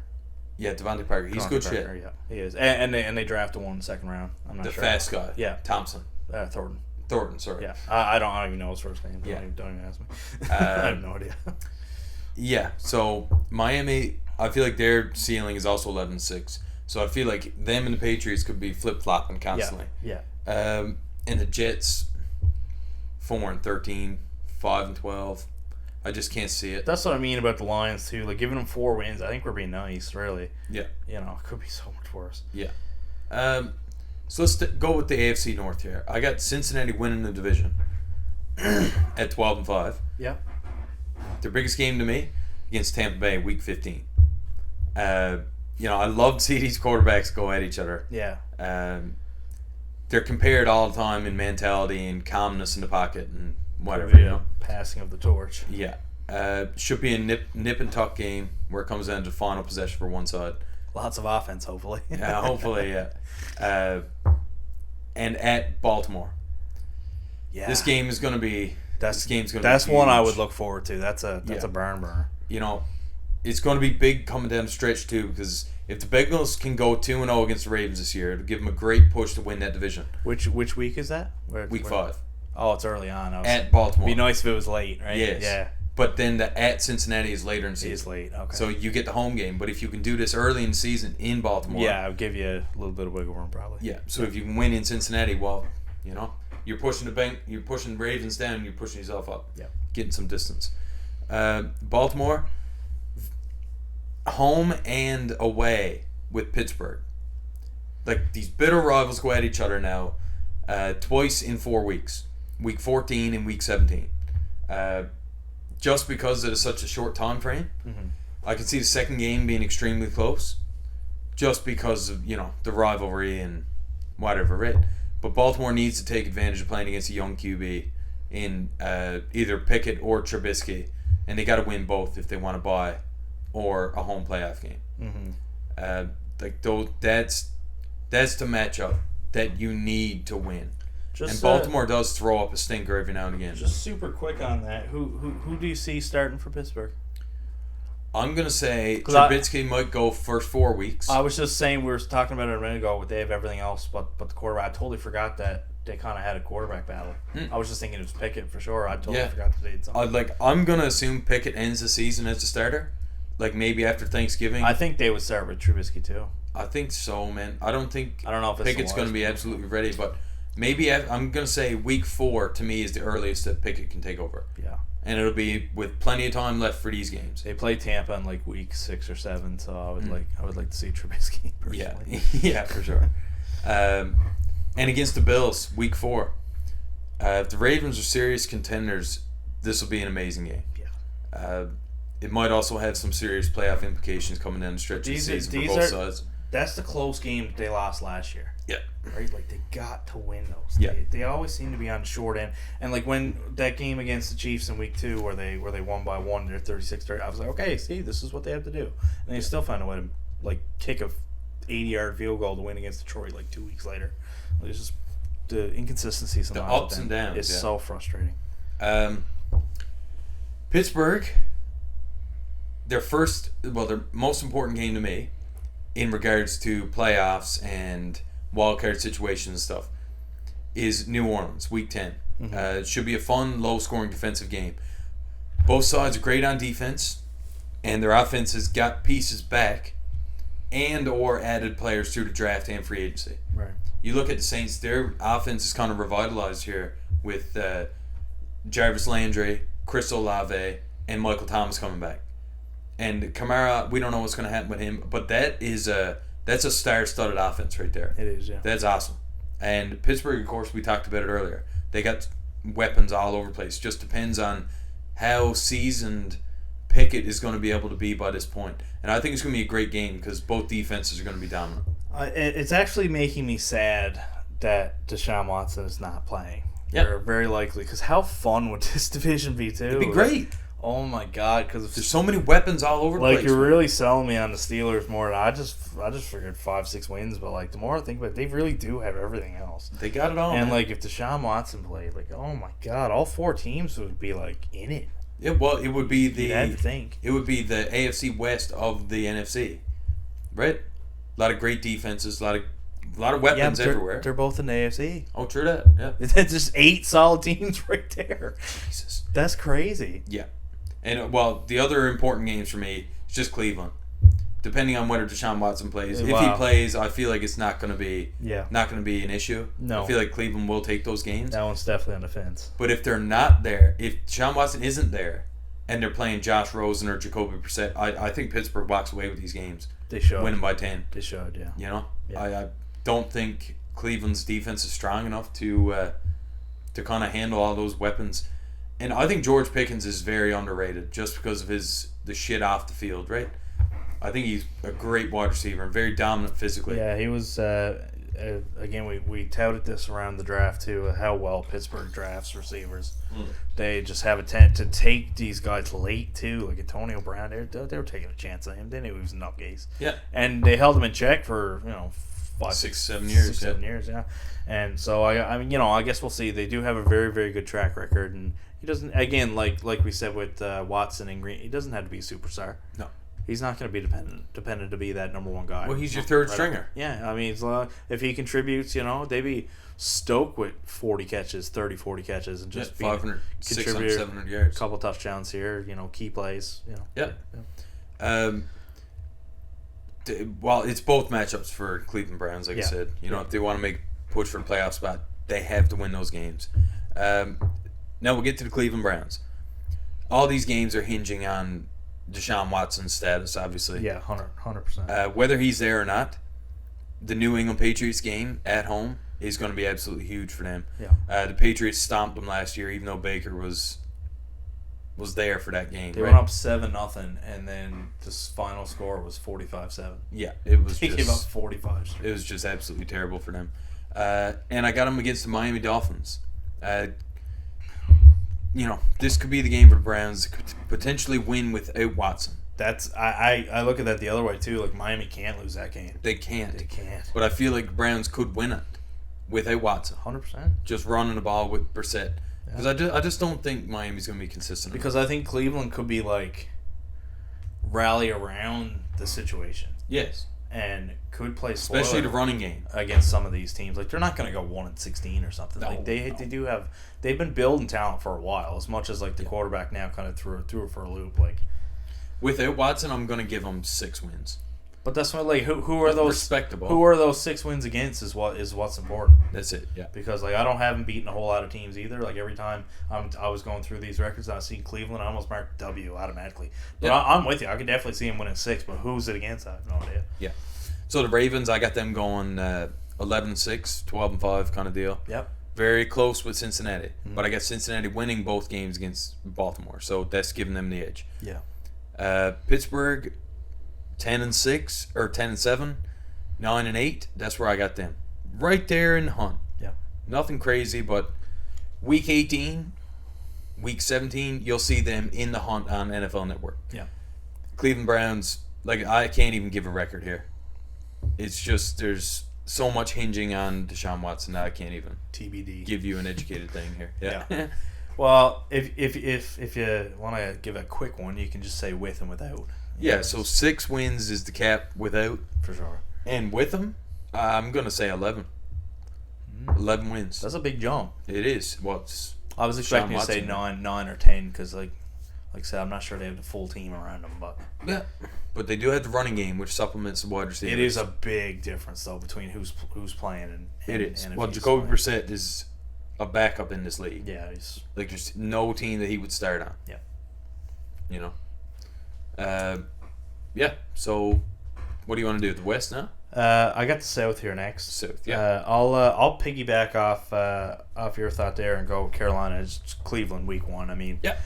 Yeah, Devontae Parker. He's good Parker, shit. Yeah, he is. And they drafted one in the second round. I'm not the sure. fast guy. Yeah. Thompson. Thornton, sorry. Yeah. I don't even know his first name. Don't even ask me. I have no idea. Yeah. So Miami, I feel like their ceiling is also 11-6. So I feel like them and the Patriots could be flip flopping constantly. Yeah. And the Jets 4-13, 5-12. I just can't see it. That's what I mean about the Lions too. Like giving them 4 wins, I think we're being nice, really. Yeah. It could be so much worse. Yeah. So let's go with the AFC North here. I got Cincinnati winning the division at 12-5. Yeah. Their biggest game to me against Tampa Bay, Week 15. I love to see these quarterbacks go at each other. Yeah. They're compared all the time in mentality and calmness in the pocket and whatever. Passing of the torch. Yeah. Should be a nip and tuck game where it comes down to final possession for one side. Lots of offense, hopefully. Yeah, hopefully, yeah. and at Baltimore. Yeah. This game is going to be. That's be one I huge. would look forward to. That's a burner. You know, it's going to be big coming down the stretch too, because if the Bengals can go 2-0 against the Ravens this year, it'll give them a great push to win that division. Which week is that? Week 5. Oh, it's early on. At Baltimore. It'd be nice if it was late, right? Yes. Yeah. But then the at Cincinnati is later in the season. It is late. Okay. So you get the home game. But if you can do this early in the season in Baltimore, yeah, I'll give you a little bit of wiggle room probably. Yeah. So if you can win in Cincinnati, well, you know, you're pushing the Ravens down, you're pushing yourself up. Yeah. Getting some distance. Baltimore, home and away with Pittsburgh. Like, these bitter rivals go at each other now twice in 4 weeks. Week 14 and week 17. Just because it is such a short time frame, I can see the second game being extremely close. Just because of, you know, the rivalry and whatever, right? But Baltimore needs to take advantage of playing against a young QB in either Pickett or Trubisky, and they got to win both if they want to buy or a home playoff game. That's the matchup that you need to win. And Baltimore does throw up a stinker every now and again. Just super quick on that. Who do you see starting for Pittsburgh? I'm going to say Trubisky might go first 4 weeks. I was just saying, we were talking about it a minute ago, they have everything else but the quarterback. I totally forgot that they kind of had a quarterback battle. I was just thinking it was Pickett for sure. I totally forgot that they had something. I'm going to assume Pickett ends the season as the starter. Like, maybe after Thanksgiving. I think they would start with Trubisky too. I think so, man. I don't know if Pickett's going to be absolutely ready, but maybe I'm going to say week 4 to me is the earliest that Pickett can take over. Yeah. And it'll be with plenty of time left for these games. They play Tampa in like week 6 or 7, so I would like to see Trubisky personally. Yeah, for sure. And against the Bills, week 4. If the Ravens are serious contenders, this will be an amazing game. Yeah. It might also have some serious playoff implications coming down the stretch of the season for both sides. That's the close game that they lost last year. Yeah. Right? Like, they got to win those. Yeah. They always seem to be on the short end. And, like, when that game against the Chiefs in week 2 where they won by 1, they're 36-30, I was like, okay, see, this is what they have to do. And they still find a way to, like, kick a 80-yard field goal to win against Detroit, like, 2 weeks later. It's just the inconsistency sometimes. The ups and downs. Is so frustrating. Pittsburgh, their most important game to me in regards to playoffs and wildcard situations and stuff is New Orleans, week 10. It should be a fun, low-scoring defensive game. Both sides are great on defense, and their offense has got pieces back and or added players through the draft and free agency. Right. You look at the Saints, their offense is kind of revitalized here with Jarvis Landry, Chris Olave, and Michael Thomas coming back. And Kamara, we don't know what's going to happen with him, but that's a star-studded offense right there. It is, yeah. That's awesome. And Pittsburgh, of course, we talked about it earlier. They got weapons all over the place. Just depends on how seasoned Pickett is going to be able to be by this point. And I think it's going to be a great game because both defenses are going to be dominant. It's actually making me sad that Deshaun Watson is not playing. Yeah. They're very likely, because how fun would this division be, too? It'd be great. Oh my God! Because there's so many weapons all over the place. Like, you're really selling me on the Steelers more. I just figured 5-6 wins, but like the more I think about it, they really do have everything else. They got it all. And man. like, if Deshaun Watson played, like, oh my God, all 4 teams would be like in it. Yeah, well, it would be You'd have to think. It would be the AFC West of the NFC, right? A lot of great defenses, a lot of weapons everywhere. They're both in the AFC. Oh, true that. Yeah, it's just 8 solid teams right there. Jesus, that's crazy. Yeah. And, well, the other important games for me is just Cleveland. Depending on whether Deshaun Watson plays. If he plays, I feel like it's not going to be an issue. No. I feel like Cleveland will take those games. That one's definitely on the fence. But if they're not there, if Deshaun Watson isn't there, and they're playing Josh Rosen or Jacoby Brissett, I think Pittsburgh walks away with these games. They should. Winning by 10. They should, yeah. You know? Yeah. I don't think Cleveland's defense is strong enough to kind of handle all those weapons. And I think George Pickens is very underrated just because of the shit off the field, right? I think he's a great wide receiver and very dominant physically. Yeah, he was, again, we touted this around the draft too, how well Pittsburgh drafts receivers. They just have a tendency to take these guys late too, like Antonio Brown. They were taking a chance on him. They knew he was a nutcase. Yeah. And they held him in check for, 6, 7 years. 7 years, yeah. And so I mean, I guess we'll see. They do have a very, very good track record, and he doesn't. Again, like we said with Watson and Green, he doesn't have to be a superstar. No. He's not going to be dependent to be that number one guy. Well, he's your third stringer. Yeah, I mean, if he contributes, they'd be stoked with 40 catches, 30, 40 catches, and just 500, 600, 700 yards. A couple touchdowns here, key plays. Yeah. Well, it's both matchups for Cleveland Browns, like I said. If they want to make push for the playoff spot, they have to win those games. Now we'll get to the Cleveland Browns. All these games are hinging on Deshaun Watson's status, obviously. Yeah, 100%. Whether he's there or not, the New England Patriots game at home is going to be absolutely huge for them. Yeah. The Patriots stomped them last year, even though Baker was there for that game. They went up 7-0, and then this final score was 45-7. Yeah, it was. They gave up 45. It was just absolutely terrible for them. And I got them against the Miami Dolphins. This could be the game for the Browns that could potentially win without Watson. That's I look at that the other way too. Like Miami can't lose that game. They can't. They can't. But I feel like the Browns could win it without Watson. 100%. Just running the ball with Brissett. Because I just don't think Miami's going to be consistent. Because I think Cleveland could be like rally around the situation. Yes. And could play especially the running game against some of these teams. Like they're not going to go 1-16 or something. No, like they've been building talent for a while. As much as like the quarterback now kind of threw it for a loop. Like without Watson, I'm going to give them 6 wins. But that's what who are those respectable? Who are those 6 wins against is what's important. That's it. Yeah. Because I don't have them beating a whole lot of teams either. Like every time I was going through these records, I see Cleveland, I almost marked W automatically. But I'm with you. I could definitely see them winning 6. But who's it against? I have no idea. Yeah. So the Ravens, I got them going 11-6, 12-5 kind of deal. Yep. Very close with Cincinnati, but I got Cincinnati winning both games against Baltimore, so that's giving them the edge. Yeah. Pittsburgh, 10-6 or 10-7, 9-8. That's where I got them, right there in the hunt. Yeah. Nothing crazy, but week 18, week 17, you'll see them in the hunt on NFL Network. Yeah. Cleveland Browns, I can't even give a record here. It's just there's so much hinging on Deshaun Watson that I can't even TBD give you an educated thing here. Yeah. Well, if you want to give a quick one, you can just say with and without. Yeah. So 6 wins is the cap without, for sure. And with them, I'm gonna say 11. 11 wins. That's a big jump. It is. Well, I was expecting you to say 9 or 10 because like I said, I'm not sure they have the full team around them, but yeah. But they do have the running game, which supplements the wide receivers. It is a big difference, though, between who's playing and it is. And well, Jacoby Brissett is a backup in this league. Yeah, he's like there's no team that he would start on. Yeah. Yeah. So, what do you want to do? The West now? I got the South here next. South, yeah. I'll piggyback off your thought there and go Carolina. It's Cleveland week 1. I mean, yeah.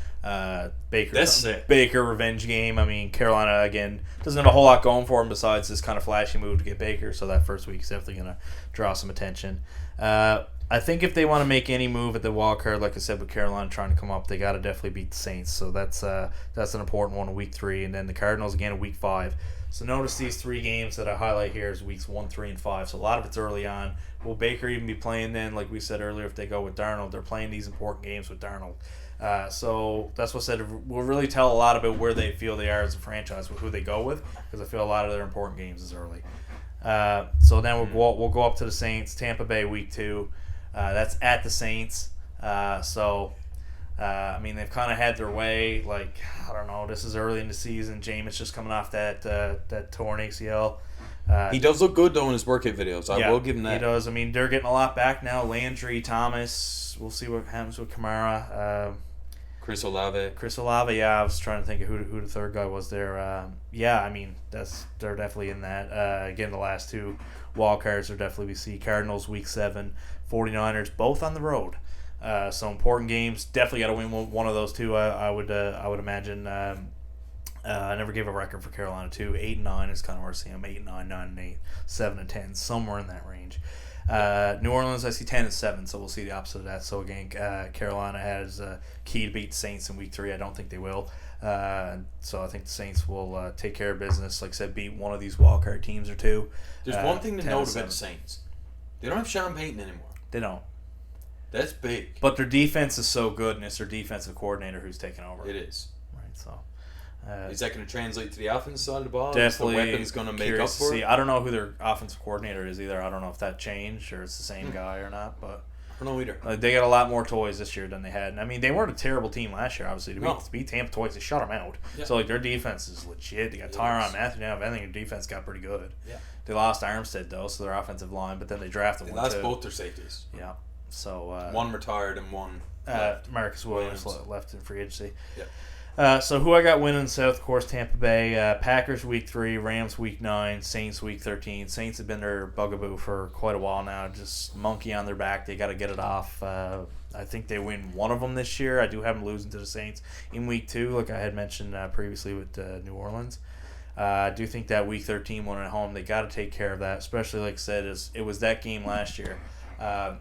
Baker. That's sick. Baker revenge game. I mean, Carolina again doesn't have a whole lot going for him besides this kind of flashy move to get Baker. So that first week is definitely going to draw some attention. I think if they want to make any move at the wild card, like I said, with Carolina trying to come up, they got to definitely beat the Saints. So that's an important one in week 3, and then the Cardinals again in week 5. So notice these 3 games that I highlight here is weeks 1, 3, and 5. So a lot of it's early on. Will Baker even be playing then? Like we said earlier, if they go with Darnold, they're playing these important games with Darnold. So that's what I said. We'll really tell a lot about where they feel they are as a franchise with who they go with, because I feel a lot of their important games is early. So then we'll go up to the Saints, Tampa Bay week 2. That's at the Saints. I mean, they've kind of had their way. Like, I don't know, this is early in the season. Jameis just coming off that torn ACL. He does look good, though, in his workout videos. I will give him that. He does. I mean, they're getting a lot back now. Landry, Thomas. We'll see what happens with Kamara. Chris Olave. Yeah, I was trying to think of who the third guy was there. Yeah, I mean, they're definitely in that. Again, the last 2 wild cards are definitely we see Cardinals week 7, 49ers both on the road. So important games. Definitely got to win one of those 2. I would imagine. I never gave a record for Carolina too. 8-9 is kind of where I see them. 8-9, 9-8, 7-10, somewhere in that range. New Orleans, I see 10-7, so we'll see the opposite of that. So again, Carolina has a key to beat the Saints in week 3. I don't think they will. So I think the Saints will take care of business. Like I said, beat one of these wildcard teams or two. There's one thing to note about the Saints. They don't have Sean Payton anymore. They don't. That's big. But their defense is so good, and it's their defensive coordinator who's taking over. It is. Right, so... is that going to translate to the offensive side of the ball? Definitely. Is the weapons going to make up for it? I don't know who their offensive coordinator is either. I don't know if that changed or it's the same guy or not. But I don't know either. They got a lot more toys this year than they had. And, I mean, they weren't a terrible team last year, obviously. To beat Tampa twice, they shut them out. Yeah. So, like, their defense is legit. They got Tyrann Mathieu now. I think their defense got pretty good. Yeah. They lost Armstead, though, so their offensive line. But then they drafted one, too. They lost both their safeties. Yeah. So one retired and one left. Marcus Williams left in free agency. Yeah. So who I got winning South, of course, Tampa Bay. Packers week 3, Rams week 9, Saints week 13. Saints have been their bugaboo for quite a while now. Just monkey on their back. They got to get it off. I think they win one of them this year. I do have them losing to the Saints in week 2, like I had mentioned previously with New Orleans. I do think that week 13 one at home, they got to take care of that, especially like I said, it was that game last year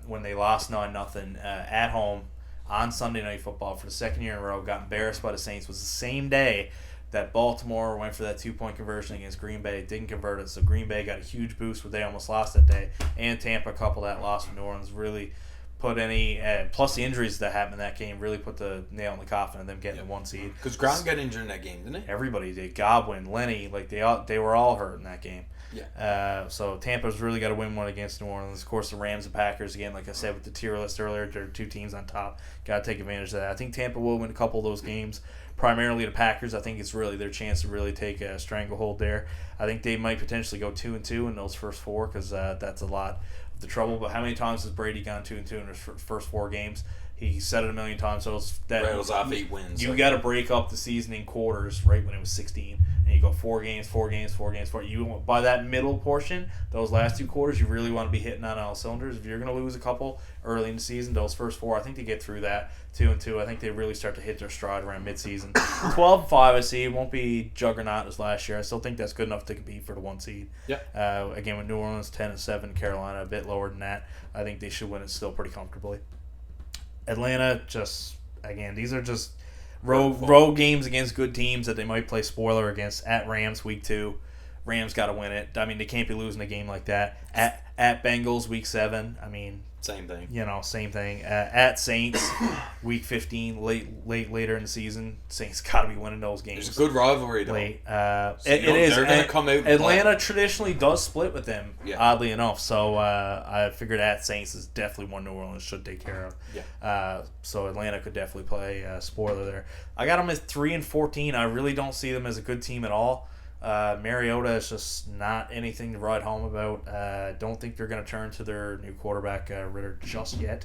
when they lost 9-0 at home on Sunday Night Football for the second year in a row, got embarrassed by the Saints. Was the same day that Baltimore went for that 2-point conversion against Green Bay, didn't convert it, so Green Bay got a huge boost where they almost lost that day, and Tampa, couple that loss from New Orleans, really put any, plus the injuries that happened in that game, really put the nail in the coffin of them getting the 1 seed. Because Gronk got injured in that game, didn't he? Everybody did. Godwin, Lenny, like they were all hurt in that game. Yeah. So Tampa's really got to win one against New Orleans. Of course, the Rams and Packers, again, like I said with the tier list earlier, there are 2 teams on top. Got to take advantage of that. I think Tampa will win a couple of those games. Primarily the Packers. I think it's really their chance to really take a stranglehold there. I think they might potentially go 2-2 in those first 4 because that's a lot of the trouble. But how many times has Brady gone 2-2 in his first 4 games? He said it a million times. So that rattles off 8 wins. You got to break up the season in quarters, right when it was 16, and you go 4 games. You by that middle portion, those last 2 quarters, you really want to be hitting on all cylinders. If you're going to lose a couple early in the season, those first 4, I think they get through that 2-2. I think they really start to hit their stride around midseason. 12-5, I see. It won't be juggernaut as last year. I still think that's good enough to compete for the 1 seed. Yeah. Again, with New Orleans 10-7, Carolina a bit lower than that. I think they should win it still pretty comfortably. Atlanta, these are just road games against good teams that they might play spoiler against. At Rams week 2, Rams got to win it. I mean, they can't be losing a game like that. At Bengals week 7, I mean, same thing. Same thing. At Saints week 15, later in the season, Saints got to be winning those games. It's a good rivalry though. Late. It is. They're going to come out. And Atlanta traditionally does split with them. Yeah. Oddly enough, so I figured at Saints is definitely one New Orleans should take care of. Yeah. So Atlanta could definitely play spoiler there. I got them as 3-14. I really don't see them as a good team at all. Mariota is just not anything to write home about. Don't think they're going to turn to their new quarterback Ritter just yet.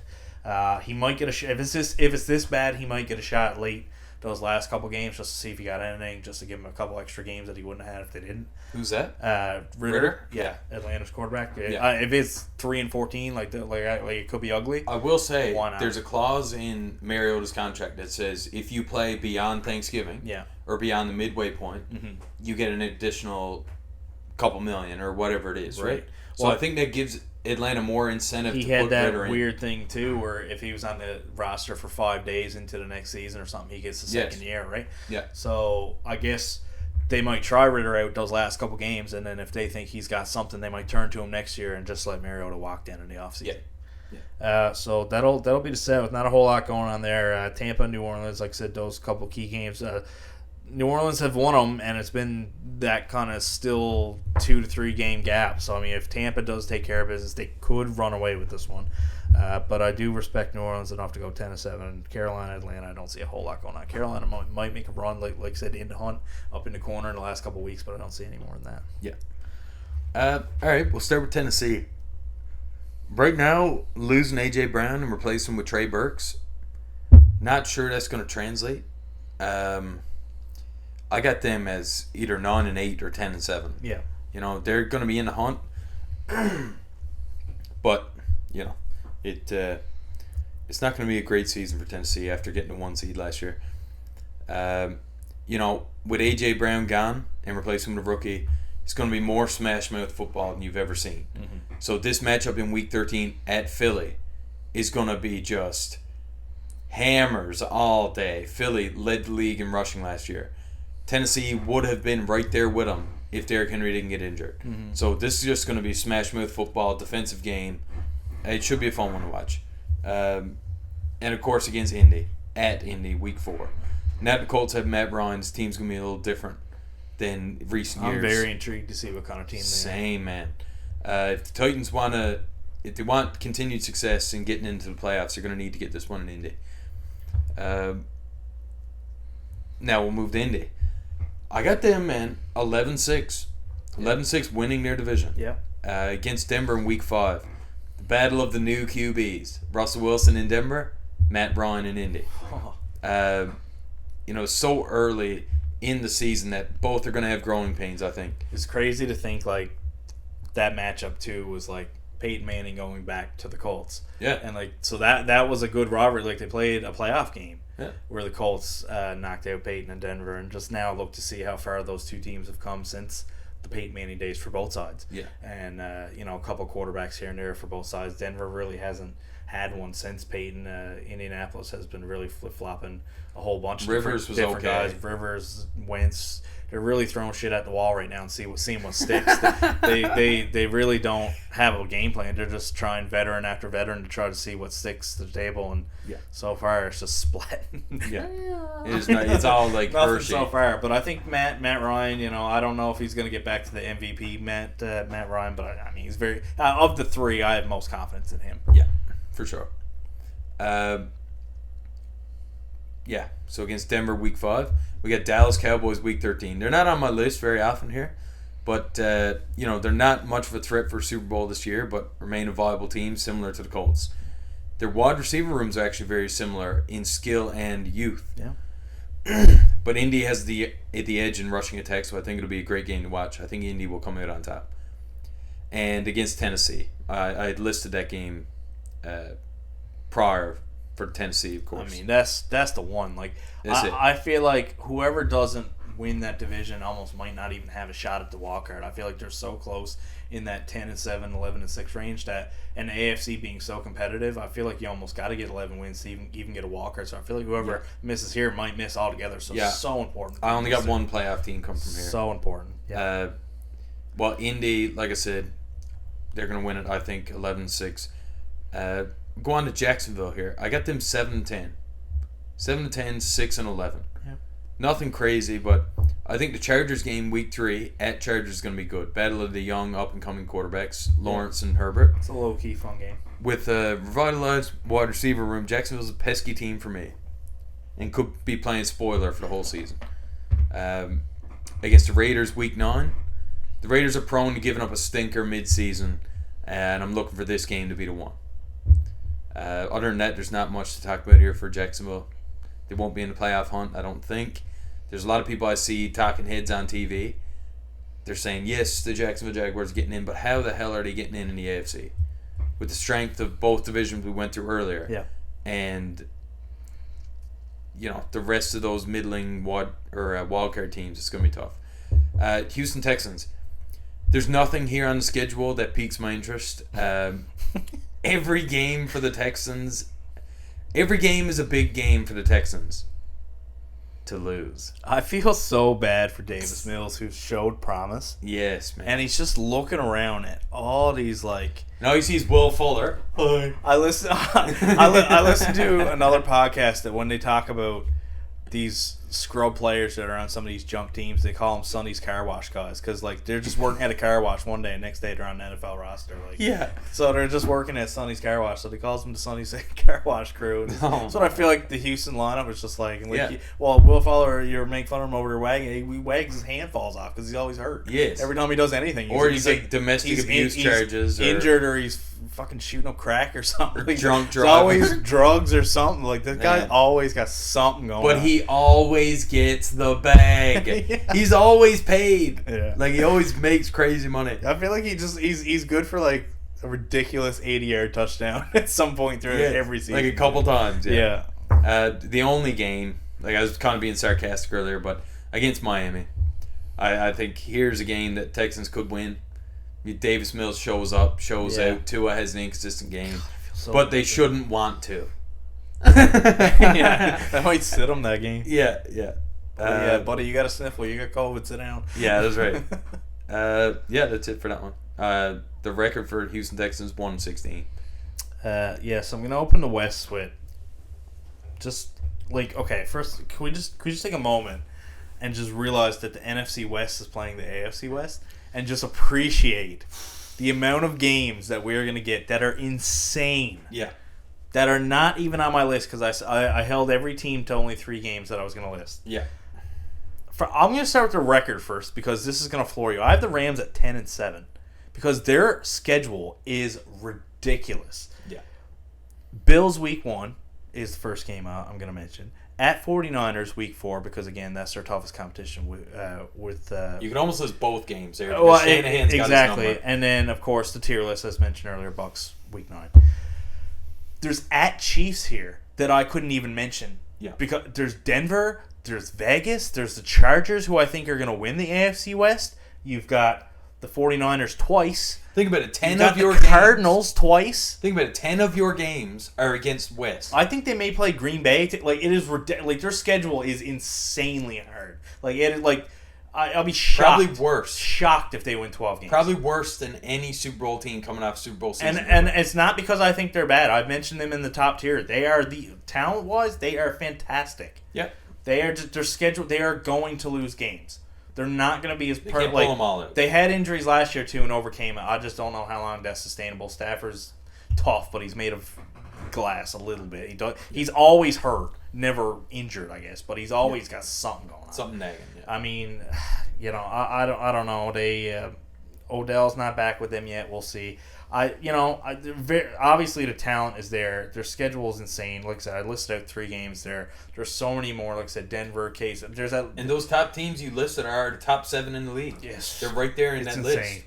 He might get a shot. If it's this bad, he might get a shot late those last couple games just to see if he got anything, just to give him a couple extra games that he wouldn't have had if they didn't. Who's that? Ritter. Yeah, Atlanta's quarterback. Yeah. If it's 3-14, like it could be ugly. I will say there's a clause in Mariota's contract that says if you play beyond Thanksgiving, or beyond the midway point, you get an additional couple million or whatever it is, right? So I think that gives Atlanta more incentive to put Ritter in. He had that weird thing too, where if he was on the roster for 5 days into the next season or something, he gets the second year, right? Yeah. So I guess they might try Ritter out those last couple games, and then if they think he's got something, they might turn to him next year and just let Mariota walk down in the offseason. Yeah. So that'll be the South. Not a whole lot going on there. Tampa, New Orleans, like I said, those couple key games. New Orleans have won them, and it's been that kind of still 2 to 3 game gap. So, I mean, if Tampa does take care of business, they could run away with this one. But I do respect New Orleans enough to go 10-7. Carolina, Atlanta, I don't see a whole lot going on. Carolina might make a run, like I said, in the hunt, up in the corner in the last couple of weeks, but I don't see any more than that. Yeah. All right, we'll start with Tennessee. Right now, losing A.J. Brown and replacing him with Trey Burks, not sure that's going to translate. I got them as either 9-8 or 10-7. Yeah. They're going to be in the hunt. But, it's not going to be a great season for Tennessee after getting the 1 seed last year. With A.J. Brown gone and replacing him with a rookie, it's going to be more smash mouth football than you've ever seen. So this matchup in Week 13 at Philly is going to be just hammers all day. Philly led the league in rushing last year. Tennessee would have been right there with them if Derrick Henry didn't get injured. Mm-hmm. So this is just going to be smash mouth football, defensive game. It should be a fun one to watch. And of course against Indy, at Indy, week 4. Now the Colts have Matt Ryan. This team's going to be a little different than recent years. I'm very intrigued to see what kind of team they have. Same, man. If the Titans if they want continued success in getting into the playoffs, they're going to need to get this one in Indy. Now we'll move to Indy. I got them, man, 11-6. 11-6 winning their division. Yeah. Against Denver in week 5. The battle of the new QBs. Russell Wilson in Denver, Matt Ryan in Indy. So early in the season that both are going to have growing pains, I think. It's crazy to think, like, that matchup, too, was, like, Peyton Manning going back to the Colts. Yeah. And, like, so that was a good rivalry. Like, they played a playoff game. Yeah. Where the Colts knocked out Peyton and Denver, and just now look to see how far those two teams have come since the Peyton Manning days for both sides. Yeah. And, a couple quarterbacks here and there for both sides. Denver really hasn't had one since Peyton. Indianapolis has been really flip-flopping a whole bunch of different guys. Rivers, Wentz. They're really throwing shit at the wall right now and seeing what sticks. they really don't have a game plan. They're just trying veteran after veteran to try to see what sticks to the table, and so far it's just splat. It's all like Hershey so far. But I think Matt Ryan. I don't know if he's going to get back to the MVP Matt Ryan, but I mean he's very of the 3. I have most confidence in him. Yeah, for sure. So against Denver week 5, we got Dallas Cowboys week 13. They're not on my list very often here, but they're not much of a threat for Super Bowl this year, but remain a viable team similar to the Colts. Their wide receiver rooms are actually very similar in skill and youth. Yeah. But Indy has the edge in rushing attack, so I think it'll be a great game to watch. I think Indy will come out on top. And against Tennessee, I had listed that game prior for Tennessee, of course. I mean, that's the one. Like, I feel like whoever doesn't win that division almost might not even have a shot at the wild card. I feel like they're so close in that 10-7, 11-6 range that, and the AFC being so competitive, I feel like you almost got to get 11 wins to even get a wild card. So I feel like whoever misses here might miss altogether. So so important. I only got one playoff team come from here. So important. Yeah. Well, Indy, like I said, they're going to win it, I think, 11-6. Go on to Jacksonville here. I got them 7-10. 7-10, 6-11. Yeah. Nothing crazy, but I think the Chargers game week 3 at Chargers is going to be good. Battle of the young up-and-coming quarterbacks, Lawrence and Herbert. It's a low-key fun game. With a revitalized wide receiver room, Jacksonville's a pesky team for me and could be playing spoiler for the whole season. Against the Raiders week 9, the Raiders are prone to giving up a stinker mid-season, and I'm looking for this game to be the one. Other than that, there's not much to talk about here for Jacksonville. They won't be in the playoff hunt, I don't think. There's a lot of people I see talking heads on TV. They're saying, yes, the Jacksonville Jaguars are getting in, but how the hell are they getting in the AFC? With the strength of both divisions we went through earlier. Yeah. And, the rest of those middling wildcard teams, it's going to be tough. Houston Texans. There's nothing here on the schedule that piques my interest. Every game for the Texans, every game is a big game for the Texans to lose. I feel so bad for Davis Mills, who showed promise. Yes, man. And he's just looking around at all these, like... Now he sees Will Fuller. Hi. I listen to another podcast that when they talk about these scrub players that are on some of these junk teams, they call them Sonny's car wash guys, because they're just working at a car wash one day and next day they're on the NFL roster. So they're just working at Sonny's car wash, so they calls them the Sonny's car wash crew. That's what I feel like the Houston lineup is just like. And Will Fuller, you're making fun of him over there wagging. He wags, his hand falls off because he's always hurt. Yes. Every time he does anything, he's like domestic abuse charges, injured, or he's fucking shooting up crack or something. Or drunk driving. Always drugs or something. Like, this guy always got something going on. But he always gets the bag. Yeah. He's always paid. Yeah. Like, he always makes crazy money. I feel like he's good for like a ridiculous 80-yard touchdown at some point through every season. Like a couple times. Yeah. The only game, like I was kind of being sarcastic earlier, but against Miami, I think here's a game that Texans could win. Davis Mills shows out. Tua has an inconsistent game, but they shouldn't want to. Yeah, that might sit him that game. Yeah. Yeah, buddy, you got a sniffle. You got COVID. Sit down. Yeah, that's right. That's it for that one. The record for Houston Texans 1-16. Yes, I'm gonna open the West with just first, can we just take a moment and just realize that the NFC West is playing the AFC West and just appreciate the amount of games that we're gonna get that are insane. Yeah. That are not even on my list because I held every team to only 3 games that I was gonna list. Yeah. I'm gonna start with the record first because this is gonna floor you. I have the Rams at 10-7 because their schedule is ridiculous. Yeah. Bills week 1 is the first game I'm going to mention. At 49ers week 4 because, again, that's their toughest competition with you can almost list both games there. Well, Shanahan's got his exactly. number. And then, of course, the tier list, as mentioned earlier, Bucks week 9. There's at Chiefs here that I couldn't even mention. Yeah. Because there's Denver, there's Vegas, there's the Chargers, who I think are going to win the AFC West. You've got the 49ers twice. Think about it. 10 You've of your got the Cardinals twice. Think about it. 10 of your games are against West. I think they may play Green Bay. It is their schedule is insanely hard. I'll be shocked. Probably worse. Shocked if they win 12 games. Probably worse than any Super Bowl team coming off Super Bowl season. And it's not because I think they're bad. I've mentioned them in the top tier. They are talent wise. They are fantastic. Yeah. They are just their schedule. They are going to lose games. They're not going to be as they can't pull them all out. They had injuries last year too and overcame it. I just don't know how long that's sustainable. Stafford's tough, but he's made of glass a little bit. He's always hurt, never injured, I guess, but he's always got something going on. Something nagging. Yeah. I mean, I don't know. Odell's not back with them yet. We'll see. Obviously the talent is there. Their schedule is insane. Like I said, I listed out 3 games there. There's so many more. Like I said, Denver, Case. And those top teams you listed are the top 7 in the league. Yes, they're right there in that insane.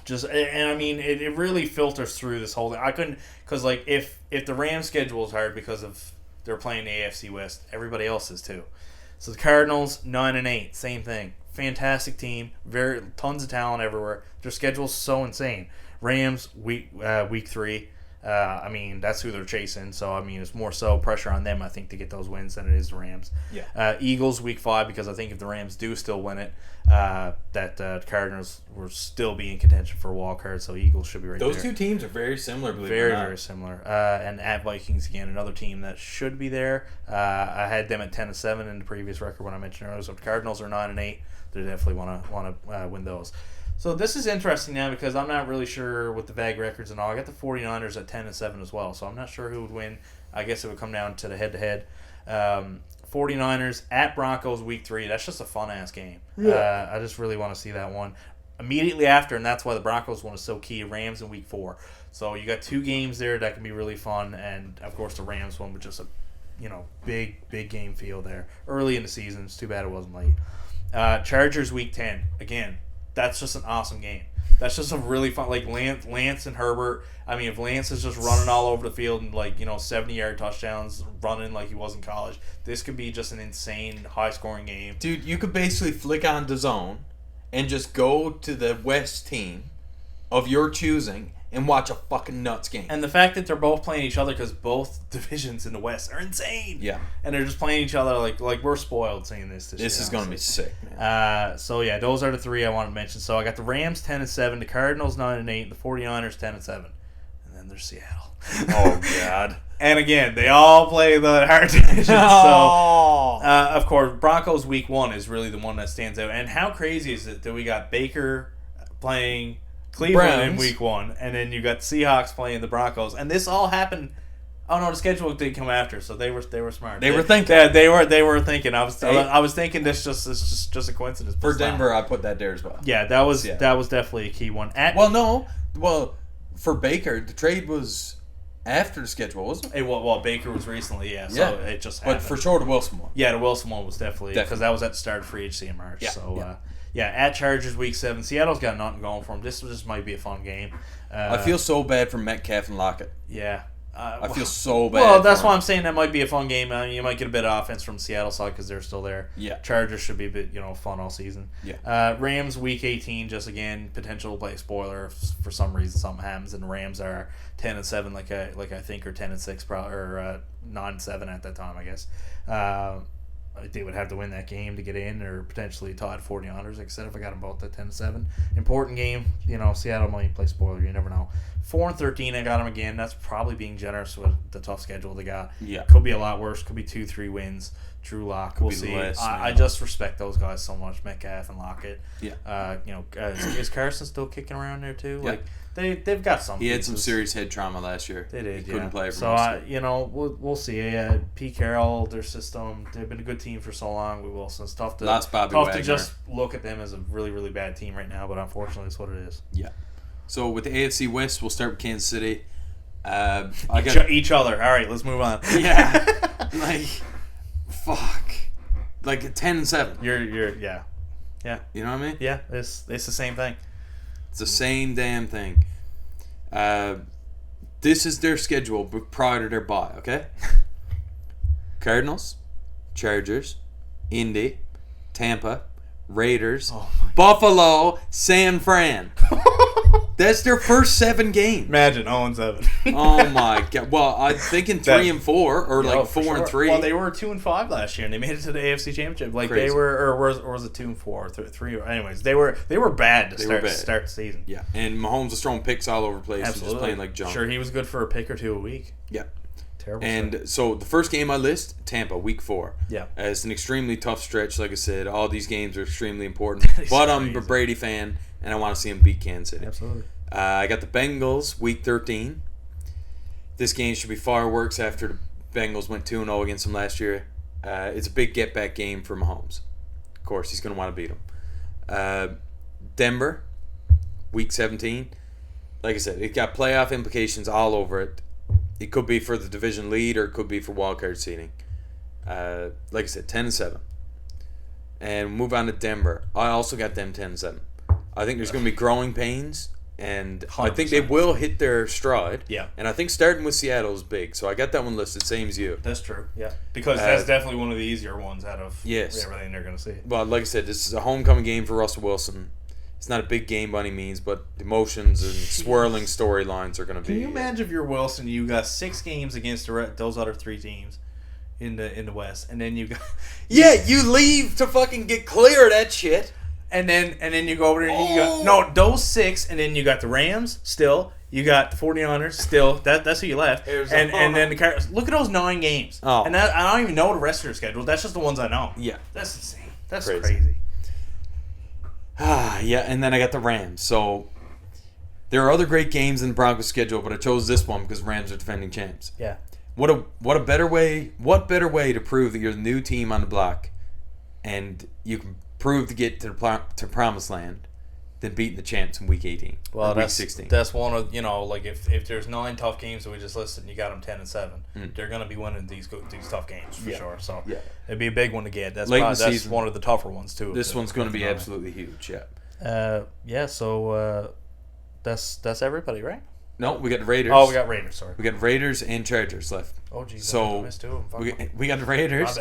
list. It really filters through this whole thing. I couldn't because if the Rams schedule is hard because of they're playing the AFC West, everybody else is too. So the Cardinals 9-8, same thing. Fantastic team, tons of talent everywhere. Their schedule's so insane. Rams week 3. That's who they're chasing. So it's more so pressure on them, I think, to get those wins than it is the Rams. Yeah. Eagles week 5 because I think if the Rams do still win it, that Cardinals will still be in contention for a wild card. So Eagles should be right there. Those 2 teams are very similar. Very similar. And at Vikings again, another team that should be there. I had them at 10-7 in the previous record when I mentioned earlier. So if the Cardinals are 9-8, they definitely want to win those. So this is interesting now because I'm not really sure with the VAG records and all. I got the 49ers at 10-7 as well, so I'm not sure who would win. I guess it would come down to the head-to-head. 49ers at Broncos week 3. That's just a fun-ass game. Yeah. I just really want to see that one. Immediately after, and that's why the Broncos one is so key, Rams in week 4. So you got 2 games there that can be really fun, and of course the Rams one with just a big game feel there. Early in the season, it's too bad it wasn't late. Chargers week 10. Again, that's just an awesome game. That's just a really fun, Lance and Herbert. I mean, if Lance is just running all over the field and 70-yard touchdowns, running like he was in college, this could be just an insane high-scoring game. Dude, you could basically flick on DAZN and just go to the West team of your choosing and watch a fucking nuts game. And the fact that they're both playing each other because both divisions in the West are insane. Yeah. And they're just playing each other like we're spoiled seeing this year. This is going to be sick, man. Those are the 3 I wanted to mention. So I got the Rams 10-7, the Cardinals 9-8, the 49ers 10-7. And then there's Seattle. Oh, God. And again, they all play the hard division. So, of course, Broncos week 1 is really the one that stands out. And how crazy is it that we got Baker playing Cleveland Browns in week 1, and then you got Seahawks playing the Broncos, and this all happened. Oh no, the schedule did come after, so they were smart. They were thinking. Yeah, they were thinking. I was thinking this just a coincidence. For Denver, I put that there as well. Yeah, that was definitely a key one. For Baker, the trade was after the schedule, wasn't it? Well, Baker was recently, so it just happened. But for sure, the Wilson one. Yeah, the Wilson one was definitely because that was at the start of free agency in March. Yeah. At Chargers week 7, Seattle's got nothing going for them. This just might be a fun game. I feel so bad for Metcalf and Lockett. Yeah. I feel so bad. Well, that's why I'm saying that might be a fun game. You might get a bit of offense from Seattle side because they're still there. Yeah. Chargers should be a bit, fun all season. Yeah. Rams week 18, just again potential to play spoiler if for some reason something happens, and the Rams are 10-7, like I think, or 10-6, or 9-7 at that time, I guess. They would have to win that game to get in, or potentially tie at 40-unders. Like I said, if I got them both at 10-7, important game. Seattle might play spoiler. You never know. 4-13, I got them again. That's probably being generous with the tough schedule they got. Yeah, could be a lot worse. Could be 2-3 wins. Drew Lock. We'll see. I just respect those guys so much, Metcalf and Lockett. Yeah. Is Carson still kicking around there too? Yeah. Like they've got some. He had some serious head trauma last year. They did. He couldn't play for so we'll see. Pete Carroll, their system, they've been a good team for so long. We will. So it's tough to just look at them as a really, really bad team right now. But unfortunately, it's what it is. Yeah. So with the AFC West, we'll start with Kansas City. Each other. All right, let's move on. Yeah. Fuck. 10-7. Yeah. You know what I mean? Yeah. It's the same thing. It's the same damn thing. This is their schedule prior to their bye, okay? Cardinals, Chargers, Indy, Tampa, Raiders, Buffalo, San Fran. That's their first 7 games. Imagine 0-7. Oh my god! Well, I'm thinking 3-4 or 4-3. Well, they were 2-5 last year, and they made it to the AFC Championship. Crazy. They were, or was it 2-4, 3? Anyways, they were bad to start the season. Yeah, and Mahomes was throwing picks all over the place. Absolutely. And just playing like junk. Sure, he was good for a pick or two a week. Yeah. Terrible. And so the first game I list, Tampa, week 4. Yeah. It's an extremely tough stretch. Like I said, all these games are extremely important. But I'm a Brady fan, and I want to see him beat Kansas City. Absolutely. I got the Bengals, week 13. This game should be fireworks after the Bengals went 2-0 against them last year. It's a big get-back game for Mahomes. Of course, he's going to want to beat them. Denver, week 17. Like I said, it got playoff implications all over it. It could be for the division lead or it could be for wildcard seeding. Like I said, 10-7. And move on to Denver. I also got them 10-7. I think there's going to be growing pains. And 100%. I think they will hit their stride. Yeah. And I think starting with Seattle is big. So I got that one listed, same as you. That's true. Yeah. Because that's definitely one of the easier ones out of everything they're going to see. Well, like I said, this is a homecoming game for Russell Wilson. It's not a big game by any means, but emotions and swirling storylines are going to be. Can you imagine if you're Wilson, you got 6 games against those other 3 teams in the West, and then you got you leave to fucking get clear of that shit. And then you go over there and you got those 6, and then you got the Rams still. You got the 49ers still. That's who you left. And then the Cardinals. Look at those 9 games. Oh. And I don't even know the rest of their schedule. That's just the ones I know. Yeah. That's insane. That's crazy. Yeah, and then I got the Rams. So there are other great games in the Broncos schedule, but I chose this one because Rams are defending champs. Yeah. What better way to prove that you're the new team on the block and you can prove to get to promised land than beating the champs in week 18. Well, week 16. That's one of if there's 9 tough games that we just listed and you got them 10-7, they're going to be winning these tough games for sure. So it'd be a big one to get. That's one of the tougher ones too. This one's going to be absolutely huge. Yeah. So that's everybody, right? No, we got the Raiders. Oh, we got Raiders. Sorry. We got Raiders and Chargers left. Oh, geez. So I missed 2 of them. we got the Raiders.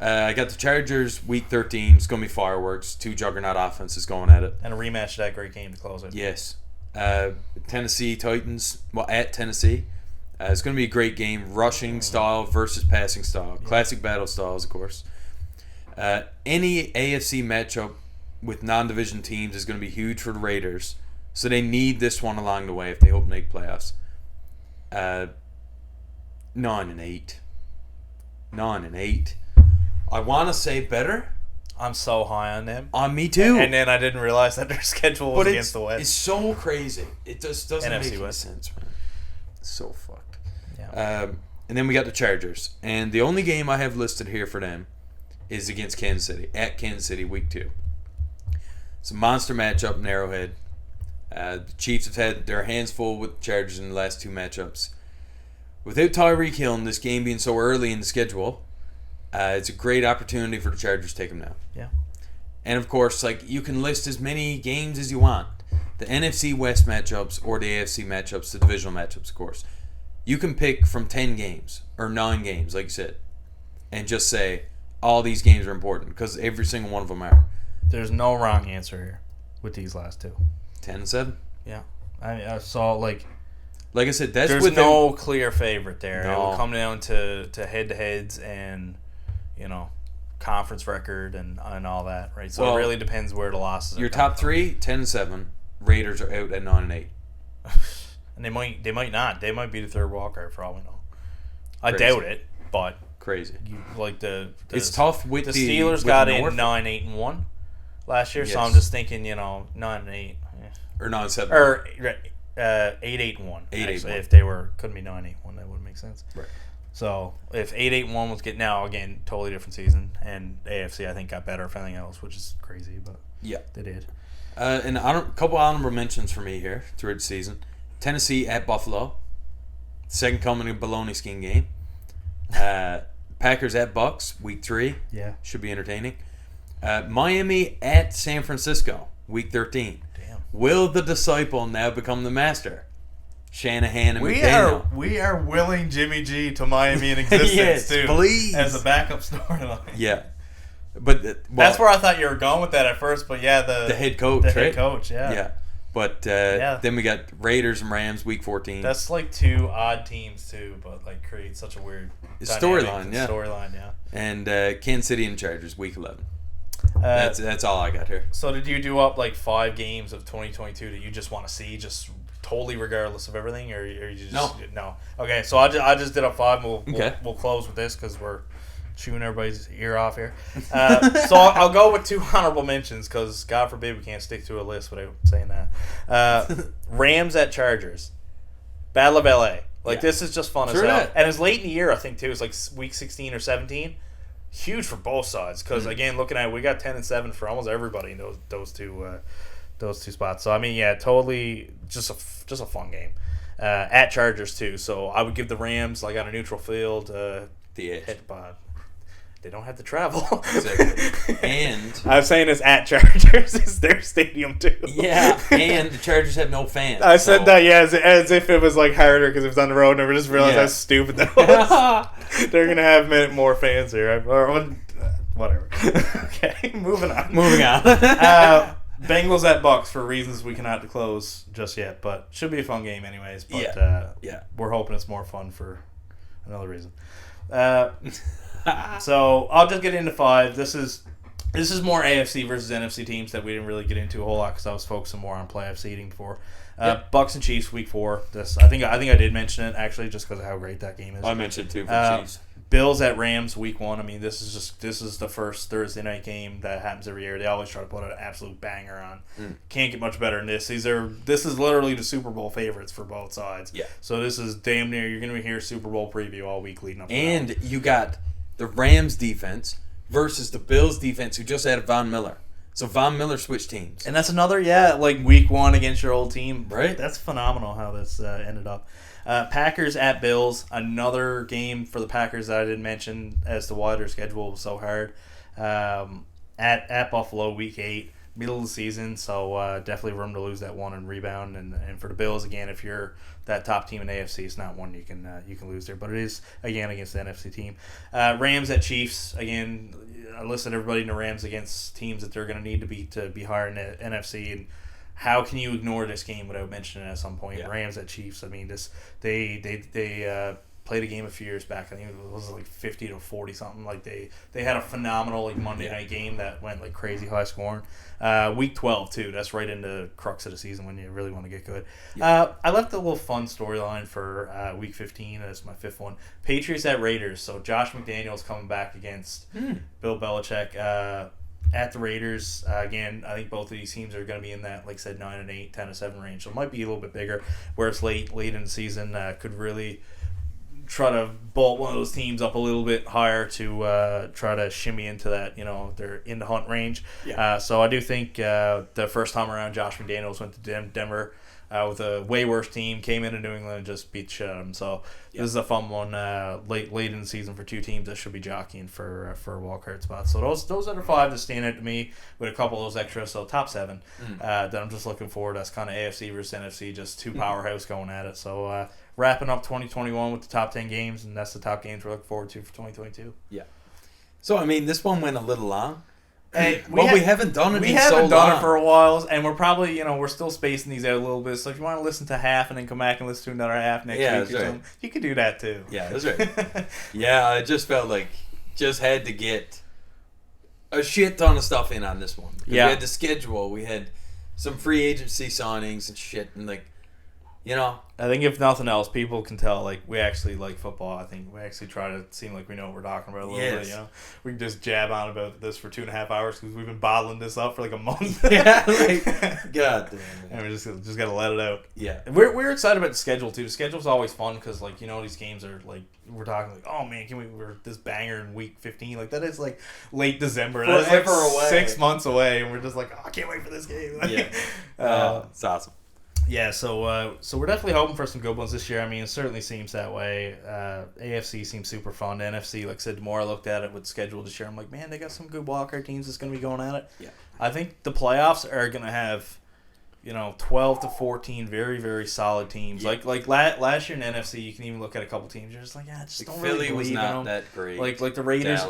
My I got the Chargers week 13. It's going to be fireworks. 2 juggernaut offenses going at it. And a rematch of that great game to close it. Yes. Tennessee Titans, at Tennessee. It's going to be a great game. Rushing style versus passing style. Classic battle styles, of course. Any AFC matchup with non-division teams is going to be huge for the Raiders. So they need this one along the way if they hope to make playoffs. 9-8. 9-8. I want to say better. I'm so high on them. On me too. And then I didn't realize that their schedule was against the West. It's so crazy. It just doesn't NFC make any West. sense, man. It's so fucked. Yeah. And then we got the Chargers. And the only game I have listed here for them is against Kansas City. At Kansas City, week 2. It's a monster matchup in Arrowhead. The Chiefs have had their hands full with the Chargers in the last 2 matchups. Without Tyreek Hill and this game being so early in the schedule, it's a great opportunity for the Chargers to take them down. Yeah. And of course, you can list as many games as you want. The NFC West matchups or the AFC matchups, the divisional matchups, of course. You can pick from 10 games or 9 games, like you said, and just say all these games are important because every single one of them are. There's no wrong answer here with these last two. 10-7. Yeah, I saw like I said, that's there's within, no clear favorite there. No. It will come down to head-to-heads and conference record and all that, right? So it really depends where the losses are. Your top 3, 10-7. Raiders are out at 9-8. And they might not. They might be the third wild card for all we know. I Crazy. doubt it, but Crazy. It's tough with the the Steelers with got the in North. 9-8-1 last year, so Yes. I'm just thinking 9-8 Or 9-7. or 8-8-1. 8-8-1. Actually, if they couldn't be 9-8-1, that wouldn't make sense. Right. So if 8-8-1 was getting now again totally different season, and AFC I think got better if anything else, which is crazy, but Yeah. they did. And a couple honorable mentions for me here throughout the season. Tennessee at Buffalo. Second coming of Baloney Skin game. Packers at Bucks, week 3. Yeah. Should be entertaining. Miami at San Francisco, week 13. Damn. Will the disciple now become the master? Shanahan and McDaniel. We are willing Jimmy G to Miami in existence Yes, too, please. as a backup storyline. Yeah. But That's where I thought you were going with that at first, but yeah, the head coach, the right? head coach, yeah. Yeah. But Yeah. then we got Raiders and Rams, week 14. That's like two odd teams too, but like creates such a weird Storyline, yeah. Storyline, yeah. And Kansas City and Chargers, week 11. That's all I got here. So did you do up like 5 games of 2022 that you just want to see, just totally regardless of everything, or you just no? Okay, so I just did up 5. We'll close with this because we're chewing everybody's ear off here. So I'll go with 2 honorable mentions because God forbid we can't stick to a list without saying that. Rams at Chargers, Battle of LA. This is just fun as hell, and it's late in the year I think too. It's like week 16 or 17. Huge for both sides because again, looking at it, we got 10-7 for almost everybody in those two spots. So I mean, yeah, totally just a fun game. At Chargers too, so I would give the Rams on a neutral field. The edge. They don't have to travel. Exactly. And I'm saying it's at Chargers. It's their stadium too. Yeah, and the Chargers have no fans. I said that, yeah, as if it was harder because it was on the road. And I just realized how stupid that was. They're gonna have more fans here, or whatever. Okay, moving on. Bengals at Bucks for reasons we cannot disclose just yet, but should be a fun game anyways. But we're hoping it's more fun for another reason. So I'll just get into 5. This is more AFC versus NFC teams that we didn't really get into a whole lot because I was focusing more on playoff seeding before. Bucks and Chiefs week 4. I think I did mention it actually just because of how great that game is. I mentioned it too for Chiefs. Bills at Rams week 1. I mean, this is the first Thursday night game that happens every year. They always try to put an absolute banger on. Can't get much better than this. This is literally the Super Bowl favorites for both sides. Yeah. So this is damn near you're going to hear Super Bowl preview all week leading up. And you got the Rams defense versus the Bills defense who just added Von Miller. So Von Miller switched teams. And that's another week 1 against your old team. Right. That's phenomenal how this ended up. Packers at Bills, another game for the Packers that I didn't mention as to why their schedule was so hard. At Buffalo, week 8, middle of the season, so definitely room to lose that one and rebound. And for the Bills, again, if you're that top team in AFC, it's not one you can lose there, but it is again against the NFC team. Rams at Chiefs, again, I listed everybody in the Rams against teams that they're going to need to be higher in the NFC, and how can you ignore this game without mentioning it at some point? Yeah. Rams at Chiefs. I mean, they played a game a few years back. I think it was 50-40 something. They had a phenomenal Monday night game that went crazy high scoring. Week 12 too. That's right in the crux of the season when you really want to get good. Yeah. I left a little fun storyline for week 15. That's my 5th one. Patriots at Raiders. So Josh McDaniels coming back against Bill Belichick. At the Raiders, again, I think both of these teams are going to be in that, 9-8, 10-7 range. So it might be a little bit bigger, where it's late in the season. Could really try to bolt one of those teams up a little bit higher to try to shimmy into that, they're in the hunt range. Yeah. So I do think the first time around, Josh McDaniels went to Denver with a way worse team, came into New England and just beat shit out of them. So this is a fun one late in the season for two teams that should be jockeying for a wildcard spot. So those are the 5 that stand out to me with a couple of those extras. So top 7 that I'm just looking forward. That's kind of AFC versus NFC, just two powerhouse going at it. So wrapping up 2021 with the top 10 games, and that's the top games we're looking forward to for 2022. Yeah. So, I mean, this one went a little long. Hey, we haven't done it. We haven't done it for a while, and we're probably, we're still spacing these out a little bit. So if you want to listen to half and then come back and listen to another half next week, that's right. You could do that too. Yeah, that's right. Yeah, I just felt like just had to get a shit ton of stuff in on this one. Yeah, we had the schedule, we had some free agency signings and shit, and I think if nothing else, people can tell like we actually like football. I think we actually try to seem like we know what we're talking about a little bit. We can just jab on about this for 2.5 hours because we've been bottling this up for like a month. Yeah, God damn it. And we just gotta let it out. Yeah, we're excited about the schedule too. The schedule's always fun because like these games are like we're talking like, oh man, we're this banger in week 15 like that is like late December. That is like away. 6 months away, and we're just like, oh, I can't wait for this game. It's awesome. Yeah, so we're definitely hoping for some good ones this year. I mean, it certainly seems that way. AFC seems super fun. NFC, like I said, the more I looked at it with the schedule this year, I'm like, man, they got some good wildcard teams that's going to be going at it. Yeah. I think the playoffs are going to have, 12 to 14 very, very solid teams. Yeah. Like last year in NFC, you can even look at a couple teams. You're just like, just don't Philly really believe was in not them. that great. Like the Raiders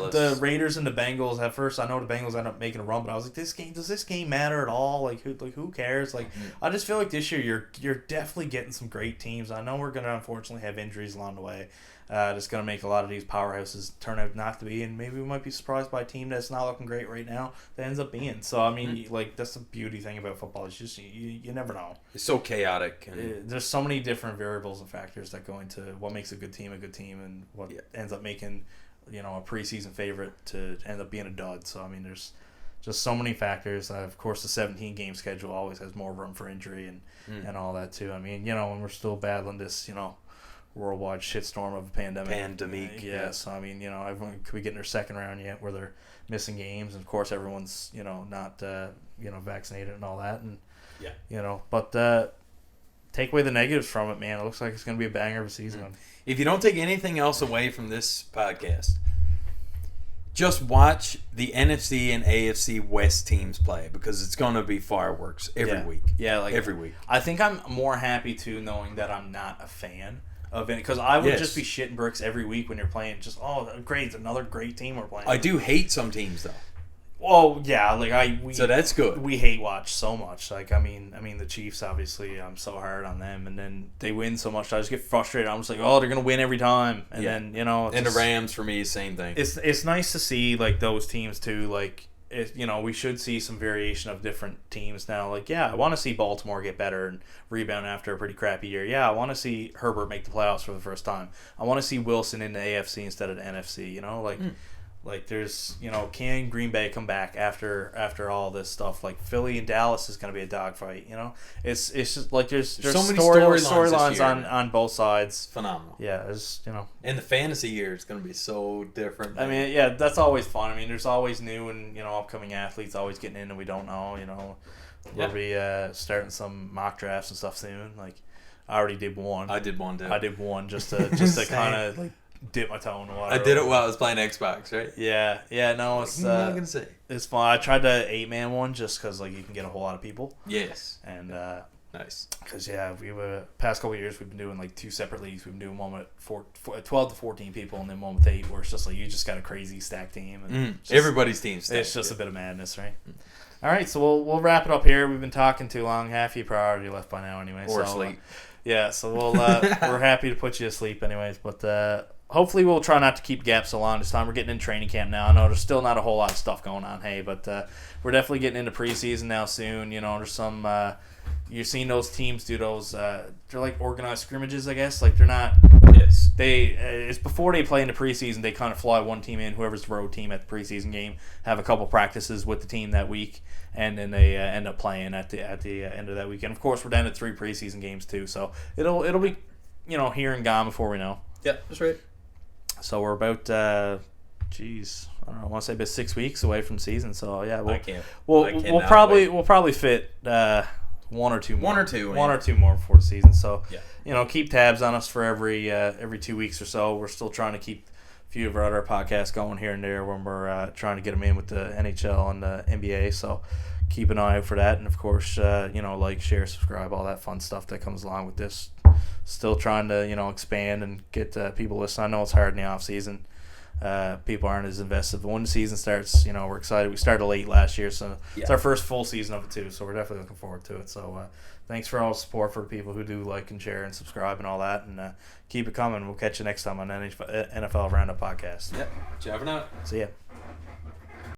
and the Bengals. At first, I know the Bengals ended up making a run, but I was like, does this game matter at all? Like who cares? Like I just feel like this year you're definitely getting some great teams. I know we're gonna unfortunately have injuries along the way. That's going to make a lot of these powerhouses turn out not to be, and maybe we might be surprised by a team that's not looking great right now that ends up being. So, I mean, that's the beauty thing about football. It's just you never know. It's so chaotic. There's so many different variables and factors that go into what makes a good team, and what ends up making, a preseason favorite to end up being a dud. So, I mean, there's just so many factors. Of course, the 17-game schedule always has more room for injury and all that, too. I mean, when we're still battling this, worldwide shitstorm of a pandemic. So I mean, everyone could be getting their second round yet, where they're missing games, and of course everyone's not vaccinated and all that, and but take away the negatives from it, man. It looks like it's going to be a banger of a season. If you don't take anything else away from this podcast, just watch the NFC and AFC West teams play, because it's going to be fireworks every week. Yeah, like every week. I think I'm more happy too knowing that I'm not a fan of it, because I would just be shitting bricks every week when you're playing. Just great, it's another great team we're playing. I do hate some teams though. Well, yeah, so that's good. We hate watch so much. Like I mean the Chiefs, obviously, I'm so hard on them, and then they win so much, I just get frustrated. I'm just like, they're gonna win every time, and then and the Rams for me, same thing. It's nice to see like those teams too. Like we should see some variation of different teams now. Like I want to see Baltimore get better and rebound after a pretty crappy year. I want to see Herbert make the playoffs for the first time. I want to see Wilson in the AFC instead of the NFC. Like there's can Green Bay come back after all this stuff? Like Philly and Dallas is going to be a dogfight. It's just like there's so many storylines on both sides. Phenomenal. Yeah, it's And the fantasy year is going to be so different. Man. I mean, that's always fun. I mean, there's always new and upcoming athletes always getting in, and we don't know. We'll be starting some mock drafts and stuff soon. Like I already did one. I did one too. I did one just to kind of like dip my toe in the water. I did it while I was playing Xbox, right? Yeah. No, it's I'm not gonna say it's fun. I tried the 8-man one just because like you can get a whole lot of people. Yes. And nice. Because we were past couple of years we've been doing like 2 separate leagues. We've been doing one with 12 to 14 people, and then one with 8, where it's just like you just got a crazy stack team. And everybody's team stacked. It's just a bit of madness, right? All right, so we'll wrap it up here. We've been talking too long. Half you probably already left by now anyway. Or sleep. So we're happy to put you to sleep anyways, but hopefully we'll try not to keep gaps so long this time. We're getting in training camp now. I know there's still not a whole lot of stuff going on, but we're definitely getting into preseason now soon. There's some you're seeing those teams do those they're like organized scrimmages, I guess. Like they're not it's before they play in the preseason. They kind of fly one team in, whoever's the road team at the preseason game, have a couple practices with the team that week, and then they end up playing at the end of that weekend. Of course, we're down to 3 preseason games too, so it'll be here and gone before we know. Yeah, that's right. So we're about I don't know, I want to say about 6 weeks away from season. So we'll probably fit 1 or 2 more. 1 or 2 more before the season. So keep tabs on us for every 2 weeks or so. We're still trying to keep a few of our other podcasts going here and there when we're trying to get them in with the NHL and the NBA. So keep an eye out for that, and of course like, share, subscribe, all that fun stuff that comes along with this. still trying to expand and get people listening. I know it's hard in the off season. People aren't as invested. But when the season starts, we're excited. We started late last year, so it's our first full season of it too. So we're definitely looking forward to it. So thanks for all the support for the people who do like and share and subscribe and all that. And keep it coming. We'll catch you next time on NFL Roundup Podcast. Yep. Ciao for now. See ya.